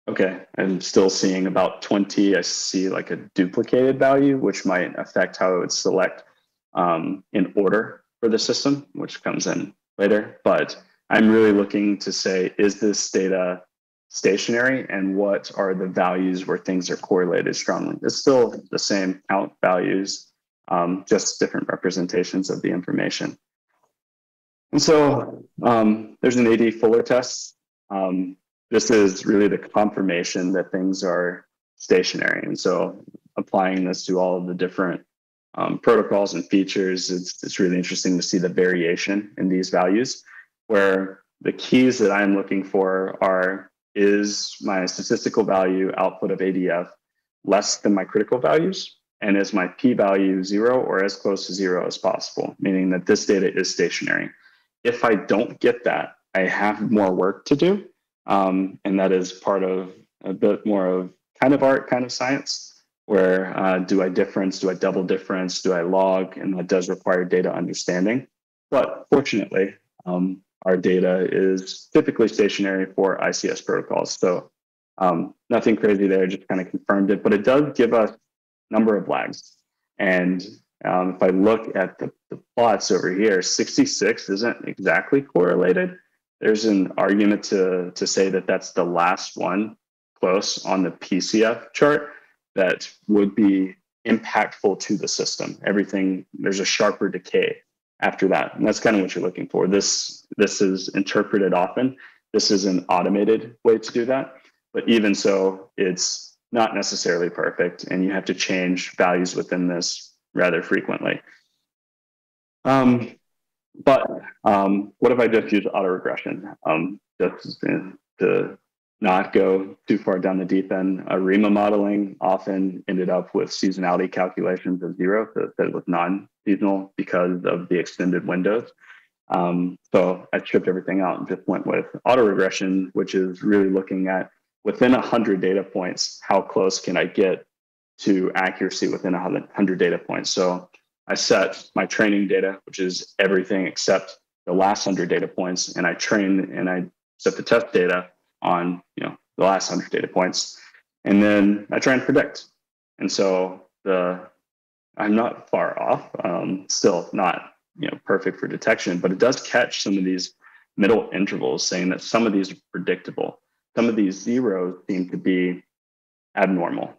Okay, I'm still seeing about 20. I see like a duplicated value, which might affect how it would select in order for the system, which comes in later. But I'm really looking to say, is this data stationary, and what are the values where things are correlated strongly? It's still the same count values, just different representations of the information. And so there's an AD Fuller test. This is really the confirmation that things are stationary. And so applying this to all of the different protocols and features, it's really interesting to see the variation in these values, where the keys that I'm looking for are, is my statistical value output of ADF less than my critical values? And is my p-value 0 or as close to 0 as possible, meaning that this data is stationary? If I don't get that, I have more work to do. And that is part of a bit more of kind of art, kind of science, where do I difference, do I double difference, do I log? And that does require data understanding. But fortunately, our data is typically stationary for ICS protocols. So nothing crazy there, just kind of confirmed it. But it does give us a number of lags. And if I look at the plots over here, 66 isn't exactly correlated. There's an argument to say that that's the last one close on the PCF chart that would be impactful to the system. Everything, there's a sharper decay after that. And that's kind of what you're looking for. This is interpreted often. This is an automated way to do that. But even so, it's not necessarily perfect, and you have to change values within this rather frequently. But what if I just use autoregression? Just to not go too far down the deep end, ARIMA modeling often ended up with seasonality calculations of 0, so it was non-seasonal because of the extended windows. So I stripped everything out and just went with autoregression, which is really looking at within 100 data points, how close can I get to accuracy within 100 data points? So I set my training data, which is everything except the last 100 data points, and I train and I set the test data on the last 100 data points, and then I try and predict. And so I'm not far off, still not perfect for detection, but it does catch some of these middle intervals, saying that some of these are predictable. Some of these zeros seem to be abnormal,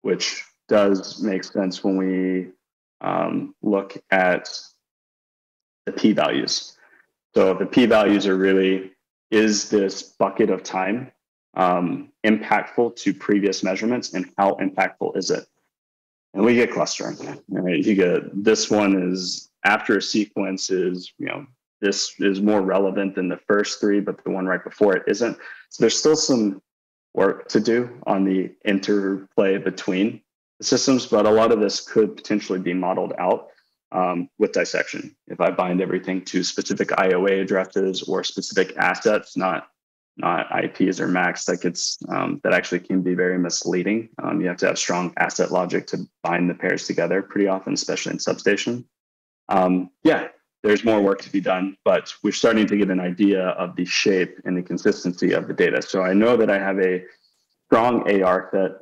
which does make sense when we look at the p-values. So the p-values are really, is this bucket of time impactful to previous measurements, and how impactful is it? And we get clustering. Right? You get, this one is after a sequence is, this is more relevant than the first 3, but the one right before it isn't. So there's still some work to do on the interplay between the systems, but a lot of this could potentially be modeled out with dissection. If I bind everything to specific IOA addresses or specific assets, not IPs or MACs, that actually can be very misleading. You have to have strong asset logic to bind the pairs together pretty often, especially in substation. There's more work to be done, but we're starting to get an idea of the shape and the consistency of the data. So I know that I have a strong AR set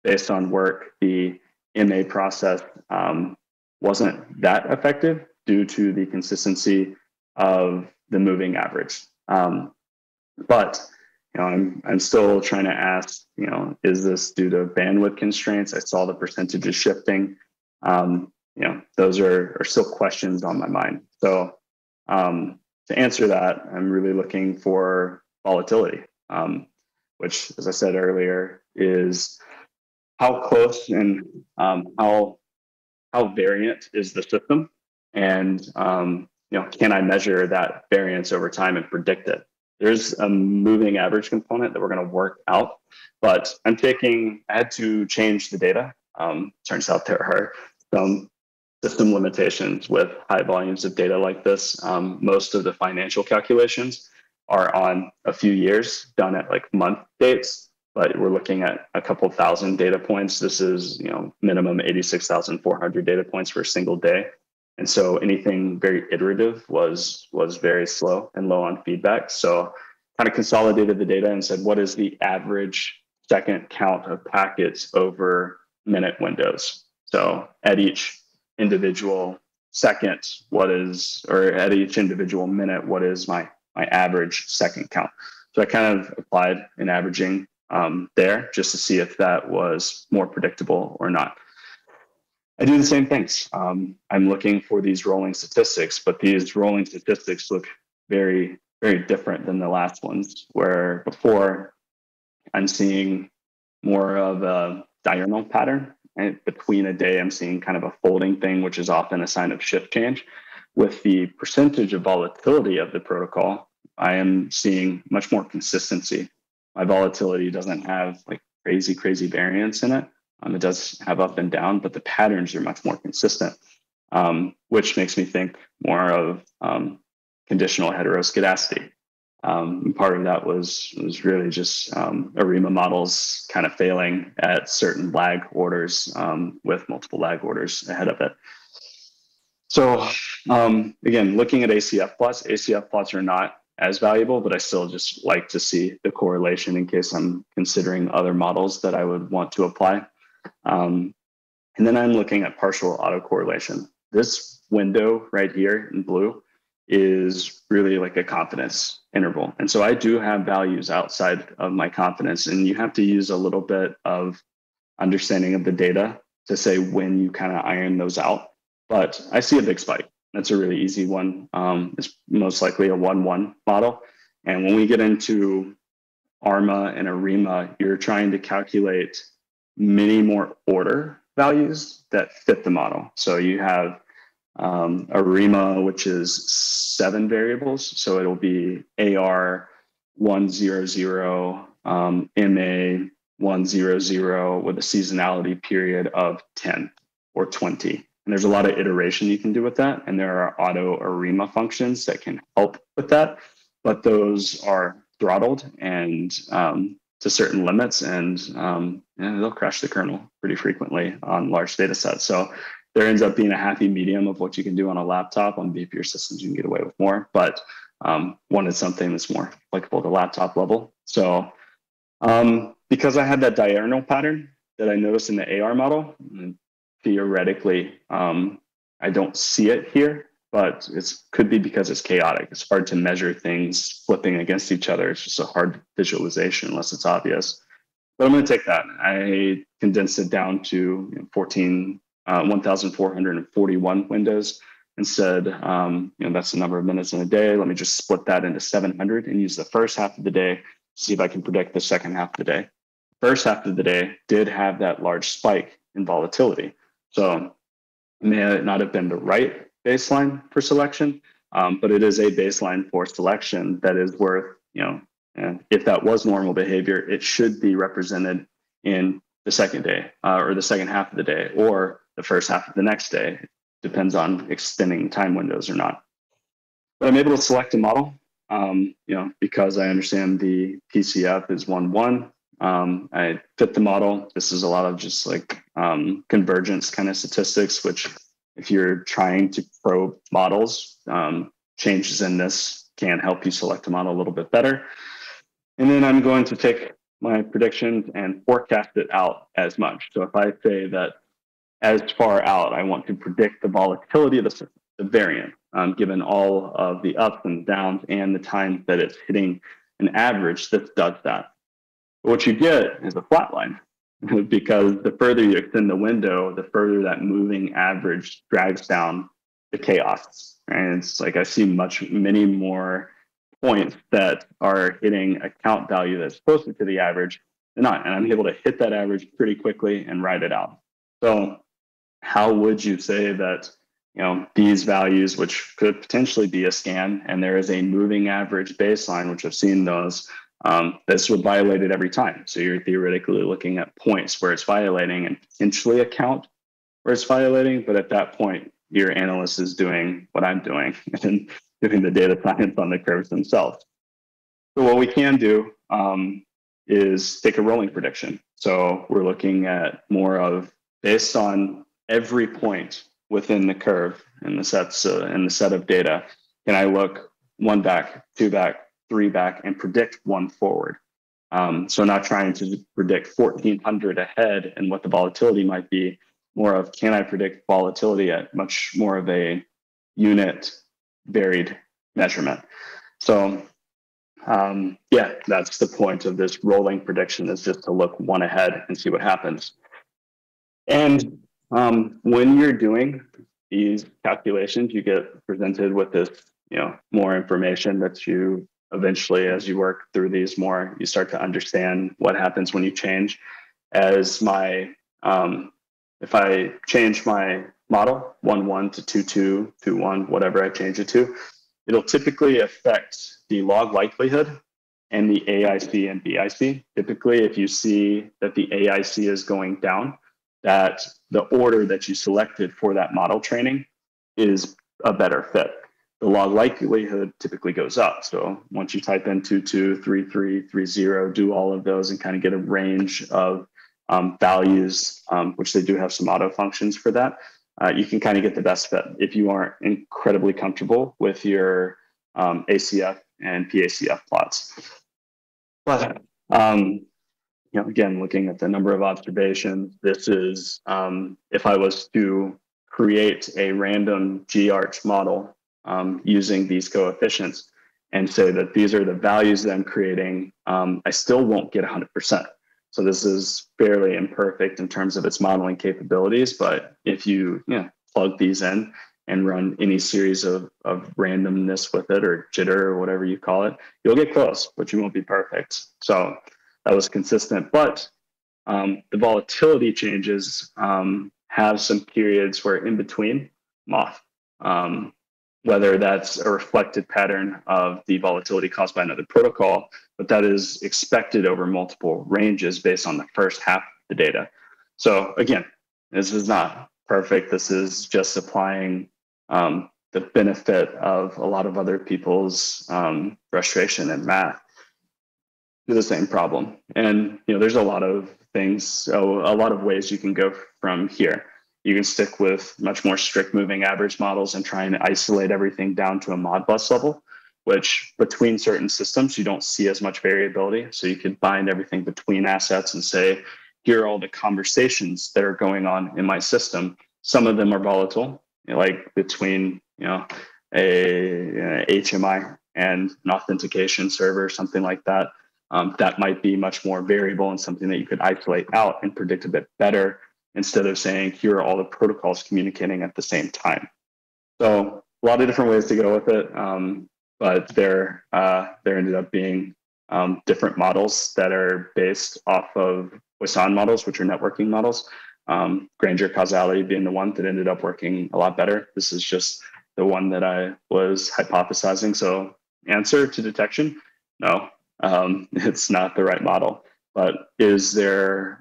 based on work. The MA process wasn't that effective due to the consistency of the moving average. But I'm still trying to ask, is this due to bandwidth constraints? I saw the percentages shifting. Those are still questions on my mind. So to answer that, I'm really looking for volatility, which, as I said earlier, is how close and how variant is the system, and can I measure that variance over time and predict it? There's a moving average component that we're going to work out, but I had to change the data. Turns out there are some system limitations with high volumes of data like this. Most of the financial calculations are on a few years, done at like month dates, but we're looking at a couple thousand data points. This is minimum 86,400 data points for a single day. And so anything very iterative was very slow and low on feedback. So kind of consolidated the data and said, what is the average second count of packets over minute windows? So at each individual second, or at each individual minute, what is my average second count? So I kind of applied an averaging there just to see if that was more predictable or not. I do the same things. I'm looking for these rolling statistics, but these rolling statistics look very, very different than the last ones, where before I'm seeing more of a diurnal pattern. And between a day, I'm seeing kind of a folding thing, which is often a sign of shift change. With the percentage of volatility of the protocol, I am seeing much more consistency. My volatility doesn't have like crazy variance in it. It does have up and down, but the patterns are much more consistent, which makes me think more of conditional heteroscedasticity. Part of that was really just ARIMA models kind of failing at certain lag orders with multiple lag orders ahead of it. So again, looking at ACF plots are not as valuable, but I still just like to see the correlation in case I'm considering other models that I would want to apply. And then I'm looking at partial autocorrelation. This window right here in blue is really like a confidence interval. And so I do have values outside of my confidence, and you have to use a little bit of understanding of the data to say when you kind of iron those out. But I see a big spike. That's a really easy one. It's most likely a 1-1 model. And when we get into ARMA and ARIMA, you're trying to calculate many more order values that fit the model. So you have ARIMA, which is 7 variables. So it'll be AR 100, MA 100 with a seasonality period of 10 or 20. And there's a lot of iteration you can do with that. And there are auto ARIMA functions that can help with that, but those are throttled and to certain limits, and they'll crash the kernel pretty frequently on large data sets. So there ends up being a happy medium of what you can do on a laptop. On VPR systems, you can get away with more, but wanted something that's more applicable to laptop level. So because I had that diurnal pattern that I noticed in the AR model, theoretically, I don't see it here, but it could be because it's chaotic. It's hard to measure things flipping against each other. It's just a hard visualization unless it's obvious. But I'm going to take that. I condensed it down to 1,441 windows and said, that's the number of minutes in a day. Let me just split that into 700 and use the first half of the day, see if I can predict the second half of the day. First half of the day did have that large spike in volatility. So it may not have been the right baseline for selection, but it is a baseline for selection that is worth, and if that was normal behavior, it should be represented in the second day or the second half of the day or the first half of the next day. It depends on extending time windows or not. But I'm able to select a model, because I understand the PCF is 1-1. I fit the model. This is a lot of just like convergence kind of statistics, which if you're trying to probe models, changes in this can help you select a model a little bit better. And then I'm going to take my predictions and forecast it out as much. So if I say that as far out, I want to predict the volatility of the system, the variant, given all of the ups and downs and the time that it's hitting an average that does that. But what you get is a flat line because the further you extend the window, the further that moving average drags down the chaos. And it's like I see many more points that are hitting a count value that's closer to the average than not. And I'm able to hit that average pretty quickly and ride it out. So how would you say that, these values, which could potentially be a scan, and there is a moving average baseline, which I've seen those, this would violate it every time. So you're theoretically looking at points where it's violating and potentially a count where it's violating. But at that point, your analyst is doing what I'm doing and doing the data science on the curves themselves. So what we can do is take a rolling prediction. So we're looking at more of based on every point within the curve in the set of data. Can I look 1 back, 2 back, 3 back and predict 1 forward. So not trying to predict 1,400 ahead and what the volatility might be, more of can I predict volatility at much more of a unit varied measurement. So yeah, that's the point of this rolling prediction, is just to look 1 ahead and see what happens. And when you're doing these calculations, you get presented with this, more information that you eventually, as you work through these more, you start to understand what happens when you change. As my, if I change my model 1-1 to 2-2, 2-1, whatever I change it to, it'll typically affect the log likelihood and the AIC and BIC. Typically, if you see that the AIC is going down, that the order that you selected for that model training is a better fit. The log likelihood typically goes up. So once you type in 2-2, 3-3, 3-0, do all of those and kind of get a range of values, which they do have some auto functions for that, you can kind of get the best fit if you aren't incredibly comfortable with your ACF and PACF plots. But again, looking at the number of observations, this is if I was to create a random GArch model using these coefficients and say that these are the values that I'm creating, I still won't get 100%. So this is fairly imperfect in terms of its modeling capabilities, but if you plug these in and run any series of randomness with it, or jitter or whatever you call it, you'll get close, but you won't be perfect. So that was consistent, but the volatility changes have some periods where in between off, whether that's a reflected pattern of the volatility caused by another protocol, but that is expected over multiple ranges based on the first half of the data. So again, this is not perfect. This is just applying the benefit of a lot of other people's frustration and math to the same problem. And there's a lot of things, so a lot of ways you can go from here. You can stick with much more strict moving average models and try and isolate everything down to a Modbus level, which between certain systems, you don't see as much variability. So you could bind everything between assets and say, here are all the conversations that are going on in my system. Some of them are volatile, like between a HMI and an authentication server, something like that. That might be much more variable and something that you could isolate out and predict a bit better, instead of saying, here are all the protocols communicating at the same time. So a lot of different ways to go with it, but there ended up being different models that are based off of Poisson models, which are networking models. Granger causality being the one that ended up working a lot better. This is just the one that I was hypothesizing. So answer to detection, no, it's not the right model. But is there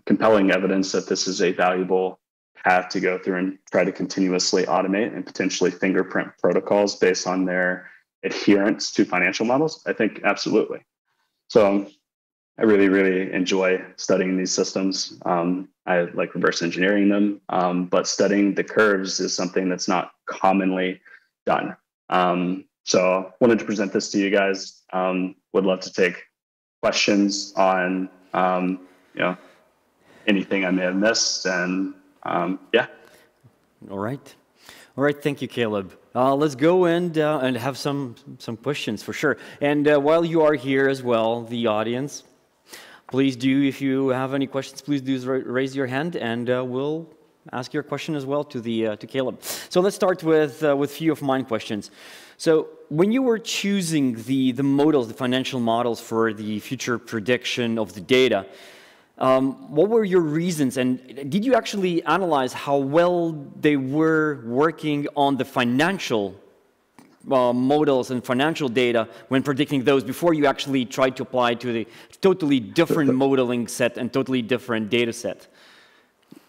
compelling evidence that this is a valuable path to go through and try to continuously automate and potentially fingerprint protocols based on their adherence to financial models? I think absolutely. So I really, really enjoy studying these systems. I like reverse engineering them, but studying the curves is something that's not commonly done. So wanted to present this to you guys. Would love to take questions on anything I may have missed, and yeah. All right. Thank you, Caleb. Let's go and have some questions for sure. And while you are here as well, the audience, please do, if you have any questions, please do raise your hand, and we'll ask your question as well to Caleb. So let's start with a few of mine questions. So when you were choosing the models, the financial models for the future prediction of the data, what were your reasons, and did you actually analyze how well they were working on the financial models and financial data when predicting those before you actually tried to apply to the totally different modeling set and totally different data set?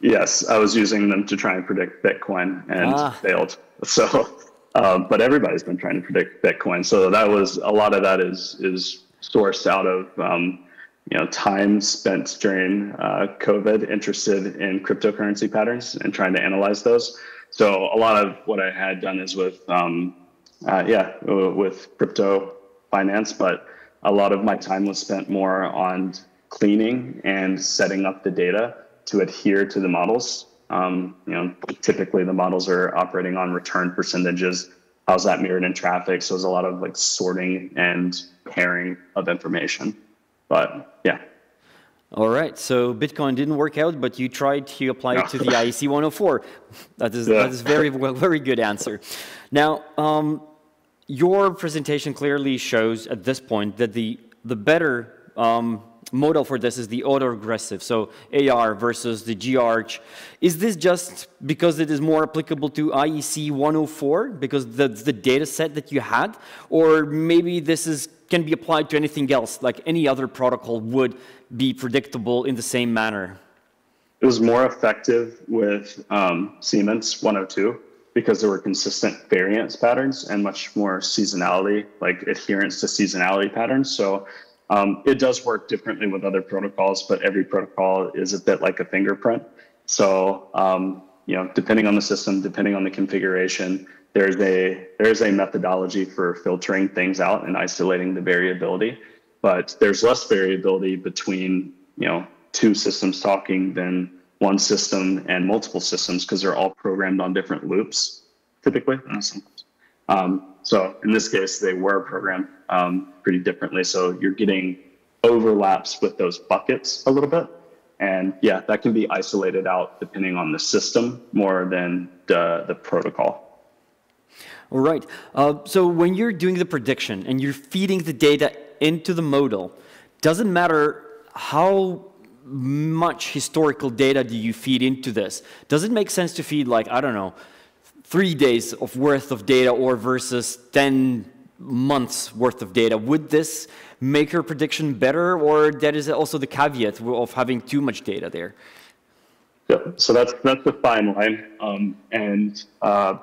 Yes, I was using them to try and predict Bitcoin and failed. So, but everybody's been trying to predict Bitcoin. So that was, a lot of that is sourced out of time spent during COVID, interested in cryptocurrency patterns and trying to analyze those. So a lot of what I had done is with crypto finance, but a lot of my time was spent more on cleaning and setting up the data to adhere to the models. Typically the models are operating on return percentages. How's that mirrored in traffic? So there's a lot of like sorting and pairing of information. But yeah. All right, so Bitcoin didn't work out, but you tried to apply it to the IEC 104. That is very good answer. Now, your presentation clearly shows at this point that the better model for this is the autoregressive, so AR versus the GArch. Is this just because it is more applicable to IEC 104 because that's the data set that you had, or maybe this can be applied to anything else, like any other protocol would be predictable in the same manner? It was more effective with Siemens 102 because there were consistent variance patterns and much more seasonality, like adherence to seasonality patterns. So it does work differently with other protocols, but every protocol is a bit like a fingerprint. So, depending on the system, depending on the configuration, there's a methodology for filtering things out and isolating the variability, but there's less variability between, two systems talking than one system and multiple systems because they're all programmed on different loops, typically. So in this case, they were programmed pretty differently. So you're getting overlaps with those buckets a little bit. And yeah, that can be isolated out depending on the system more than the protocol. All right. So when you're doing the prediction and you're feeding the data into the model, doesn't matter how much historical data do you feed into this. Does it make sense to feed, like, I don't know, 3 days of worth of data or versus 10 months worth of data? Would this make your prediction better, or that is also the caveat of having too much data there? Yeah, so that's the fine line, and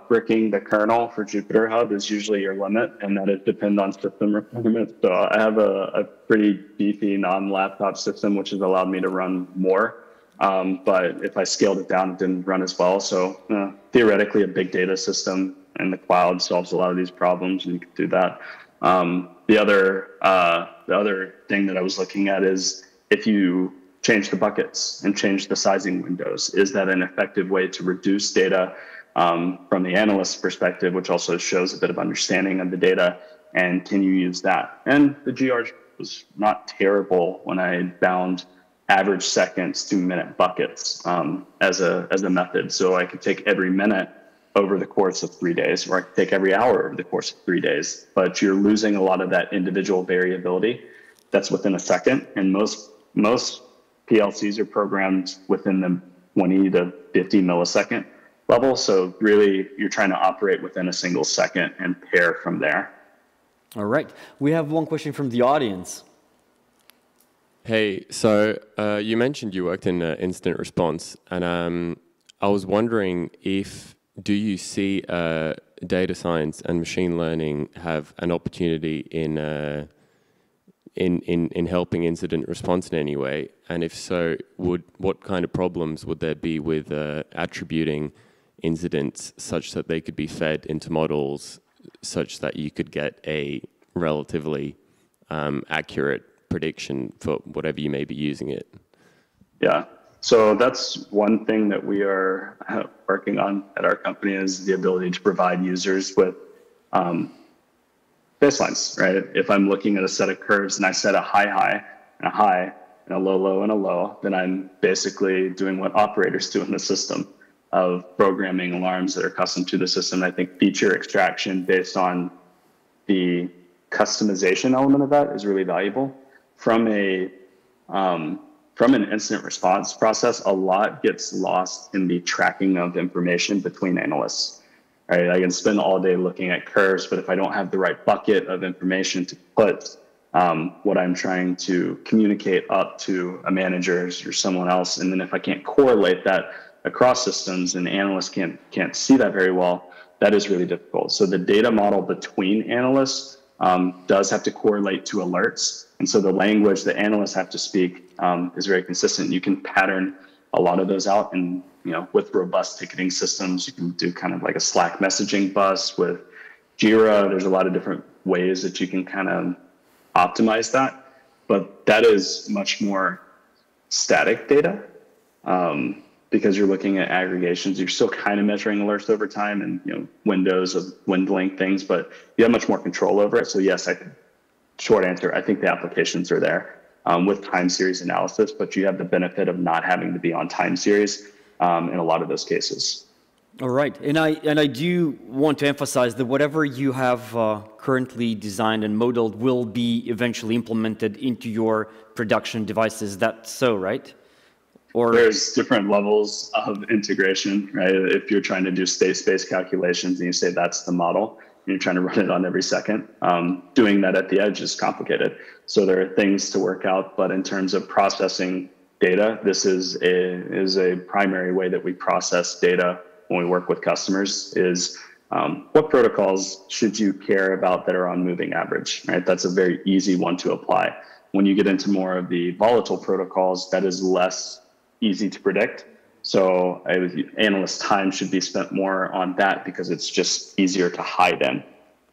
bricking the kernel for Jupyter Hub is usually your limit, and that it depends on system requirements. So I have a pretty beefy non-laptop system, which has allowed me to run more. But if I scaled it down, it didn't run as well. So theoretically, a big data system in the cloud solves a lot of these problems, and you can do that. The other thing that I was looking at is if you change the buckets and change the sizing windows, is that an effective way to reduce data from the analyst's perspective, which also shows a bit of understanding of the data, and can you use that? And the GArch was not terrible when I bound average seconds to minute buckets as a method. So I could take every minute over the course of 3 days, or I could take every hour over the course of 3 days, but you're losing a lot of that individual variability that's within a second. And most PLCs are programmed within the 20 to 50 millisecond level. So really you're trying to operate within a single second and pair from there. All right. We have one question from the audience. Hey, so you mentioned you worked in incident response, and I was wondering do you see data science and machine learning have an opportunity in helping incident response in any way? And if so, what kind of problems would there be with attributing incidents such that they could be fed into models such that you could get a relatively accurate prediction for whatever you may be using it? Yeah, so that's one thing that we are working on at our company, is the ability to provide users with baselines, right? If I'm looking at a set of curves and I set a high and a high and a low and a low, then I'm basically doing what operators do in the system of programming alarms that are custom to the system. I think feature extraction based on the customization element of that is really valuable. From an incident response process, a lot gets lost in the tracking of information between analysts. Right? I can spend all day looking at curves, but if I don't have the right bucket of information to put what I'm trying to communicate up to a manager or someone else, and then if I can't correlate that across systems and analysts can't see that very well, that is really difficult. So the data model between analysts does have to correlate to alerts. And so the language that analysts have to speak is very consistent. You can pattern a lot of those out, and with robust ticketing systems, you can do kind of like a Slack messaging bus with Jira. There's a lot of different ways that you can kind of optimize that, but that is much more static data. Because you're looking at aggregations, you're still kind of measuring alerts over time and windows of dwindling things, but you have much more control over it. So yes, short answer, I think the applications are there with time series analysis, but you have the benefit of not having to be on time series in a lot of those cases. All right, and I do want to emphasize that whatever you have currently designed and modeled will be eventually implemented into your production devices. That's so, right? Or there's different levels of integration, right? If you're trying to do state space calculations and you say that's the model, and you're trying to run it on every second, doing that at the edge is complicated. So there are things to work out, but in terms of processing data, this is a primary way that we process data when we work with customers is what protocols should you care about that are on moving average, right? That's a very easy one to apply. When you get into more of the volatile protocols, that is less easy to predict. So analyst time should be spent more on that because it's just easier to hide in.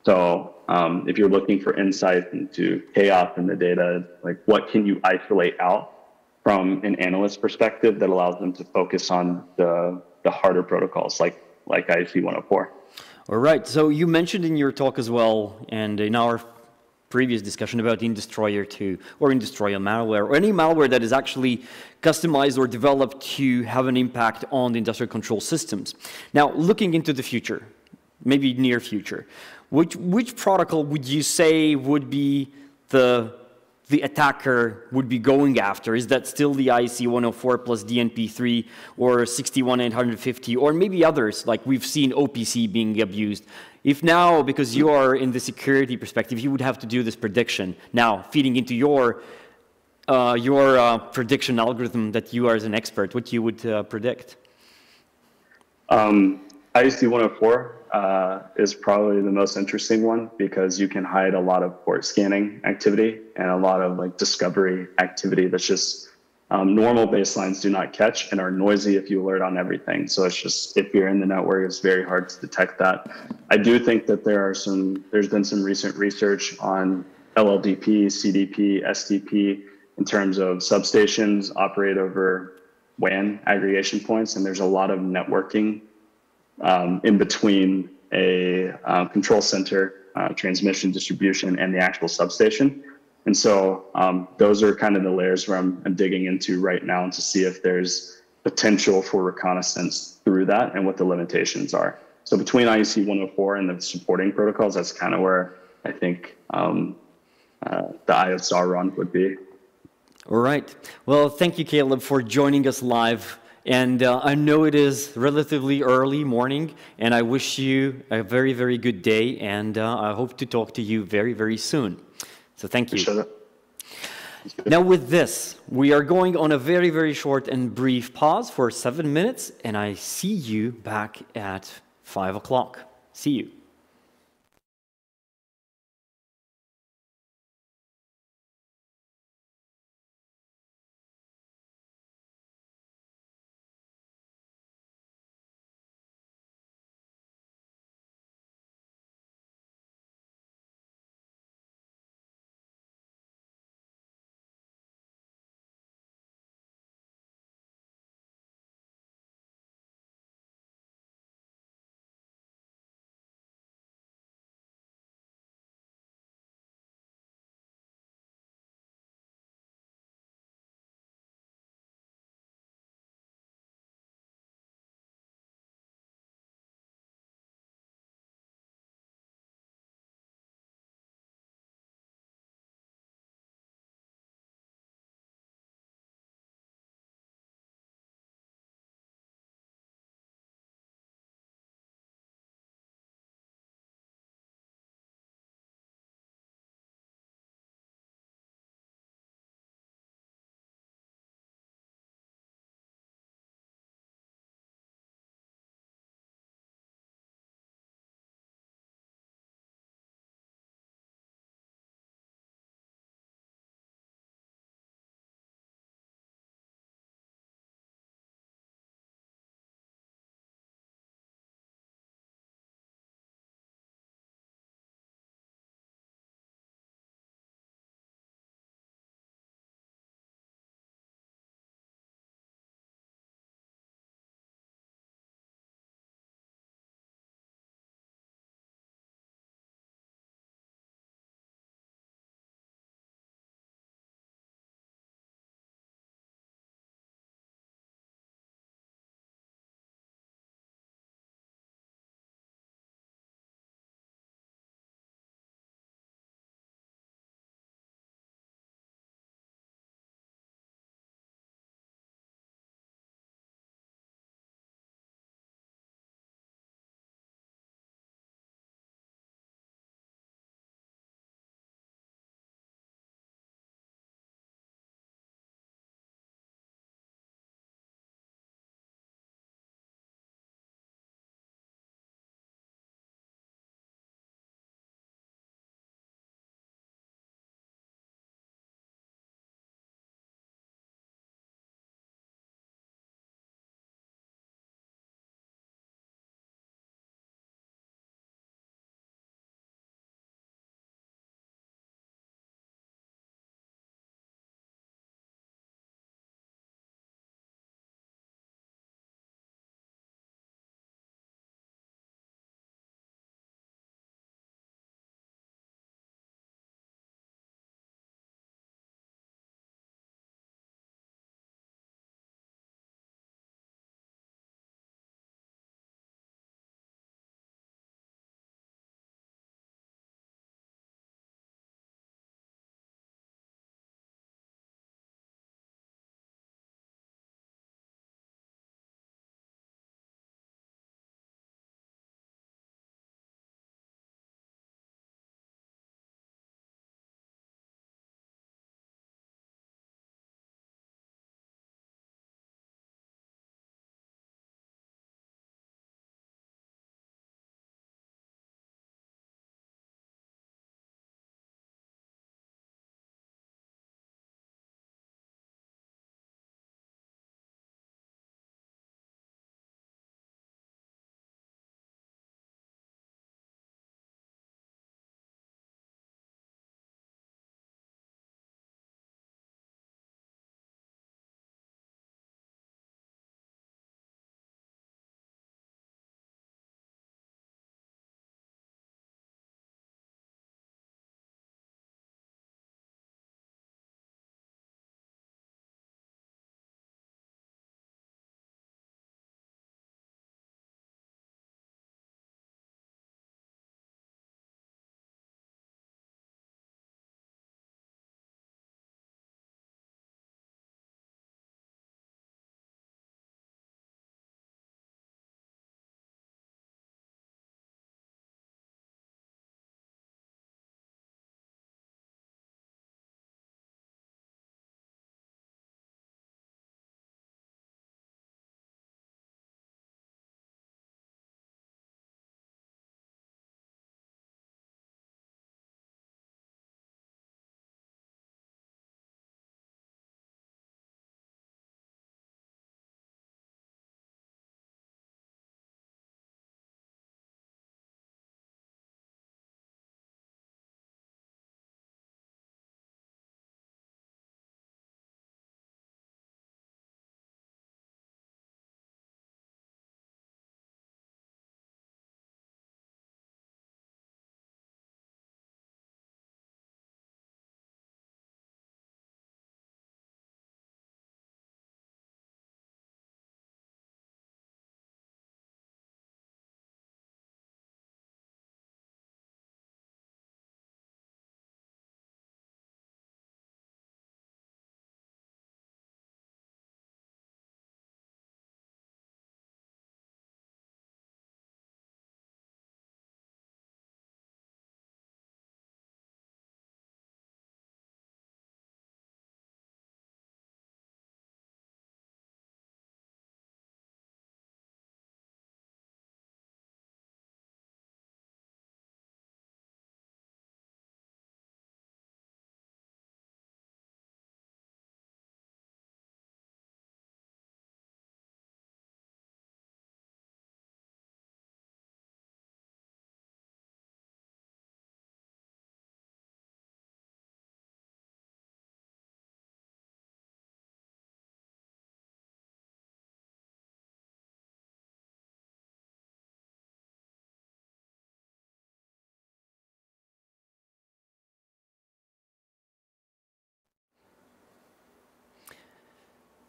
So if you're looking for insight into chaos in the data, like what can you isolate out from an analyst perspective that allows them to focus on the harder protocols like IEC 104. All right, so you mentioned in your talk as well, and in our previous discussion about InDestroyer 2 or InDestroyer malware or any malware that is actually customized or developed to have an impact on the industrial control systems. Now, looking into the future, maybe near future, which protocol would you say would be the attacker would be going after? Is that still the IEC 104 plus DNP3 or 61850 or maybe others, like we've seen OPC being abused? If now, because you are in the security perspective, you would have to do this prediction, now feeding into your prediction algorithm that you are as an expert, what you would predict? IEC 104 is probably the most interesting one because you can hide a lot of port scanning activity and a lot of like discovery activity that's just normal baselines do not catch and are noisy if you alert on everything. So it's just, if you're in the network, it's very hard to detect that. I do think that there's been some recent research on LLDP, CDP, SDP in terms of substations operate over WAN aggregation points. And there's a lot of networking in between a control center, transmission distribution, and the actual substation. And so those are kind of the layers where I'm digging into right now to see if there's potential for reconnaissance through that and what the limitations are. So between IEC 104 and the supporting protocols, that's kind of where I think the ISR run would be. All right. Well, thank you, Caleb, for joining us live. And I know it is relatively early morning, and I wish you a very, very good day, and I hope to talk to you very, very soon. So thank you. Now with this, we are going on a very, very short and brief pause for 7 minutes, and I see you back at 5 o'clock. See you.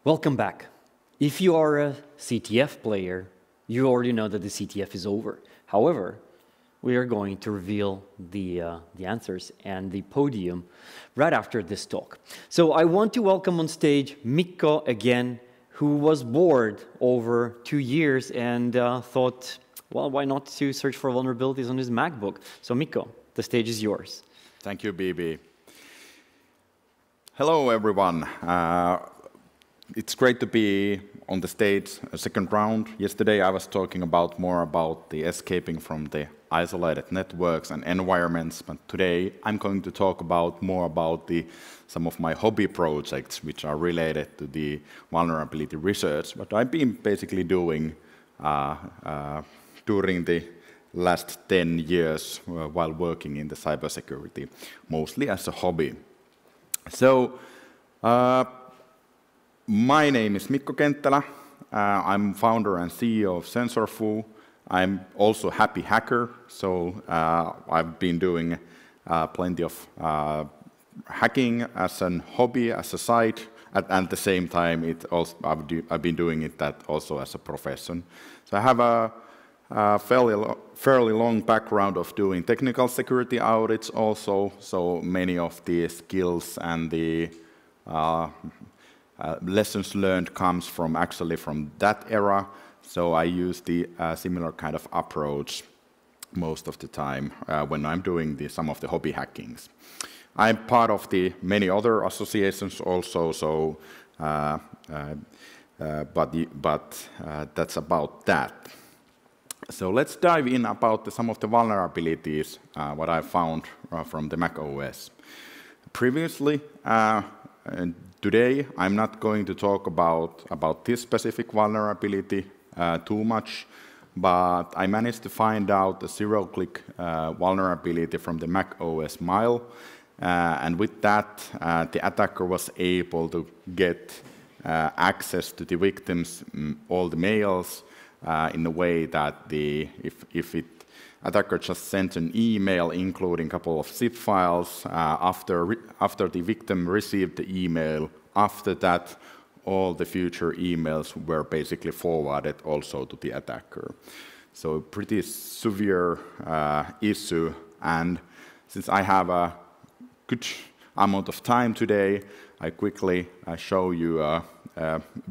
Welcome back. If you are a CTF player, you already know that the CTF is over. However, we are going to reveal the answers and the podium right after this talk. So I want to welcome on stage Mikko again, who was bored over 2 years and thought, well, why not to search for vulnerabilities on his MacBook? So Mikko, the stage is yours. Thank you, BB. Hello, everyone. It's great to be on the stage, a second round. Yesterday I was talking more about the escaping from the isolated networks and environments, but today I'm going to talk more about some of my hobby projects which are related to the vulnerability research, what I've been basically doing during the last 10 years while working in the cybersecurity, mostly as a hobby. So, my name is Mikko Kenttälä. I'm founder and CEO of SensorFu. I'm also a happy hacker, so I've been doing plenty of hacking as a hobby, as a side, and at the same time, I've been doing it also as a profession. So I have a fairly long background of doing technical security audits also, so many of the skills and the lessons learned comes actually from that era, so I use the similar kind of approach most of the time when I'm doing some of the hobby hackings. I'm part of the many other associations also, so but that's about that. So let's dive in about some of the vulnerabilities what I found from the Mac OS. Previously, and today, I'm not going to talk about this specific vulnerability too much, but I managed to find out a zero-click vulnerability from the Mac OS Mile, and with that, the attacker was able to get access to the victims' all the mails in a way that if attacker just sent an email including a couple of zip files after the victim received the email. After that, all the future emails were basically forwarded also to the attacker. So pretty severe issue. And since I have a good amount of time today, I quickly show you a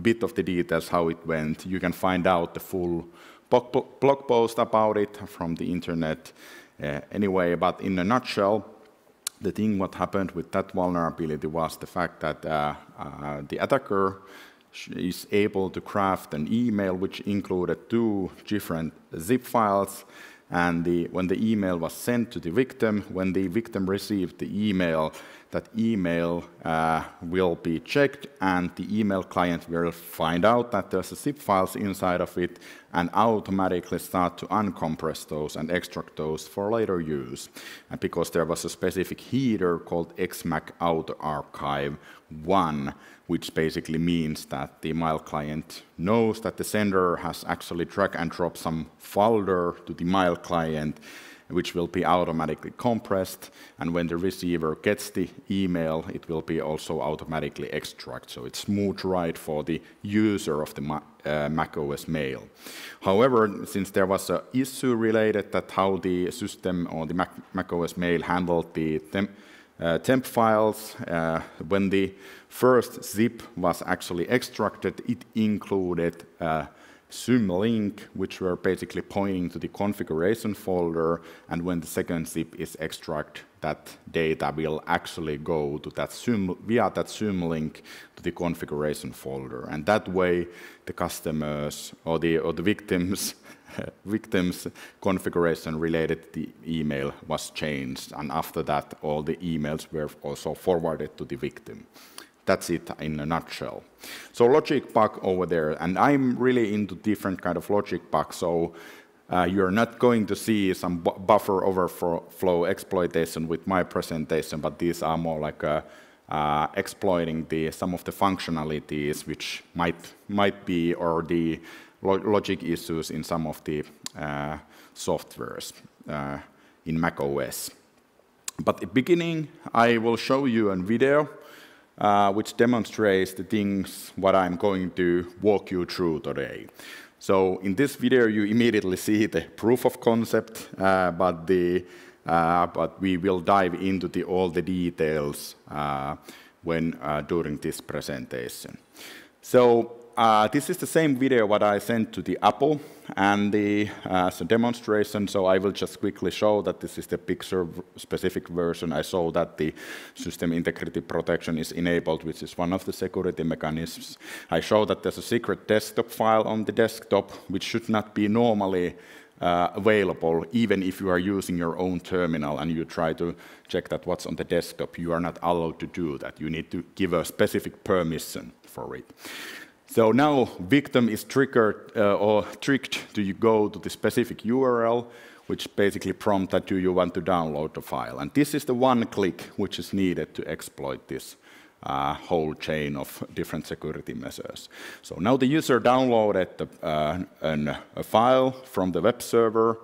bit of the details how it went. You can find out the full blog post about it from the internet anyway, but in a nutshell, the thing what happened with that vulnerability was the fact that the attacker is able to craft an email which included 2 different zip files, and when the email was sent to the victim, when the victim received the email, that email will be checked, and the email client will find out that there's a zip files inside of it and automatically start to uncompress those and extract those for later use. And because there was a specific header called XMAC Auto Archive 1, which basically means that the Mile client knows that the sender has actually drag and drop some folder to the Mile client, which will be automatically compressed, and when the receiver gets the email, it will be also automatically extract. So it's smooth ride for the user of the macOS Mail. However, since there was an issue related that how the system or the macOS Mail handled the temp files, when the first zip was actually extracted, it included symlink, which were basically pointing to the configuration folder, and when the second zip is extracted, that data will actually go to that via that symlink to the configuration folder, and that way the customers or the victims configuration related to the email was changed, and after that all the emails were also forwarded to the victim. That's it in a nutshell. So logic bug over there, and I'm really into different kind of logic bugs, so you're not going to see some buffer overflow exploitation with my presentation, but these are more like exploiting some of the functionalities which might be, or the logic issues in some of the softwares in macOS. But at the beginning, I will show you a video which demonstrates the things what I'm going to walk you through today. So in this video, you immediately see the proof of concept, but we will dive into all the details during this presentation. So this is the same video what I sent to the Apple and as a demonstration. So I will just quickly show that this is the picture-specific version. I saw that the system integrity protection is enabled, which is one of the security mechanisms. I show that there's a secret desktop file on the desktop, which should not be normally available, even if you are using your own terminal and you try to check that what's on the desktop. You are not allowed to do that. You need to give a specific permission for it. So now victim is triggered or tricked to go to the specific URL, which basically prompts that do you want to download the file. And this is the one click which is needed to exploit this whole chain of different security measures. So now the user downloaded a file from the web server,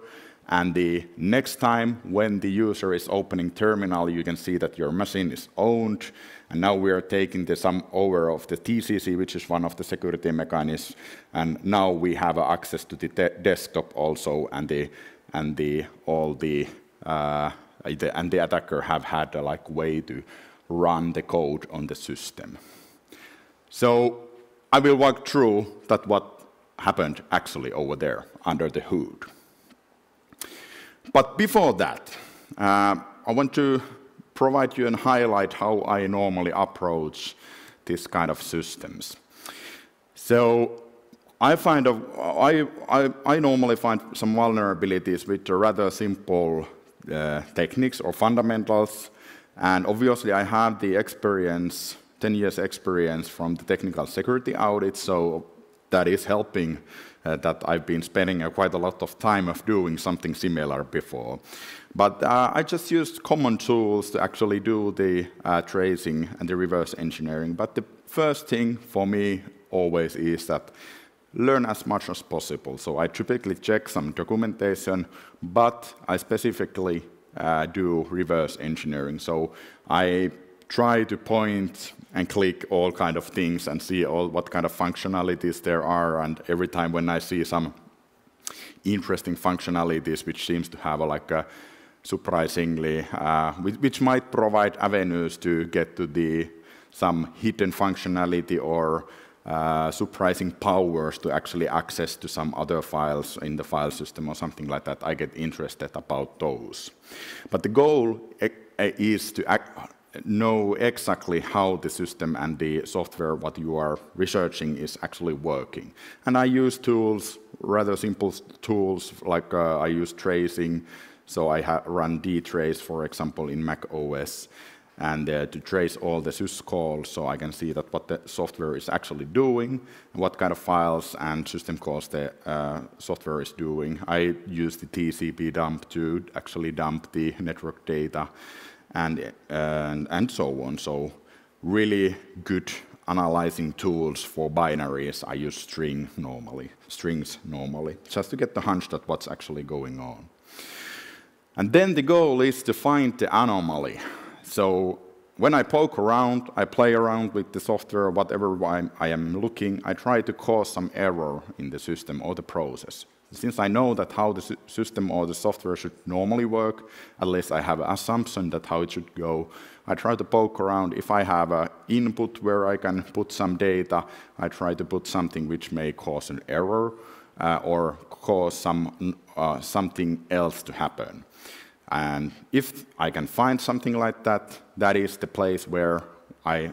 and the next time when the user is opening terminal, you can see that your machine is owned. And now we are taking the sum over of the TCC, which is one of the security mechanisms, and now we have access to the desktop also, and the attacker have had a way to run the code on the system. So I will walk through that what happened actually over there under the hood. But before that, I want to provide you and highlight how I normally approach this kind of systems. So I normally find some vulnerabilities which are rather simple techniques or fundamentals. And obviously, I have the experience, 10 years experience from the technical security audit, so that is helping that I've been spending quite a lot of time of doing something similar before. But I just used common tools to actually do the tracing and the reverse engineering. But the first thing for me always is that learn as much as possible. So I typically check some documentation, but I specifically do reverse engineering. So I try to point and click all kind of things and see what kind of functionalities there are. And every time when I see some interesting functionalities which seems to have surprisingly, which might provide avenues to get to some hidden functionality or surprising powers to actually access to some other files in the file system or something like that, I get interested about those. But the goal is to know exactly how the system and the software what you are researching is actually working. And I use tools, rather simple tools, like I use tracing. So I run dtrace, for example, in Mac OS, and to trace all the syscalls, so I can see that what the software is actually doing, what kind of files and system calls the software is doing. I use the TCP dump to actually dump the network data, and so on. So really good analyzing tools for binaries. I use strings normally, just to get the hunch that what's actually going on. And then the goal is to find the anomaly. So when I poke around, I play around with the software, whatever I am looking, I try to cause some error in the system or the process. Since I know that how the system or the software should normally work, at least I have an assumption that how it should go, I try to poke around. If I have an input where I can put some data, I try to put something which may cause an error or cause something else to happen. And if I can find something like that, that is the place where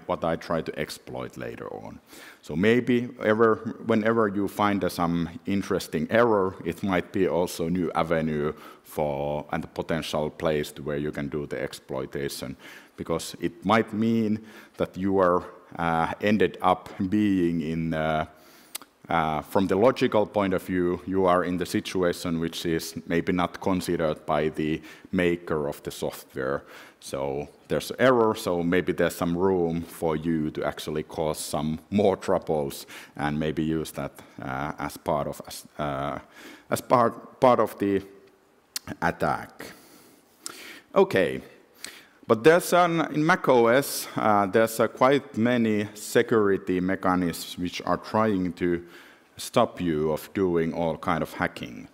what I try to exploit later on. So maybe whenever you find some interesting error, it might be also a new avenue and a potential place where you can do the exploitation, because it might mean that you are ended up being in from the logical point of view, you are in the situation which is maybe not considered by the maker of the software. So there's error, so maybe there's some room for you to actually cause some more troubles and maybe use that as part of the attack. Okay, But there's in macOS, there's quite many security mechanisms which are trying to stop you of doing all kind of hacking.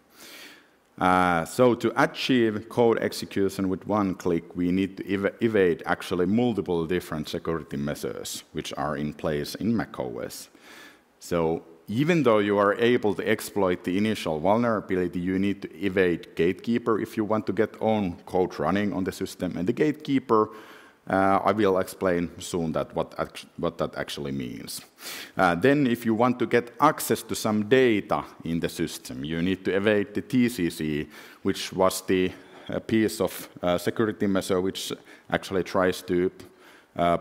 So to achieve code execution with one click, we need to evade actually multiple different security measures which are in place in macOS. So even though you are able to exploit the initial vulnerability, you need to evade Gatekeeper if you want to get own code running on the system. And the Gatekeeper, I will explain soon what that actually means. Then if you want to get access to some data in the system, you need to evade the TCC, which was the piece of security measure which actually tries to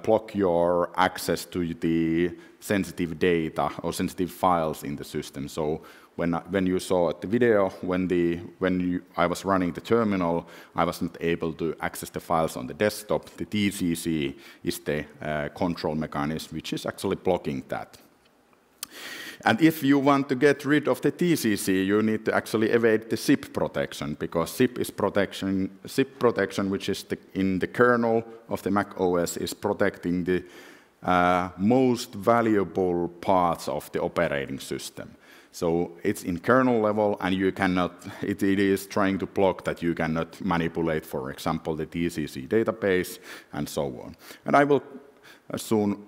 block your access to the sensitive data or sensitive files in the system. So when you saw the video, I was running the terminal, I wasn't able to access the files on the desktop. The TCC is the control mechanism which is actually blocking that. And if you want to get rid of the TCC, you need to actually evade the zip protection, because zip protection, which is in the kernel of the Mac OS, is protecting the most valuable parts of the operating system. So it's in kernel level, and you cannot. It is trying to block that you cannot manipulate, for example, the TCC database and so on. And I will soon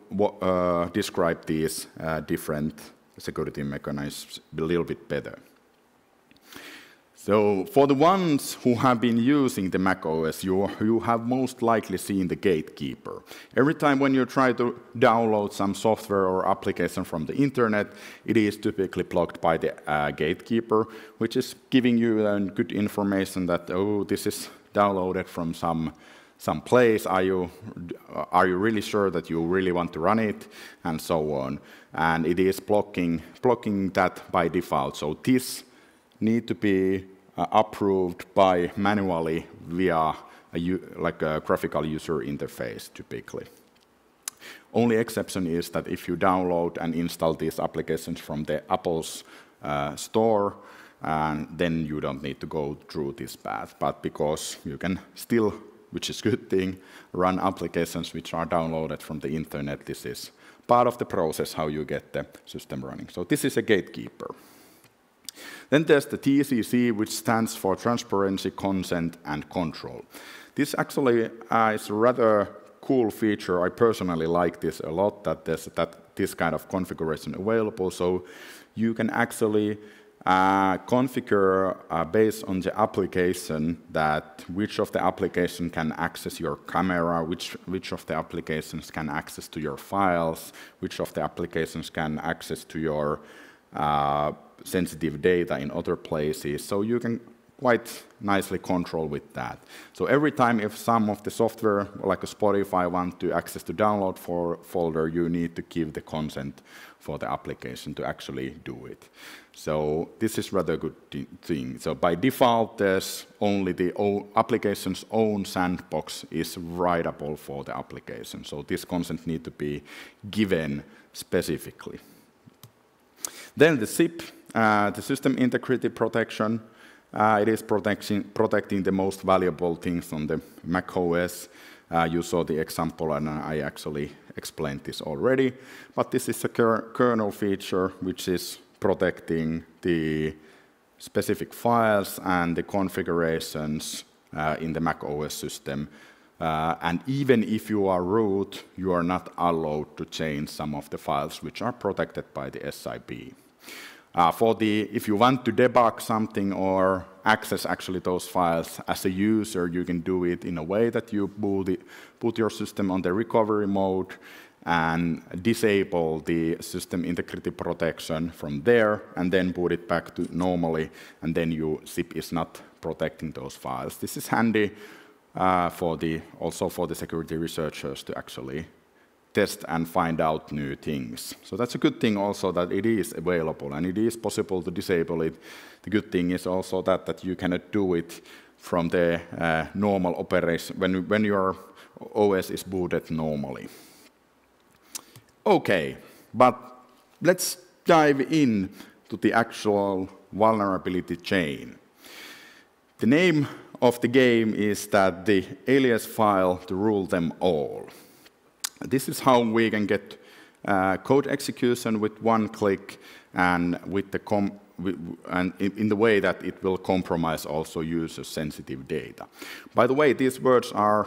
describe these different security mechanisms a little bit better. So for the ones who have been using the Mac OS, you have most likely seen the Gatekeeper. Every time when you try to download some software or application from the internet, it is typically blocked by the Gatekeeper, which is giving you good information that, oh, this is downloaded from some place. Are you really sure that you really want to run it, and so on. And it is blocking that by default. So this need to be approved by manually via a graphical user interface typically. Only exception is that if you download and install these applications from the Apple's store, then you don't need to go through this path. But because you can still, which is a good thing, run applications which are downloaded from the internet, this is part of the process how you get the system running. So this is a Gatekeeper. Then there's the TCC, which stands for Transparency, Consent, and Control. This actually is a rather cool feature. I personally like this a lot, that there's this kind of configuration available. So you can actually configure based on the application that which of the application can access your camera, which of the applications can access to your files, which of the applications can access to your sensitive data in other places. So you can quite nicely control with that. So every time if some of the software, like a Spotify, want to access the download folder, you need to give the consent for the application to actually do it. So this is rather good thing. So by default, there's only the application's own sandbox is writable for the application. So this consent need to be given specifically. Then the ZIP, the system integrity protection. It is protecting the most valuable things on the Mac OS. You saw the example, and I actually explained this already. But this is a kernel feature which is protecting the specific files and the configurations in the Mac OS system. And even if you are root, you are not allowed to change some of the files which are protected by the SIP. If you want to debug something or access actually those files as a user, you can do it in a way that you put your system on the recovery mode and disable the system integrity protection from there, and then put it back to normally, and then ZIP is not protecting those files. This is handy also for the security researchers to actually test and find out new things. So that's a good thing also that it is available and it is possible to disable it. The good thing is also that you cannot do it from the normal operation when your OS is booted normally. Okay, but let's dive in to the actual vulnerability chain. The name of the game is that the alias file to rule them all. This is how we can get code execution with one click and with the in the way that it will compromise also user-sensitive data. By the way, these words are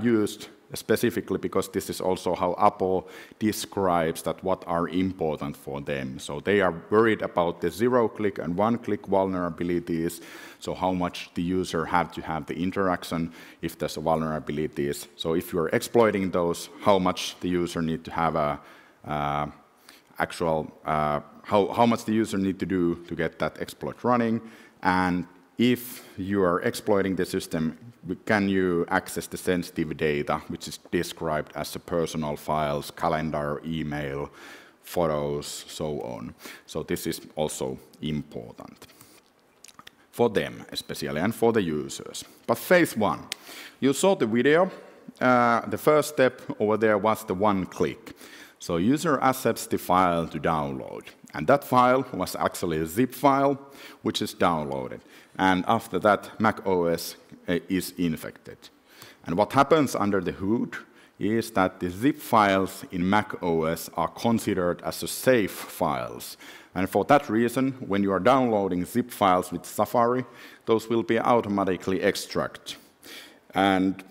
used specifically because this is also how Apple describes that what are important for them. So they are worried about the zero-click and one-click vulnerabilities, so how much the user have to have the interaction if there's vulnerabilities. So if you're exploiting those, how much the user need to have a how much the user need to do to get that exploit running, and if you are exploiting the system, can you access the sensitive data, which is described as the personal files, calendar, email, photos, so on. So this is also important for them, especially, and for the users. But phase one, you saw the video. The first step over there was the one click. So user accepts the file to download. And that file was actually a zip file, which is downloaded. And after that, Mac OS is infected. And what happens under the hood is that the zip files in Mac OS are considered as safe files. And for that reason, when you are downloading zip files with Safari, those will be automatically extracted. And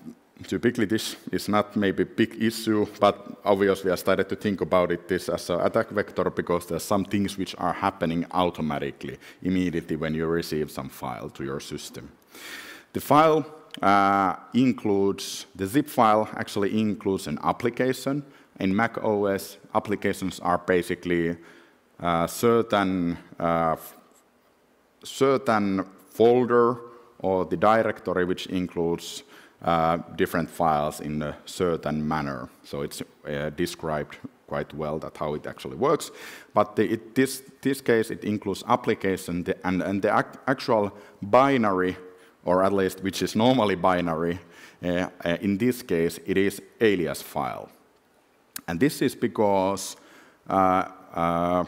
typically, this is not maybe a big issue, but obviously I started to think about this as an attack vector because there's some things which are happening automatically, immediately when you receive some file to your system. The file the zip file actually includes an application. In Mac OS, applications are basically certain folder or the directory which includes different files in a certain manner. So it's described quite well that how it actually works. But this case, it includes application and the actual binary, or at least which is normally binary, in this case, it is alias file. And this is because the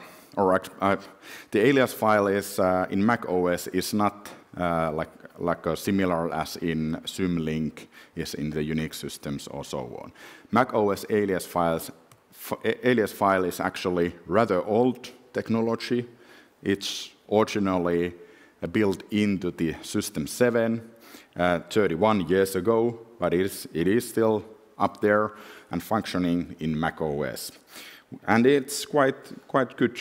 alias file is in Mac OS is not like similar as in Symlink is in the Unix systems or so on. Mac OS alias file is actually rather old technology. It's originally built into the System 7 31 years ago, but it is still up there and functioning in Mac OS. And it's quite good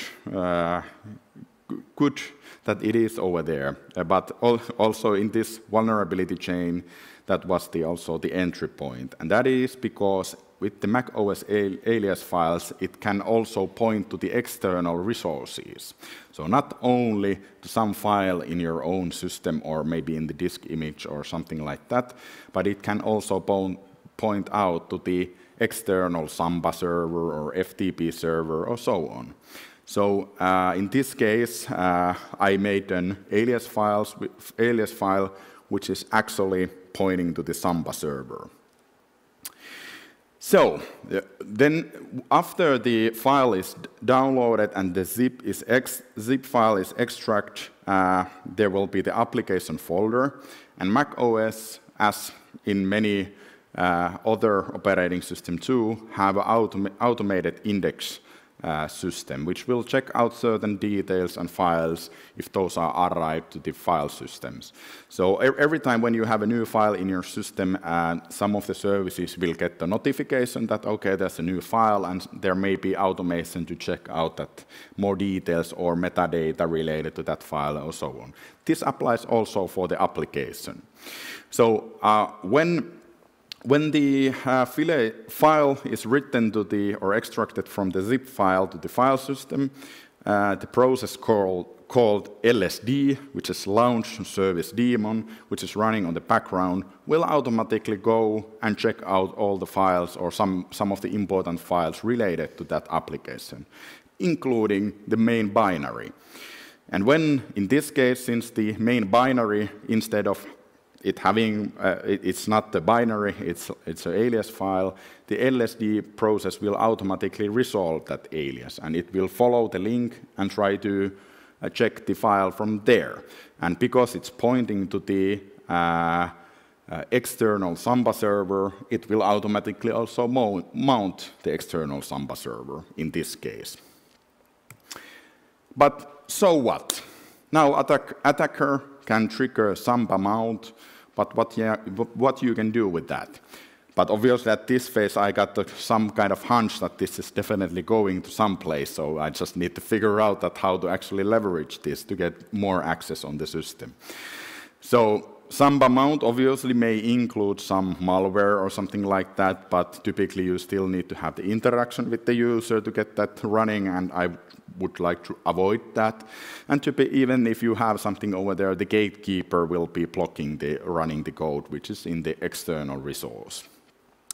that it is over there. But also in this vulnerability chain, that was also the entry point. And that is because with the Mac OS alias files, it can also point to the external resources. So not only to some file in your own system or maybe in the disk image or something like that, but it can also point out to the external Samba server or FTP server or so on. So in this case, I made an alias file which is actually pointing to the Samba server. So then after the file is downloaded and the zip file is extracted, there will be the application folder. And Mac OS, as in many other operating systems too, have an automated index system, which will check out certain details and files if those are arrived to the file systems. So every time when you have a new file in your system, some of the services will get the notification that, okay, there's a new file, and there may be automation to check out that more details or metadata related to that file or so on. This applies also for the application. So when the file is written to or extracted from the zip file to the file system, the process called LSD, which is Launch Service Daemon, which is running on the background, will automatically go and check out all the files or some of the important files related to that application, including the main binary. And when, in this case, since the main binary, instead of it's not the binary, it's an alias file, the LSD process will automatically resolve that alias, and it will follow the link and try to check the file from there. And because it's pointing to the external Samba server, it will automatically also mount the external Samba server in this case. But so what? Now attacker can trigger Samba mount, but what you can do with that? But obviously at this phase I got some kind of hunch that this is definitely going to some place, so I just need to figure out that how to actually leverage this to get more access on the system. So Samba mount obviously may include some malware or something like that, but typically you still need to have the interaction with the user to get that running, and I would like to avoid that. And even if you have something over there, the gatekeeper will be blocking the running the code, which is in the external resource.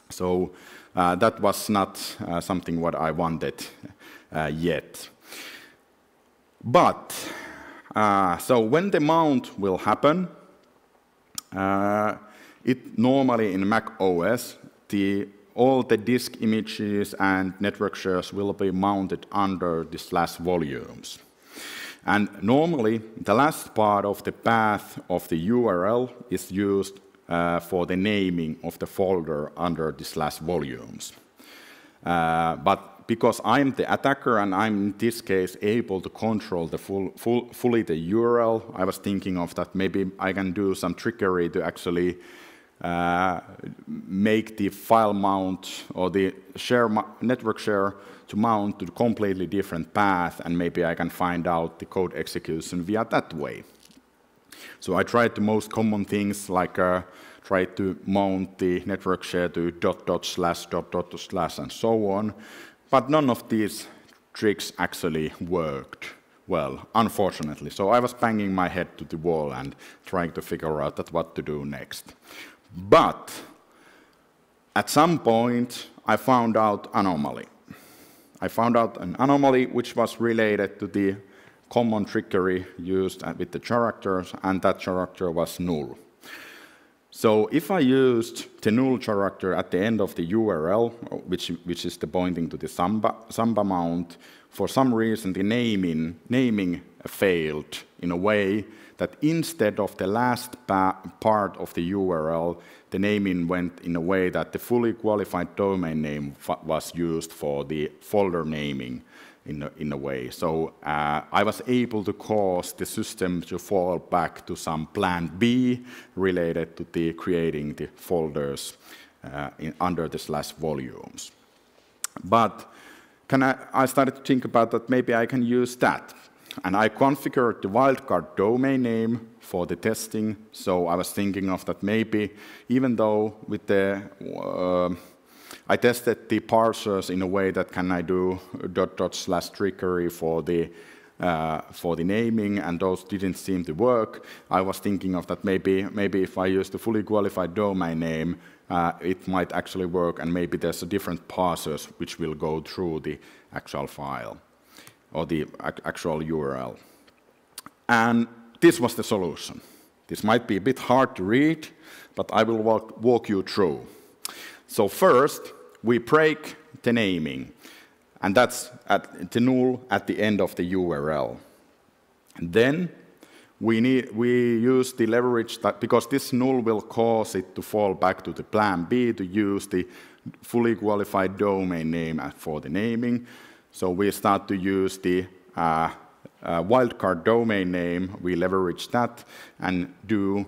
So that was not something what I wanted yet. But, so when the mount will happen, it normally in Mac OS, all the disk images and network shares will be mounted under the /volumes. And normally, the last part of the path of the URL is used for the naming of the folder under the /volumes. But because I'm the attacker and I'm in this case able to control the fully the URL, I was thinking of that maybe I can do some trickery to actually make the file mount or the network share to mount to a completely different path, and maybe I can find out the code execution via that way. So I tried the most common things like try to mount the network share to ... and so on, but none of these tricks actually worked well, unfortunately. So I was banging my head to the wall and trying to figure out what to do next. But at some point, I found out anomaly. I found out an anomaly which was related to the common trickery used with the characters, and that character was null. So if I used the null character at the end of the URL, which is the pointing to the Samba mount, for some reason the naming failed in a way that instead of the last part of the URL, the naming went in a way that the fully qualified domain name was used for the folder naming in a way. So I was able to cause the system to fall back to some plan B related to the creating the folders under the /volumes. But I started to think about that maybe I can use that. And I configured the wildcard domain name for the testing. So I was thinking of that maybe, even though with the I tested the parsers in a way that can I do ... /trickery for the naming, and those didn't seem to work. I was thinking of that maybe if I use the fully qualified domain name, it might actually work, and maybe there's a different parsers which will go through the actual file or the actual URL. And this was the solution. This might be a bit hard to read, but I will walk you through. So first, we break the naming, and that's at the null at the end of the URL. And then we use the leverage that, because this null will cause it to fall back to the plan B to use the fully qualified domain name for the naming. So we start to use the wildcard domain name. We leverage that and do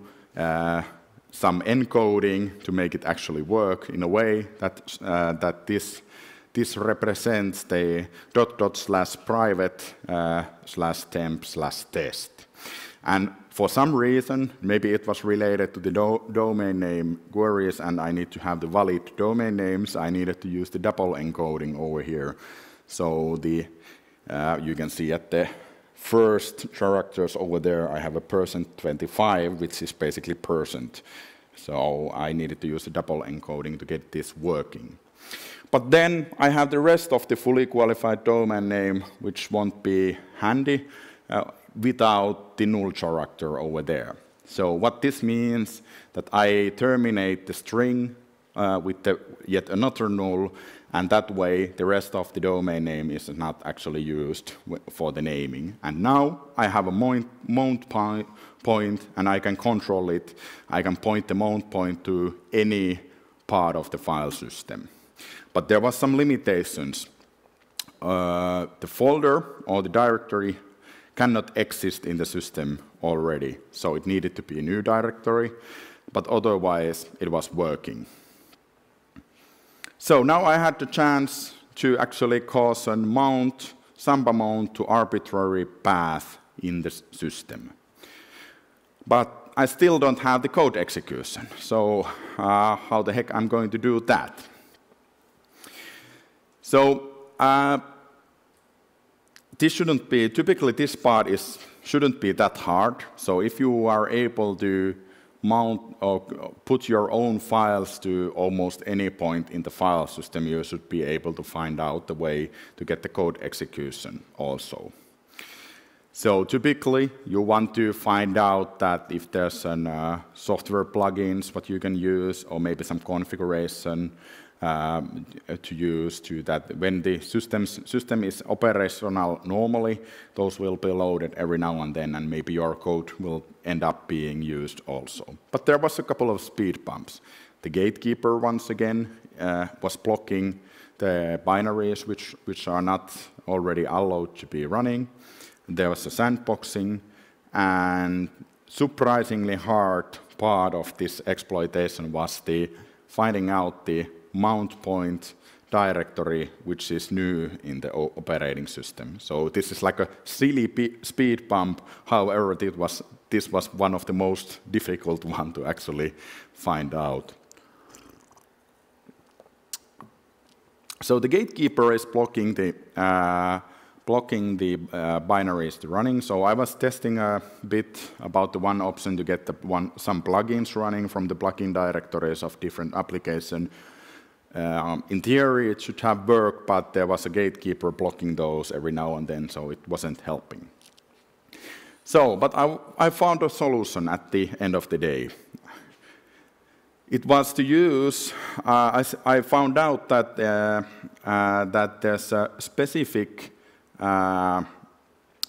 some encoding to make it actually work in a way that this represents the ... /private /temp /test. And for some reason, maybe it was related to the domain name queries, and I need to have the valid domain names, I needed to use the double encoding over here. So you can see at the first characters over there, I have a %25, which is basically %. So I needed to use the double encoding to get this working. But then I have the rest of the fully qualified domain name, which won't be handy without the null character over there. So what this means that I terminate the string with yet another null, and that way the rest of the domain name is not actually used for the naming. And now I have a mount point, and I can control it. I can point the mount point to any part of the file system. But there was some limitations. The folder or the directory cannot exist in the system already, so it needed to be a new directory, but otherwise it was working. So now I had the chance to actually cause a mount, Samba mount to arbitrary path in the system. But I still don't have the code execution, so how the heck I'm going to do that? So this shouldn't be, typically this part shouldn't be that hard. So if you are able to mount or put your own files to almost any point in the file system, you should be able to find out the way to get the code execution also. So typically, you want to find out that if there's some software plugins what you can use, or maybe some configuration to use to that when the system is operational normally, those will be loaded every now and then, and maybe your code will end up being used also. But there was a couple of speed bumps. The gatekeeper, once again, was blocking the binaries which are not already allowed to be running. There was a sandboxing, and surprisingly hard part of this exploitation was the finding out the mount point directory, which is new in the operating system. So this is like a silly speed bump. However, this was one of the most difficult one to actually find out. So the gatekeeper is blocking the binaries to running. So I was testing a bit about the one option to get some plugins running from the plugin directories of different applications. In theory, it should have worked, but there was a gatekeeper blocking those every now and then, so it wasn't helping. So, but I found a solution at the end of the day. It was to use, I found out that, that there's a specific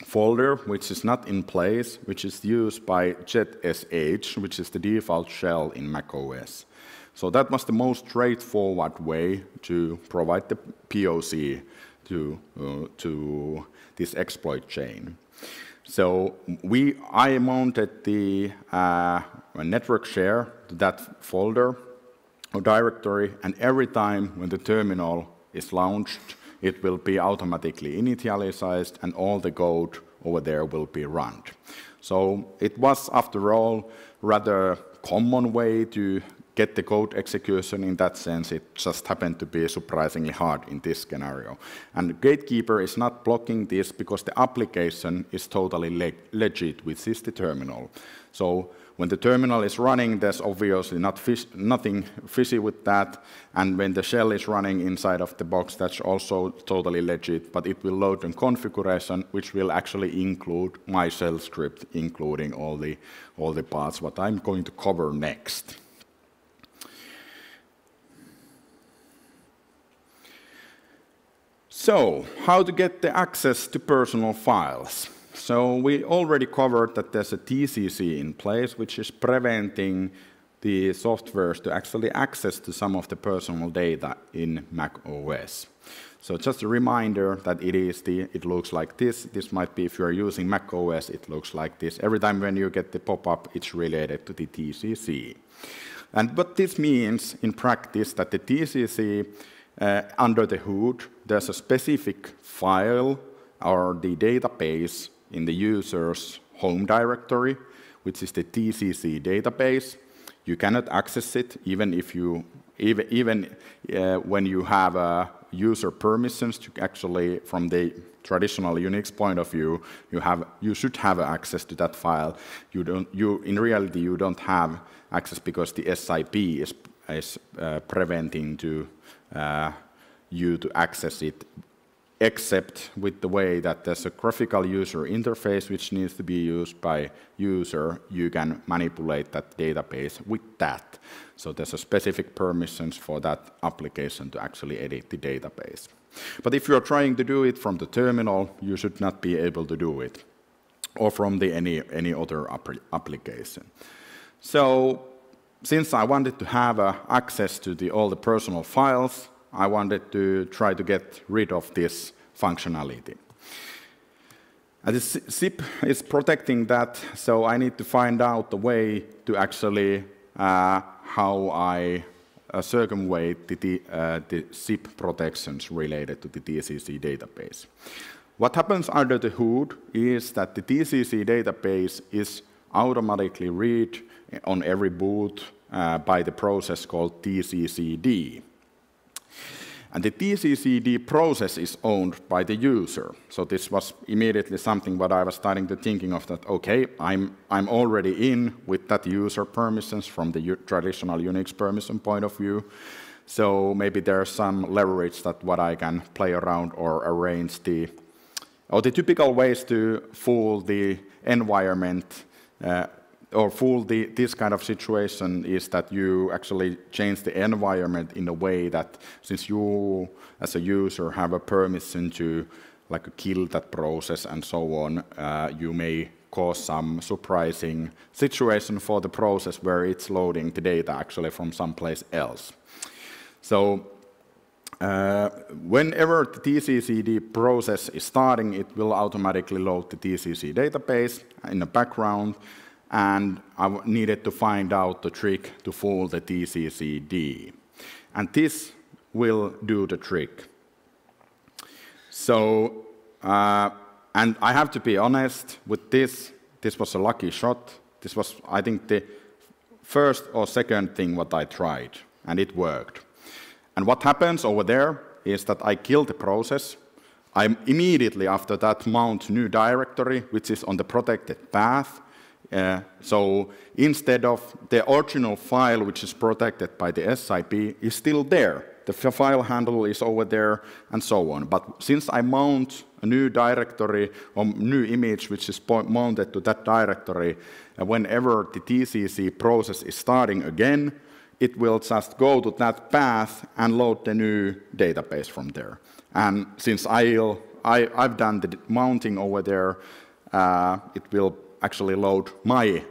folder which is not in place, which is used by JetSH, which is the default shell in macOS. So that was the most straightforward way to provide the POC to this exploit chain. So I mounted the network share to that folder or directory, and every time when the terminal is launched, it will be automatically initialized, and all the code over there will be run. So it was, after all, rather common way to get the code execution in that sense. It just happened to be surprisingly hard in this scenario. And Gatekeeper is not blocking this because the application is totally legit, which is the terminal. So when the terminal is running, there's obviously nothing fishy with that. And when the shell is running inside of the box, that's also totally legit. But it will load a configuration which will actually include my shell script, including all the parts what I'm going to cover next. So, how to get the access to personal files? So we already covered that there's a TCC in place, which is preventing the softwares to actually access to some of the personal data in Mac OS. So just a reminder that it looks like this. This might be, if you're using Mac OS, it looks like this. Every time when you get the pop-up, it's related to the TCC. And what this means in practice, that the TCC, under the hood, there's a specific file or the database in the user's home directory, which is the TCC database. You cannot access it even if you, when you have user permissions to actually, from the traditional Unix point of view, you should have access to that file. In reality, you don't have access because the SIP is preventing you to access it except with the way that there's a graphical user interface which needs to be used by user, you can manipulate that database with that. So there's a specific permissions for that application to actually edit the database. But if you're trying to do it from the terminal, you should not be able to do it, or from any other application. So since I wanted to have access to all the personal files, I wanted to try to get rid of this functionality. And the zip is protecting that, so I need to find out the way to actually how I circumvent the zip protections related to the TCC database. What happens under the hood is that the TCC database is automatically read on every boot by the process called TCCD. And the TCCD process is owned by the user. So this was immediately something what I was starting to thinking of, that, okay, I'm already in with that user permissions from the traditional Unix permission point of view. So maybe there's some leverage that what I can play around or arrange the typical ways to fool the environment or fool this kind of situation is that you actually change the environment in a way that, since you as a user have a permission to kill that process and so on, you may cause some surprising situation for the process where it's loading the data actually from someplace else. So whenever the TCCD process is starting, it will automatically load the TCC database in the background, and I needed to find out the trick to fool the TCCD. And this will do the trick. So, and I have to be honest with this was a lucky shot. This was, I think, the first or second thing what I tried, and it worked. And what happens over there is that I kill the process. I immediately after that mount new directory, which is on the protected path. So instead of the original file, which is protected by the SIP, is still there. The file handle is over there, and so on. But since I mount a new directory or new image which is mounted to that directory, whenever the TCC process is starting again, it will just go to that path and load the new database from there. And since I've done the mounting over there, it will actually load my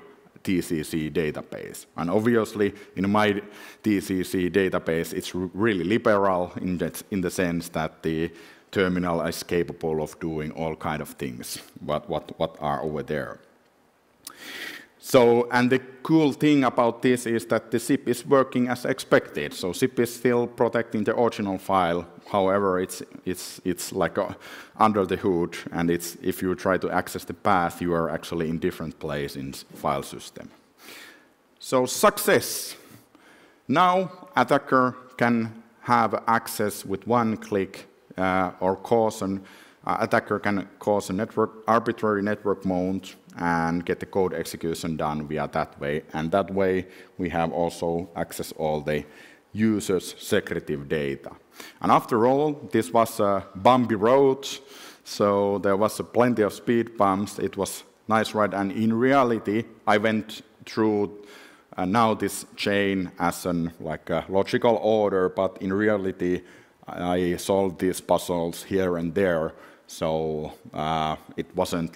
TCC database. And obviously, in my TCC database, it's really liberal in the sense that the terminal is capable of doing all kind of things, what are over there. So, and the cool thing about this is that the zip is working as expected. So zip is still protecting the original file. However, it's like under the hood, and if you try to access the path, you are actually in different place in file system. So success. Now attacker can have access with one click, or attacker can cause a arbitrary network mount and get the code execution done via that way. And that way, we have also access all the user's secretive data. And after all, this was a bumpy road, so there was plenty of speed bumps. It was nice ride, and in reality, I went through now this chain as a logical order, but in reality, I solved these puzzles here and there. So it wasn't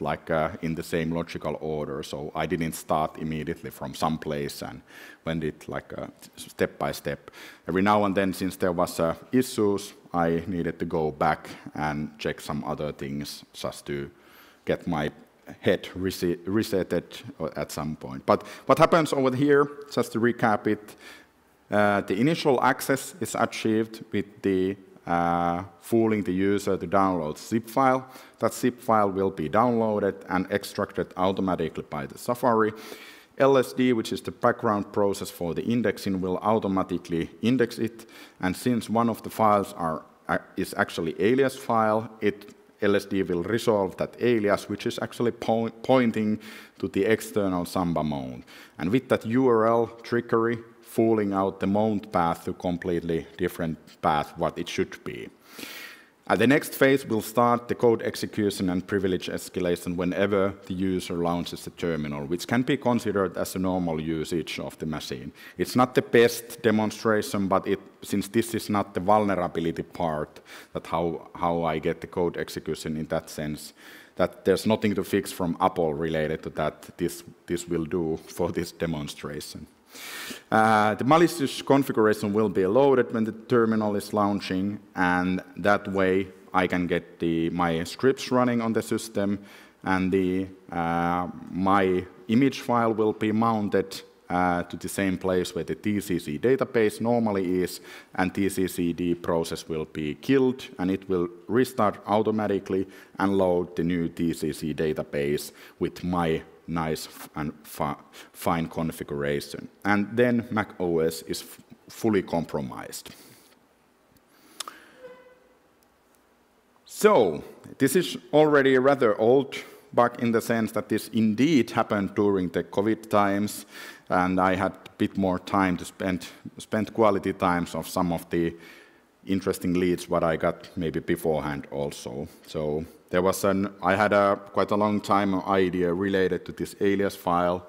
in the same logical order. So I didn't start immediately from some place and went it step by step. Every now and then, since there was issues, I needed to go back and check some other things just to get my head resetted at some point. But what happens over here, just to recap it, the initial access is achieved with the fooling the user to download zip file. That zip file will be downloaded and extracted automatically by the Safari. LSD, which is the background process for the indexing, will automatically index it. And since one of the files is actually alias file, LSD will resolve that alias, which is actually pointing to the external Samba mount. And with that URL trickery, fooling out the mount path to completely different path what it should be. The next phase will start the code execution and privilege escalation whenever the user launches the terminal, which can be considered as a normal usage of the machine. It's not the best demonstration, but since this is not the vulnerability part, that how I get the code execution in that sense, that there's nothing to fix from Apple related to that, this will do for this demonstration. The malicious configuration will be loaded when the terminal is launching, and that way I can get my scripts running on the system, and my image file will be mounted to the same place where the TCC database normally is, and TCCD process will be killed, and it will restart automatically and load the new TCC database with my nice and fine configuration. And then Mac OS is fully compromised. So this is already a rather old bug in the sense that this indeed happened during the COVID times, and I had a bit more time to spend quality times of some of the interesting leads what I got maybe beforehand also. So there was I had quite a long time idea related to this alias file.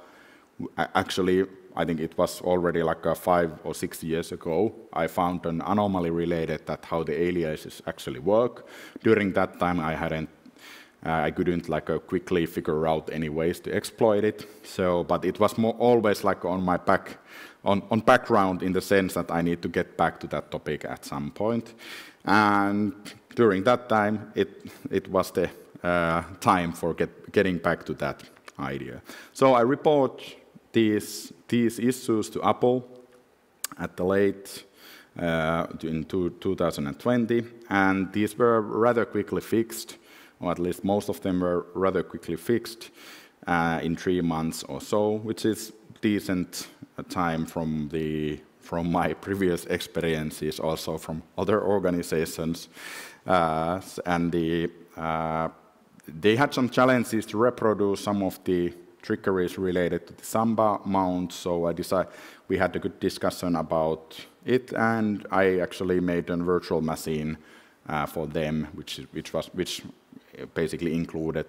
Actually, I think it was already like 5 or 6 years ago. I found an anomaly related that how the aliases actually work. During that time, I couldn't quickly figure out any ways to exploit it. So, but it was always like on my background in the sense that I need to get back to that topic at some point. And during that time, it was the time for getting back to that idea. So I report these issues to Apple at the late in 2020, and these were rather quickly fixed, or at least most of them were rather quickly fixed in 3 months or so, which is decent time from my previous experiences, also from other organizations. And they had some challenges to reproduce some of the trickeries related to the Samba mount, so we had a good discussion about it, and I actually made a virtual machine for them, which basically included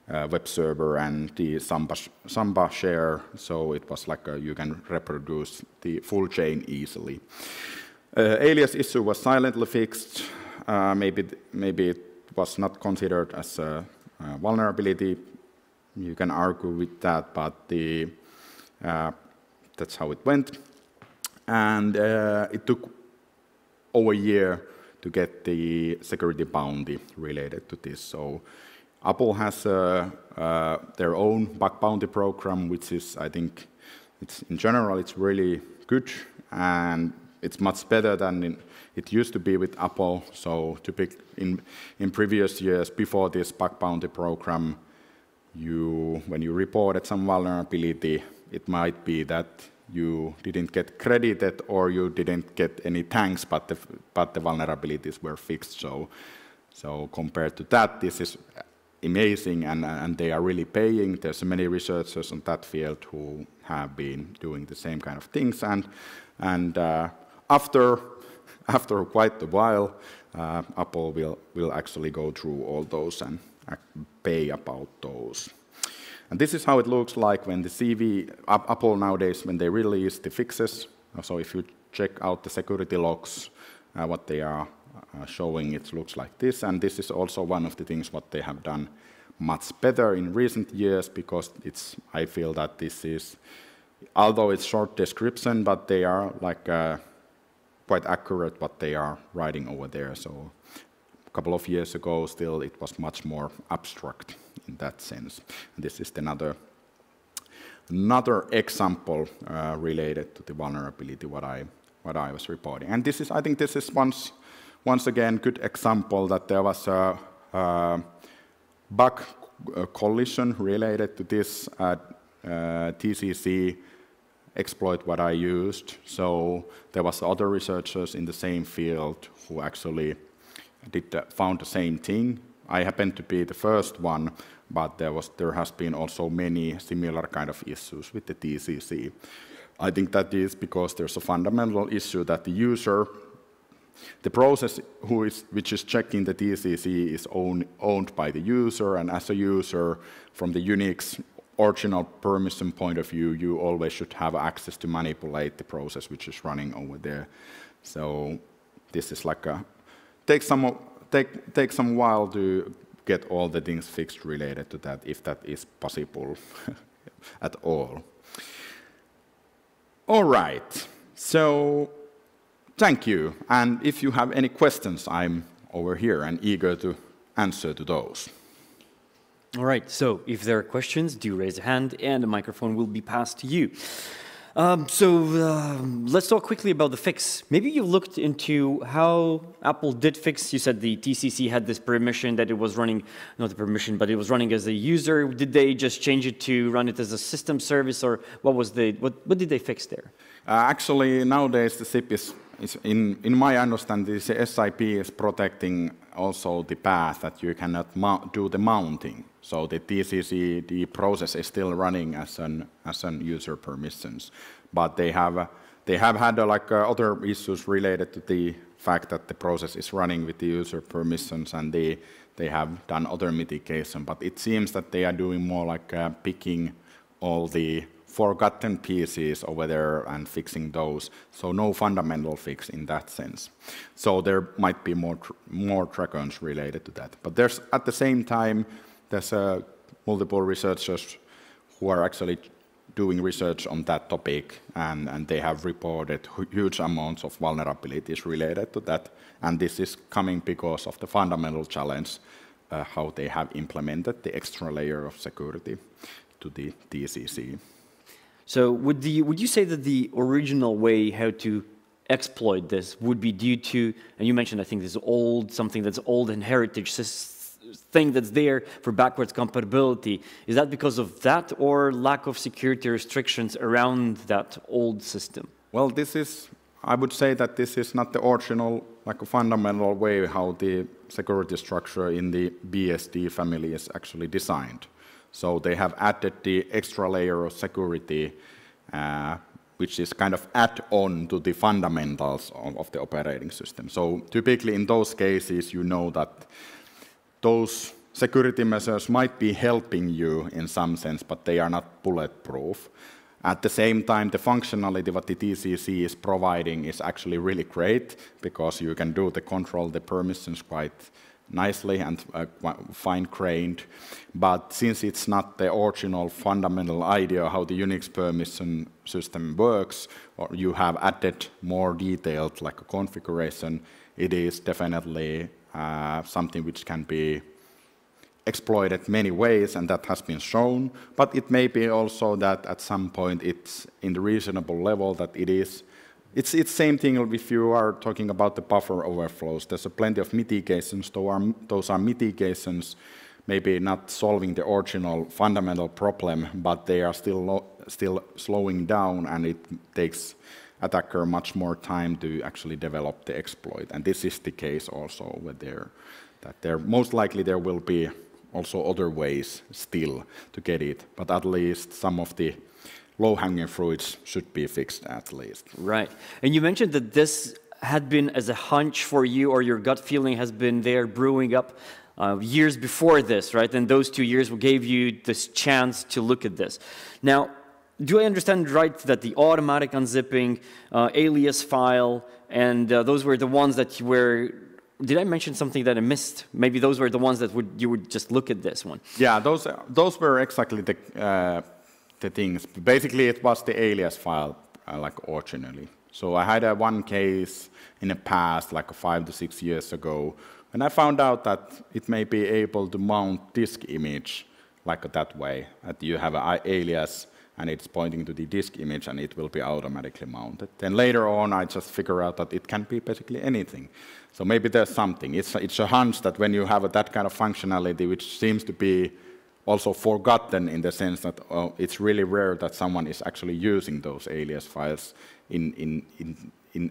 web server and the Samba share, so it was like you can reproduce the full chain easily. Alias issue was silently fixed. Maybe it was not considered as a vulnerability. You can argue with that, but that's how it went. And it took over a year to get the security bounty related to this. So Apple has their own bug bounty program, which is, I think, in general, it's really good, and it's much better than it used to be with Apple. So in previous years, before this bug bounty program, when you reported some vulnerability, it might be that you didn't get credited or you didn't get any thanks, but the vulnerabilities were fixed. So compared to that, this is amazing, and they are really paying. There's many researchers on that field who have been doing the same kind of things, and after quite a while, Apple will actually go through all those and pay about those. And this is how it looks like when Apple nowadays, when they release the fixes. So if you check out the security logs, what they are showing, it looks like this. And this is also one of the things what they have done much better in recent years, because I feel that this is, although it's short description, but they are quite accurate what they are writing over there. So a couple of years ago, still, it was much more abstract in that sense. And this is another example related to the vulnerability what I was reporting. And this is, I think, this is once again good example that there was a bug collision related to this TCC exploit what I used. So there was other researchers in the same field who actually found the same thing. I happened to be the first one, but there has been also many similar kind of issues with the TCC. I think that is because there's a fundamental issue that the user The process which is checking the TCC is owned by the user, and as a user, from the Unix original permission point of view, you always should have access to manipulate the process which is running over there. So this is like take some while to get all the things fixed related to that, if that is possible at all. All right, so thank you. And if you have any questions, I'm over here and eager to answer to those. All right, so if there are questions, do raise a hand and the microphone will be passed to you. Let's talk quickly about the fix. Maybe you looked into how Apple did fix. You said the TCC had this permission that it was running, not the permission, but it was running as a user. Did they just change it to run it as a system service, or what did they fix there? Actually, nowadays the SIP is in my understanding, the SIP is protecting also the path that you cannot do the mounting. So the TCC, the process is still running as an user permissions, but they have had other issues related to the fact that the process is running with the user permissions, and they have done other mitigation. But it seems that they are doing more like picking all the forgotten pieces over there and fixing those. So no fundamental fix in that sense. So there might be more dragons related to that. But there's at the same time, there's multiple researchers who are actually doing research on that topic, and they have reported huge amounts of vulnerabilities related to that. And this is coming because of the fundamental challenge, how they have implemented the extra layer of security to the TCC. So would you say that the original way how to exploit this would be due to, and you mentioned, I think, this something that's old and heritage thing that's there for backwards compatibility. Is that because of that, or lack of security restrictions around that old system? Well, I would say that this is not the original, like a fundamental way how the security structure in the BSD family is actually designed. So they have added the extra layer of security, which is kind of add-on to the fundamentals of the operating system. So typically in those cases, you know that those security measures might be helping you in some sense, but they are not bulletproof. At the same time, the functionality that the TCC is providing is actually really great, because you can control the permissions quite nicely and fine-grained. But since it's not the original fundamental idea how the Unix permission system works, or you have added more detailed like a configuration, it is definitely something which can be exploited many ways, and that has been shown. But it may be also that at some point it's in the reasonable level that it's the same thing if you are talking about the buffer overflows. There's plenty of mitigations. Those are mitigations, maybe not solving the original fundamental problem, but they are still slowing down, and it takes attacker much more time to actually develop the exploit. And this is the case also with most likely there will be also other ways still to get it, but at least some of the low-hanging fruits should be fixed at least. Right. And you mentioned that this had been as a hunch for you, or your gut feeling has been there brewing up years before this, right? And those 2 years gave you this chance to look at this. Now, do I understand right that the automatic unzipping, alias file, and those were the ones that you were... Did I mention something that I missed? Maybe those were the ones that you would just look at this one. Yeah, those were exactly the things. Basically, it was the alias file, like originally. So I had one case in the past, like 5 to 6 years ago, and I found out that it may be able to mount disk image like that way. That you have an alias, and it's pointing to the disk image, and it will be automatically mounted. Then later on, I just figure out that it can be basically anything. So maybe there's something. It's a hunch that when you have that kind of functionality, which seems to be also forgotten in the sense that it's really rare that someone is actually using those alias files in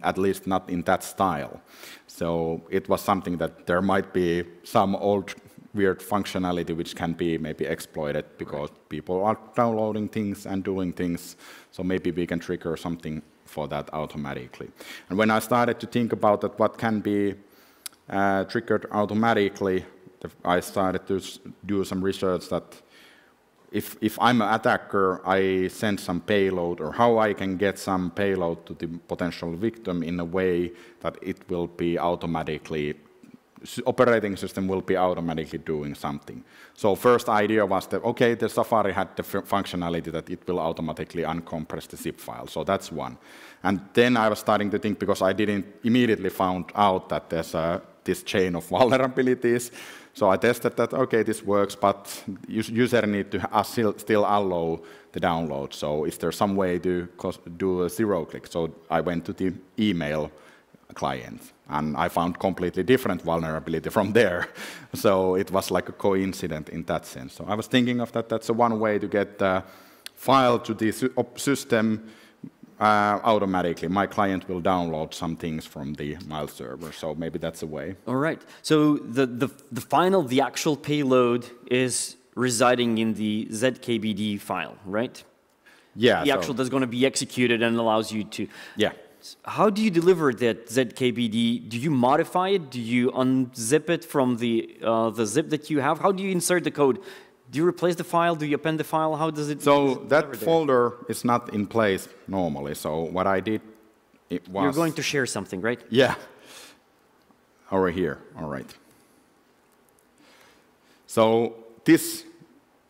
at least not in that style. So it was something that there might be some old weird functionality which can be maybe exploited because people are downloading things and doing things. So maybe we can trigger something for that automatically. And when I started to think about that, what can be triggered automatically, I started to do some research that if I'm an attacker, I send some payload, or how I can get some payload to the potential victim in a way that it will be automatically, operating system will be automatically doing something. So first idea was that, okay, the Safari had the functionality that it will automatically uncompress the zip file. So that's one. And then I was starting to think, because I didn't immediately found out that there's this chain of vulnerabilities. So I tested that, okay, this works, but user need to still allow the download. So is there some way to do a zero-click? So I went to the email client, and I found completely different vulnerability from there. So it was like a coincidence in that sense. So I was thinking of that, that's one way to get the file to the system automatically. My client will download some things from the Miles server, so maybe that's a way. All right. So the actual payload is residing in the ZKBD file, right? Yeah. The actual that's going to be executed and allows you to. Yeah. How do you deliver that ZKBD? Do you modify it? Do you unzip it from the zip that you have? How do you insert the code? Do you replace the file? Do you append the file? How does it? So that folder is not in place normally. So what I did, it was. You're going to share something, right? Yeah. Over here. All right. So this,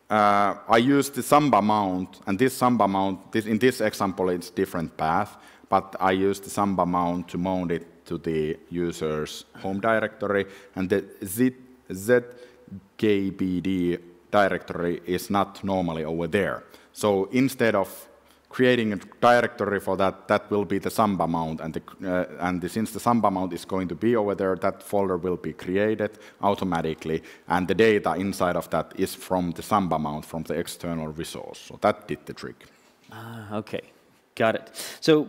I used the Samba mount, and this Samba mount, in this example, it's different path, but I used the Samba mount to mount it to the user's home directory, and the ZKBD directory is not normally over there. So instead of creating a directory for that, that will be the Samba mount, and since the Samba mount is going to be over there, that folder will be created automatically, and the data inside of that is from the Samba mount, from the external resource. So that did the trick. Okay, got it. So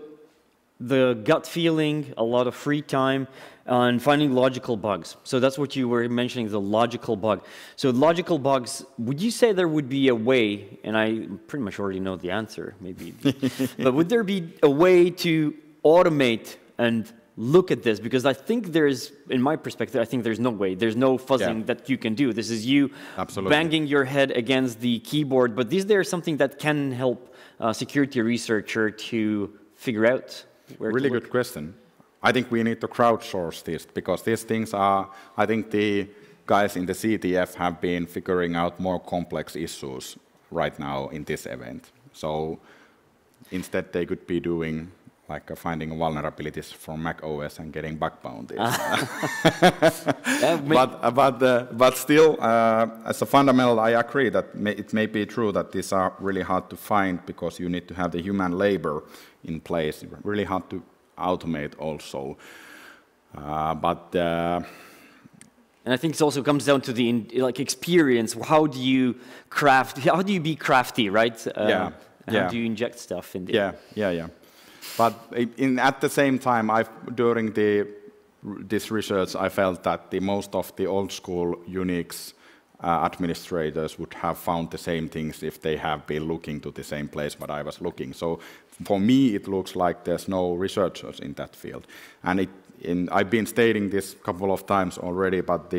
the gut feeling, a lot of free time, and finding logical bugs. So that's what you were mentioning, the logical bug. So logical bugs, would you say there would be a way, and I pretty much already know the answer, maybe, but would there be a way to automate and look at this? Because I think there's, in my perspective, I think there's no way. There's no fuzzing that you can do. This is you banging your head against the keyboard, but is there something that can help a security researcher to figure out where to look? Really good question. I think we need to crowdsource this, because these things are, I think the guys in the CTF have been figuring out more complex issues right now in this event. So instead they could be doing like finding vulnerabilities from Mac OS and getting bug bounties. But still, as a fundamental, I agree that it may be true that these are really hard to find, because you need to have the human labor in place. Really hard to automate also. And I think it also comes down to the experience. How do you craft? How do you be crafty, right? How do you inject stuff in there? Yeah. But at the same time, during this research, I felt that most of the old school Unix administrators would have found the same things if they have been looking to the same place what I was looking. So for me, it looks like there's no researchers in that field. And I've been stating this a couple of times already, but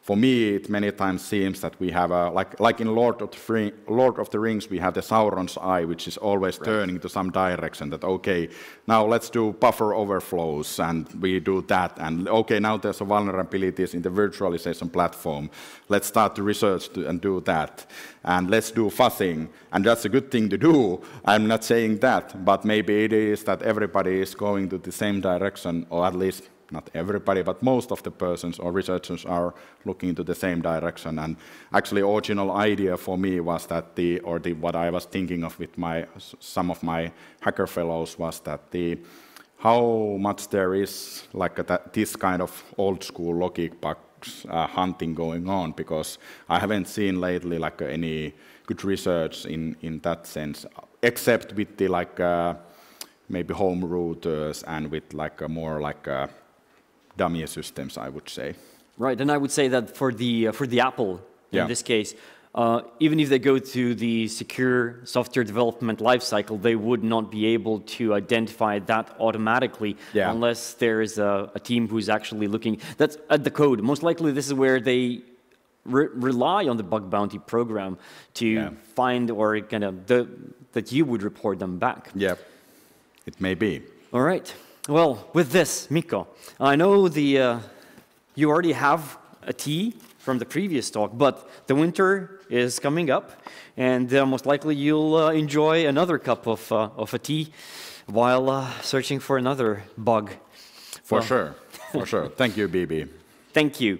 for me, it many times seems that we have like in Lord of the Rings, we have the Sauron's eye, which is always turning to some direction. That okay, now let's do buffer overflows, and we do that. And okay, now there's a vulnerabilities in the virtualization platform. Let's start to research and do that, and let's do fuzzing. And that's a good thing to do. I'm not saying that, but maybe it is that everybody is going to the same direction, or at least. Not everybody, but most of the persons or researchers are looking into the same direction. And actually, original idea for me was that what I was thinking of with some of my hacker fellows was that how much there is like this kind of old school logic bugs hunting going on, because I haven't seen lately like any good research in that sense, except with the maybe home routers and with more dummy systems, I would say. Right, and I would say that for the Apple, in this case, even if they go to the secure software development lifecycle, they would not be able to identify that automatically unless there is a team who's actually looking. That's at the code. Most likely, this is where they rely on the bug bounty program to find or kind of that you would report them back. Yeah, it may be. All right. Well, with this, Mikko, I know you already have a tea from the previous talk, but the winter is coming up, and most likely you'll enjoy another cup of a tea while searching for another bug. For sure. Thank you, BB. Thank you.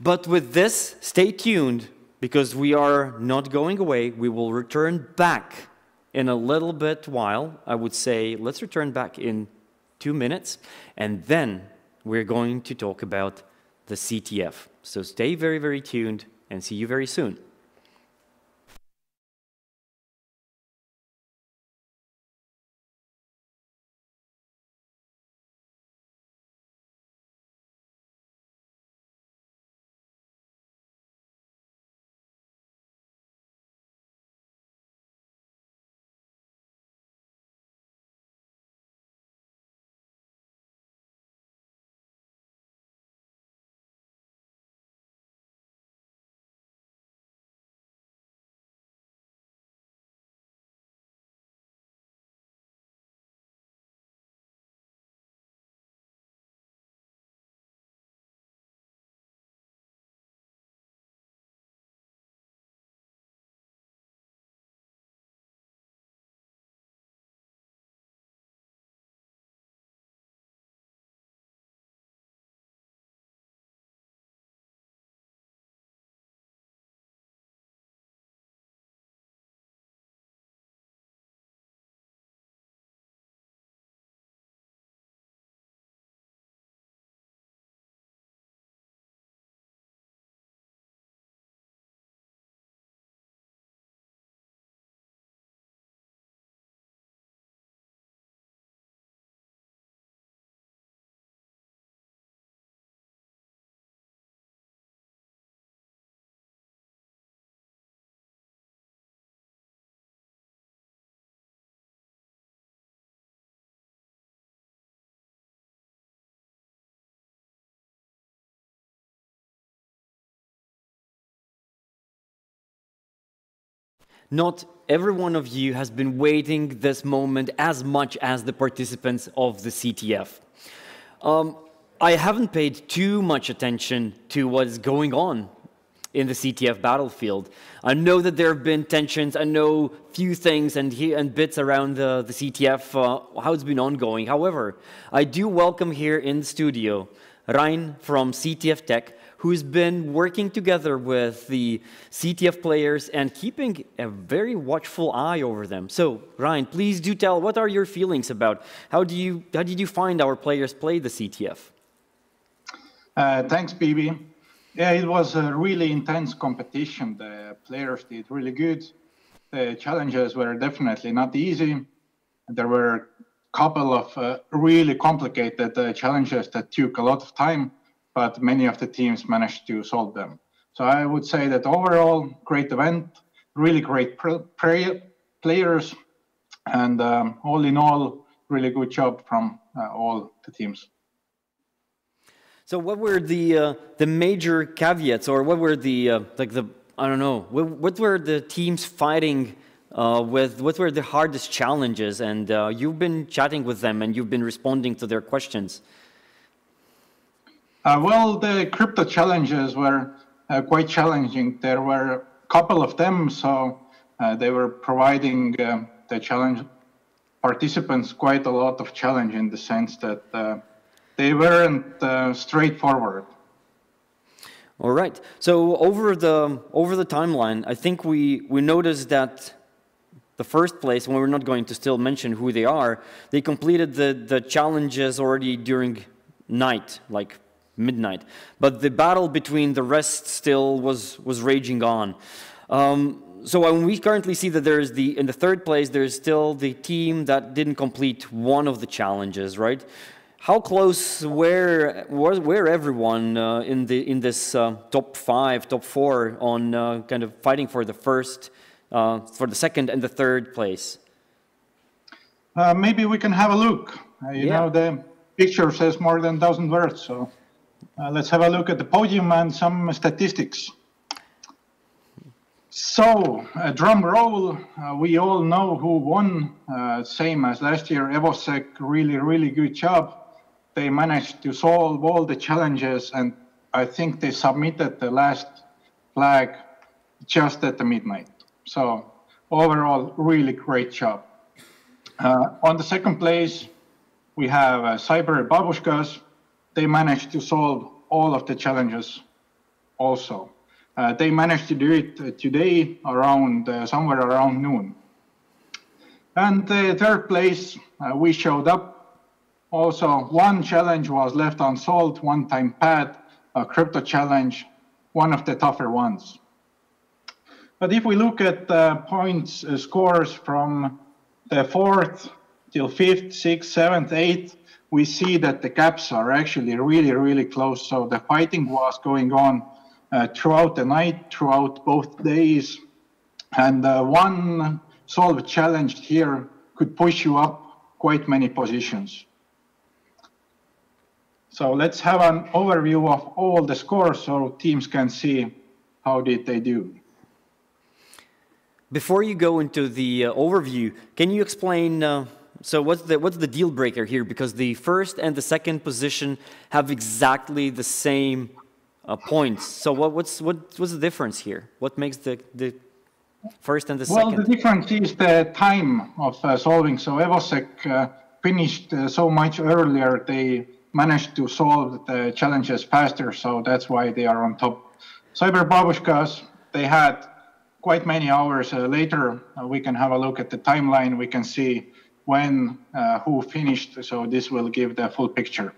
But with this, stay tuned, because we are not going away. We will return back in a little bit while. I would say let's return back in 2 minutes, and then we're going to talk about the CTF. So stay very, very tuned, and see you very soon. Not every one of you has been waiting this moment as much as the participants of the CTF. I haven't paid too much attention to what's going on in the CTF battlefield. I know that there have been tensions. I know few things and bits around the CTF, how it's been ongoing. However, I do welcome here in the studio Rein from CTF Tech, who's been working together with the CTF players and keeping a very watchful eye over them. So, Rein, please do tell, what are your feelings about how did you find our players play the CTF? Thanks, BB. Yeah, it was a really intense competition. The players did really good. The challenges were definitely not easy. There were a couple of really complicated challenges that took a lot of time, but many of the teams managed to solve them. So I would say that overall, great event, really great players, and all in all, really good job from all the teams. So what were the major caveats, or what were what were the teams fighting with? What were the hardest challenges? And you've been chatting with them, and you've been responding to their questions. Well, the crypto challenges were quite challenging. There were a couple of them, so they were providing the challenge participants quite a lot of challenge in the sense that they weren't straightforward. All right. So over the timeline, I think we noticed that the first place, when we're not going to still mention who they are, they completed the challenges already during night, like midnight. But the battle between the rest still was raging on. So when we currently see that there's in the third place, there's still the team that didn't complete one of the challenges, right? How close were everyone in this top 5, top 4 on kind of fighting for the first, for the second and the third place? Maybe we can have a look. You know, the picture says more than 1,000 words, so let's have a look at the podium and some statistics. So, drum roll, we all know who won, same as last year, Evosec, really good job. They managed to solve all the challenges, and I think they submitted the last flag just at the midnight. So, overall, really great job. On the second place, we have Cyber Babushkas. They managed to solve all of the challenges also. They managed to do it today around somewhere around noon. And the third place, we showed up. Also, one challenge was left unsolved, one-time pad, a crypto challenge, one of the tougher ones. But if we look at the points scores from the 4th till 5th, 6th, 7th, 8th, we see that the gaps are actually really close. So the fighting was going on throughout the night, throughout both days. And one solved challenge here could push you up quite many positions. So let's have an overview of all the scores so teams can see how did they do. Before you go into the overview, can you explain, so what's the deal breaker here? Because the first and the second position have exactly the same points. So what's the difference here? What makes the first and the second? Well, the difference is the time of solving. So Evosec finished so much earlier. They managed to solve the challenges faster, so that's why they are on top. Cyber Babushkas, they had quite many hours later. We can have a look at the timeline. We can see when, who finished, so this will give the full picture.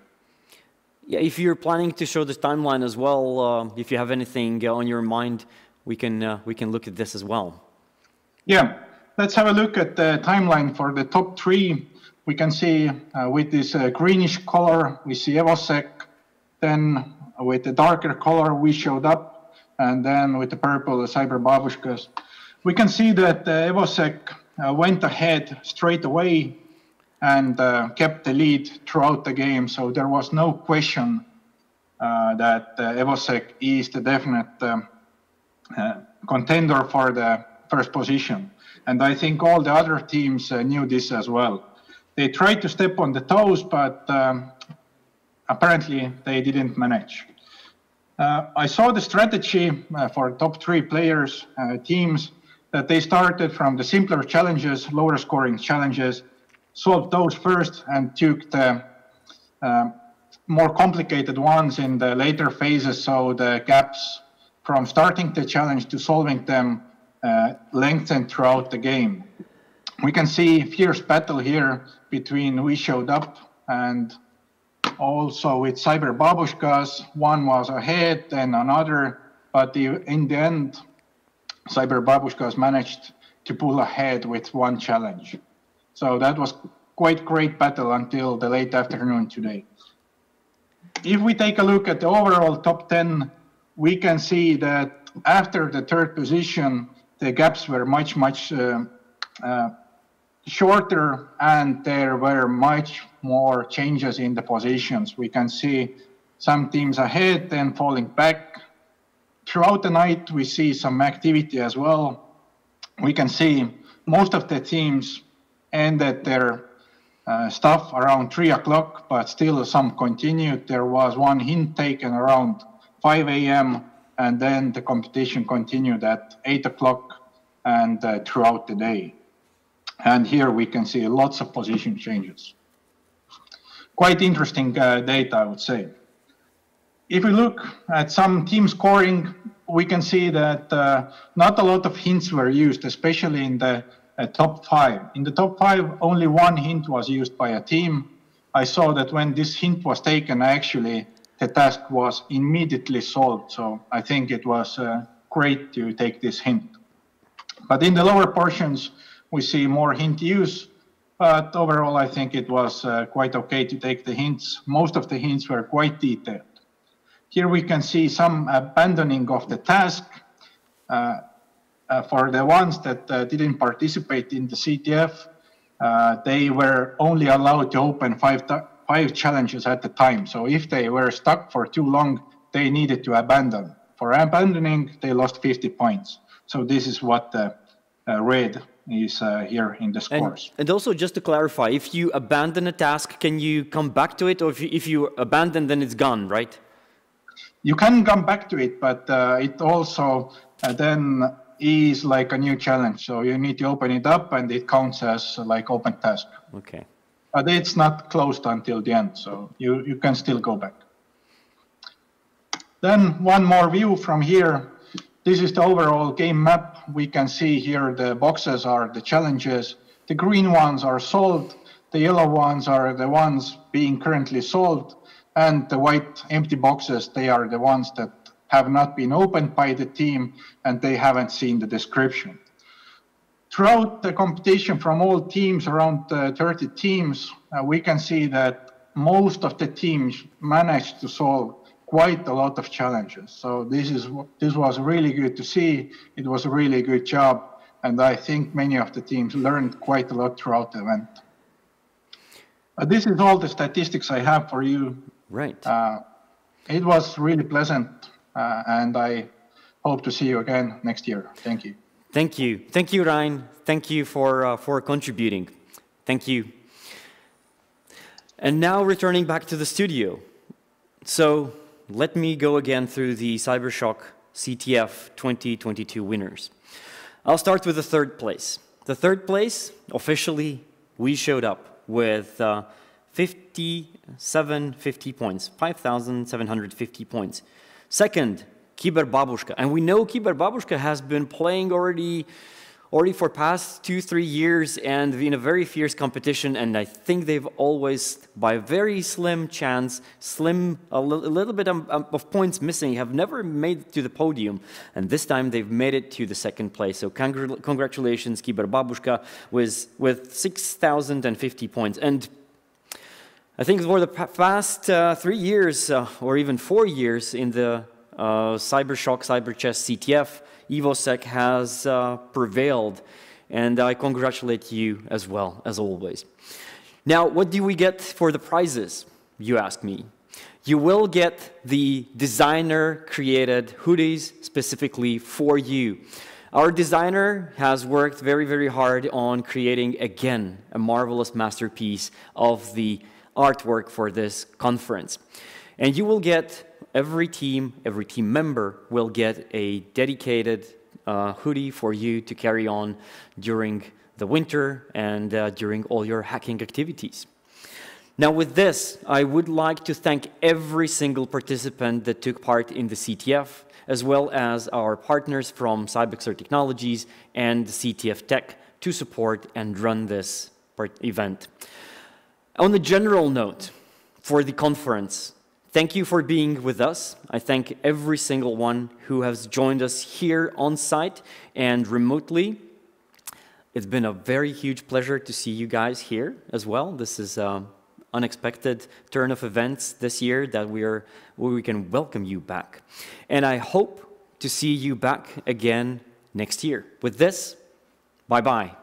Yeah, if you're planning to show this timeline as well, if you have anything on your mind, we can look at this as well. Yeah, let's have a look at the timeline for the top 3. We can see with this greenish color, we see Evosec. Then with the darker color, we showed up. And then with the purple, the Cyber Babushkas. We can see that Evosec went ahead straight away and kept the lead throughout the game. So there was no question that Evosec is the definite contender for the first position. And I think all the other teams knew this as well. They tried to step on the toes, but apparently they didn't manage. I saw the strategy for top 3 players, teams, that they started from the simpler challenges, lower scoring challenges, solved those first and took the more complicated ones in the later phases, so the gaps from starting the challenge to solving them lengthened throughout the game. We can see fierce battle here between We Showed Up and also with Cyber Babushkas. One was ahead, then another, but in the end, Cyber Babushkas managed to pull ahead with one challenge. So that was quite great battle until the late afternoon today. If we take a look at the overall top 10, we can see that after the third position, the gaps were much shorter, and there were much more changes in the positions. We can see some teams ahead, then falling back. Throughout the night, we see some activity as well. We can see most of the teams ended their stuff around 3 o'clock, but still some continued. There was one hint taken around 5 a.m., and then the competition continued at 8 o'clock and throughout the day. And here we can see lots of position changes. Quite interesting data, I would say. If we look at some team scoring, we can see that not a lot of hints were used, especially in the top 5. In the top 5, only one hint was used by a team. I saw that when this hint was taken, actually, the task was immediately solved. So I think it was great to take this hint. But in the lower portions, we see more hint use. But overall, I think it was quite okay to take the hints. Most of the hints were quite detailed. Here we can see some abandoning of the task. For the ones that didn't participate in the CTF, they were only allowed to open five challenges at a time. So if they were stuck for too long, they needed to abandon. For abandoning, they lost 50 points. So this is what red is here in the scores. And also, just to clarify, if you abandon a task, can you come back to it? Or if you abandon, then it's gone, right? You can come back to it, but it also then is like a new challenge. So you need to open it up, and it counts as like open task. Okay. But it's not closed until the end, so you can still go back. Then one more view from here. This is the overall game map. We can see here the boxes are the challenges. The green ones are solved. The yellow ones are the ones being currently solved. And the white empty boxes, they are the ones that have not been opened by the team and they haven't seen the description. Throughout the competition from all teams, around 30 teams, we can see that most of the teams managed to solve quite a lot of challenges. So this was really good to see. It was a really good job. And I think many of the teams learned quite a lot throughout the event. This is all the statistics I have for you. Right. It was really pleasant. And I hope to see you again next year. Thank you. Thank you. Thank you, Ryan. Thank you for contributing. Thank you. And now returning back to the studio. So let me go again through the CyberShock CTF 2022 winners. I'll start with the third place. The third place, officially, we showed up with 5,750 points, 5,750 points. Second, Kyberbabushka. And we know Kyberbabushka has been playing already for past 2-3 years and in a very fierce competition. And I think they've always, by a very slim chance, a little bit of points missing, have never made it to the podium. And this time they've made it to the second place. So congratulations, Kyberbabushka, with 6,050 points. And I think for the past 3 years or even 4 years in the CyberShock CyberChess CTF, Evosec has prevailed, and I congratulate you as well, as always. Now, what do we get for the prizes, you ask me? You will get the designer-created hoodies specifically for you. Our designer has worked very, very hard on creating, again, a marvelous masterpiece of the artwork for this conference. And you will get, every team member will get a dedicated hoodie for you to carry on during the winter and during all your hacking activities. Now with this, I would like to thank every single participant that took part in the CTF, as well as our partners from Cybexer Technologies and CTF Tech to support and run this event. On a general note, for the conference, thank you for being with us. I thank every single one who has joined us here on site and remotely. It's been a very huge pleasure to see you guys here as well. This is an unexpected turn of events this year that where we can welcome you back. And I hope to see you back again next year. With this, bye-bye.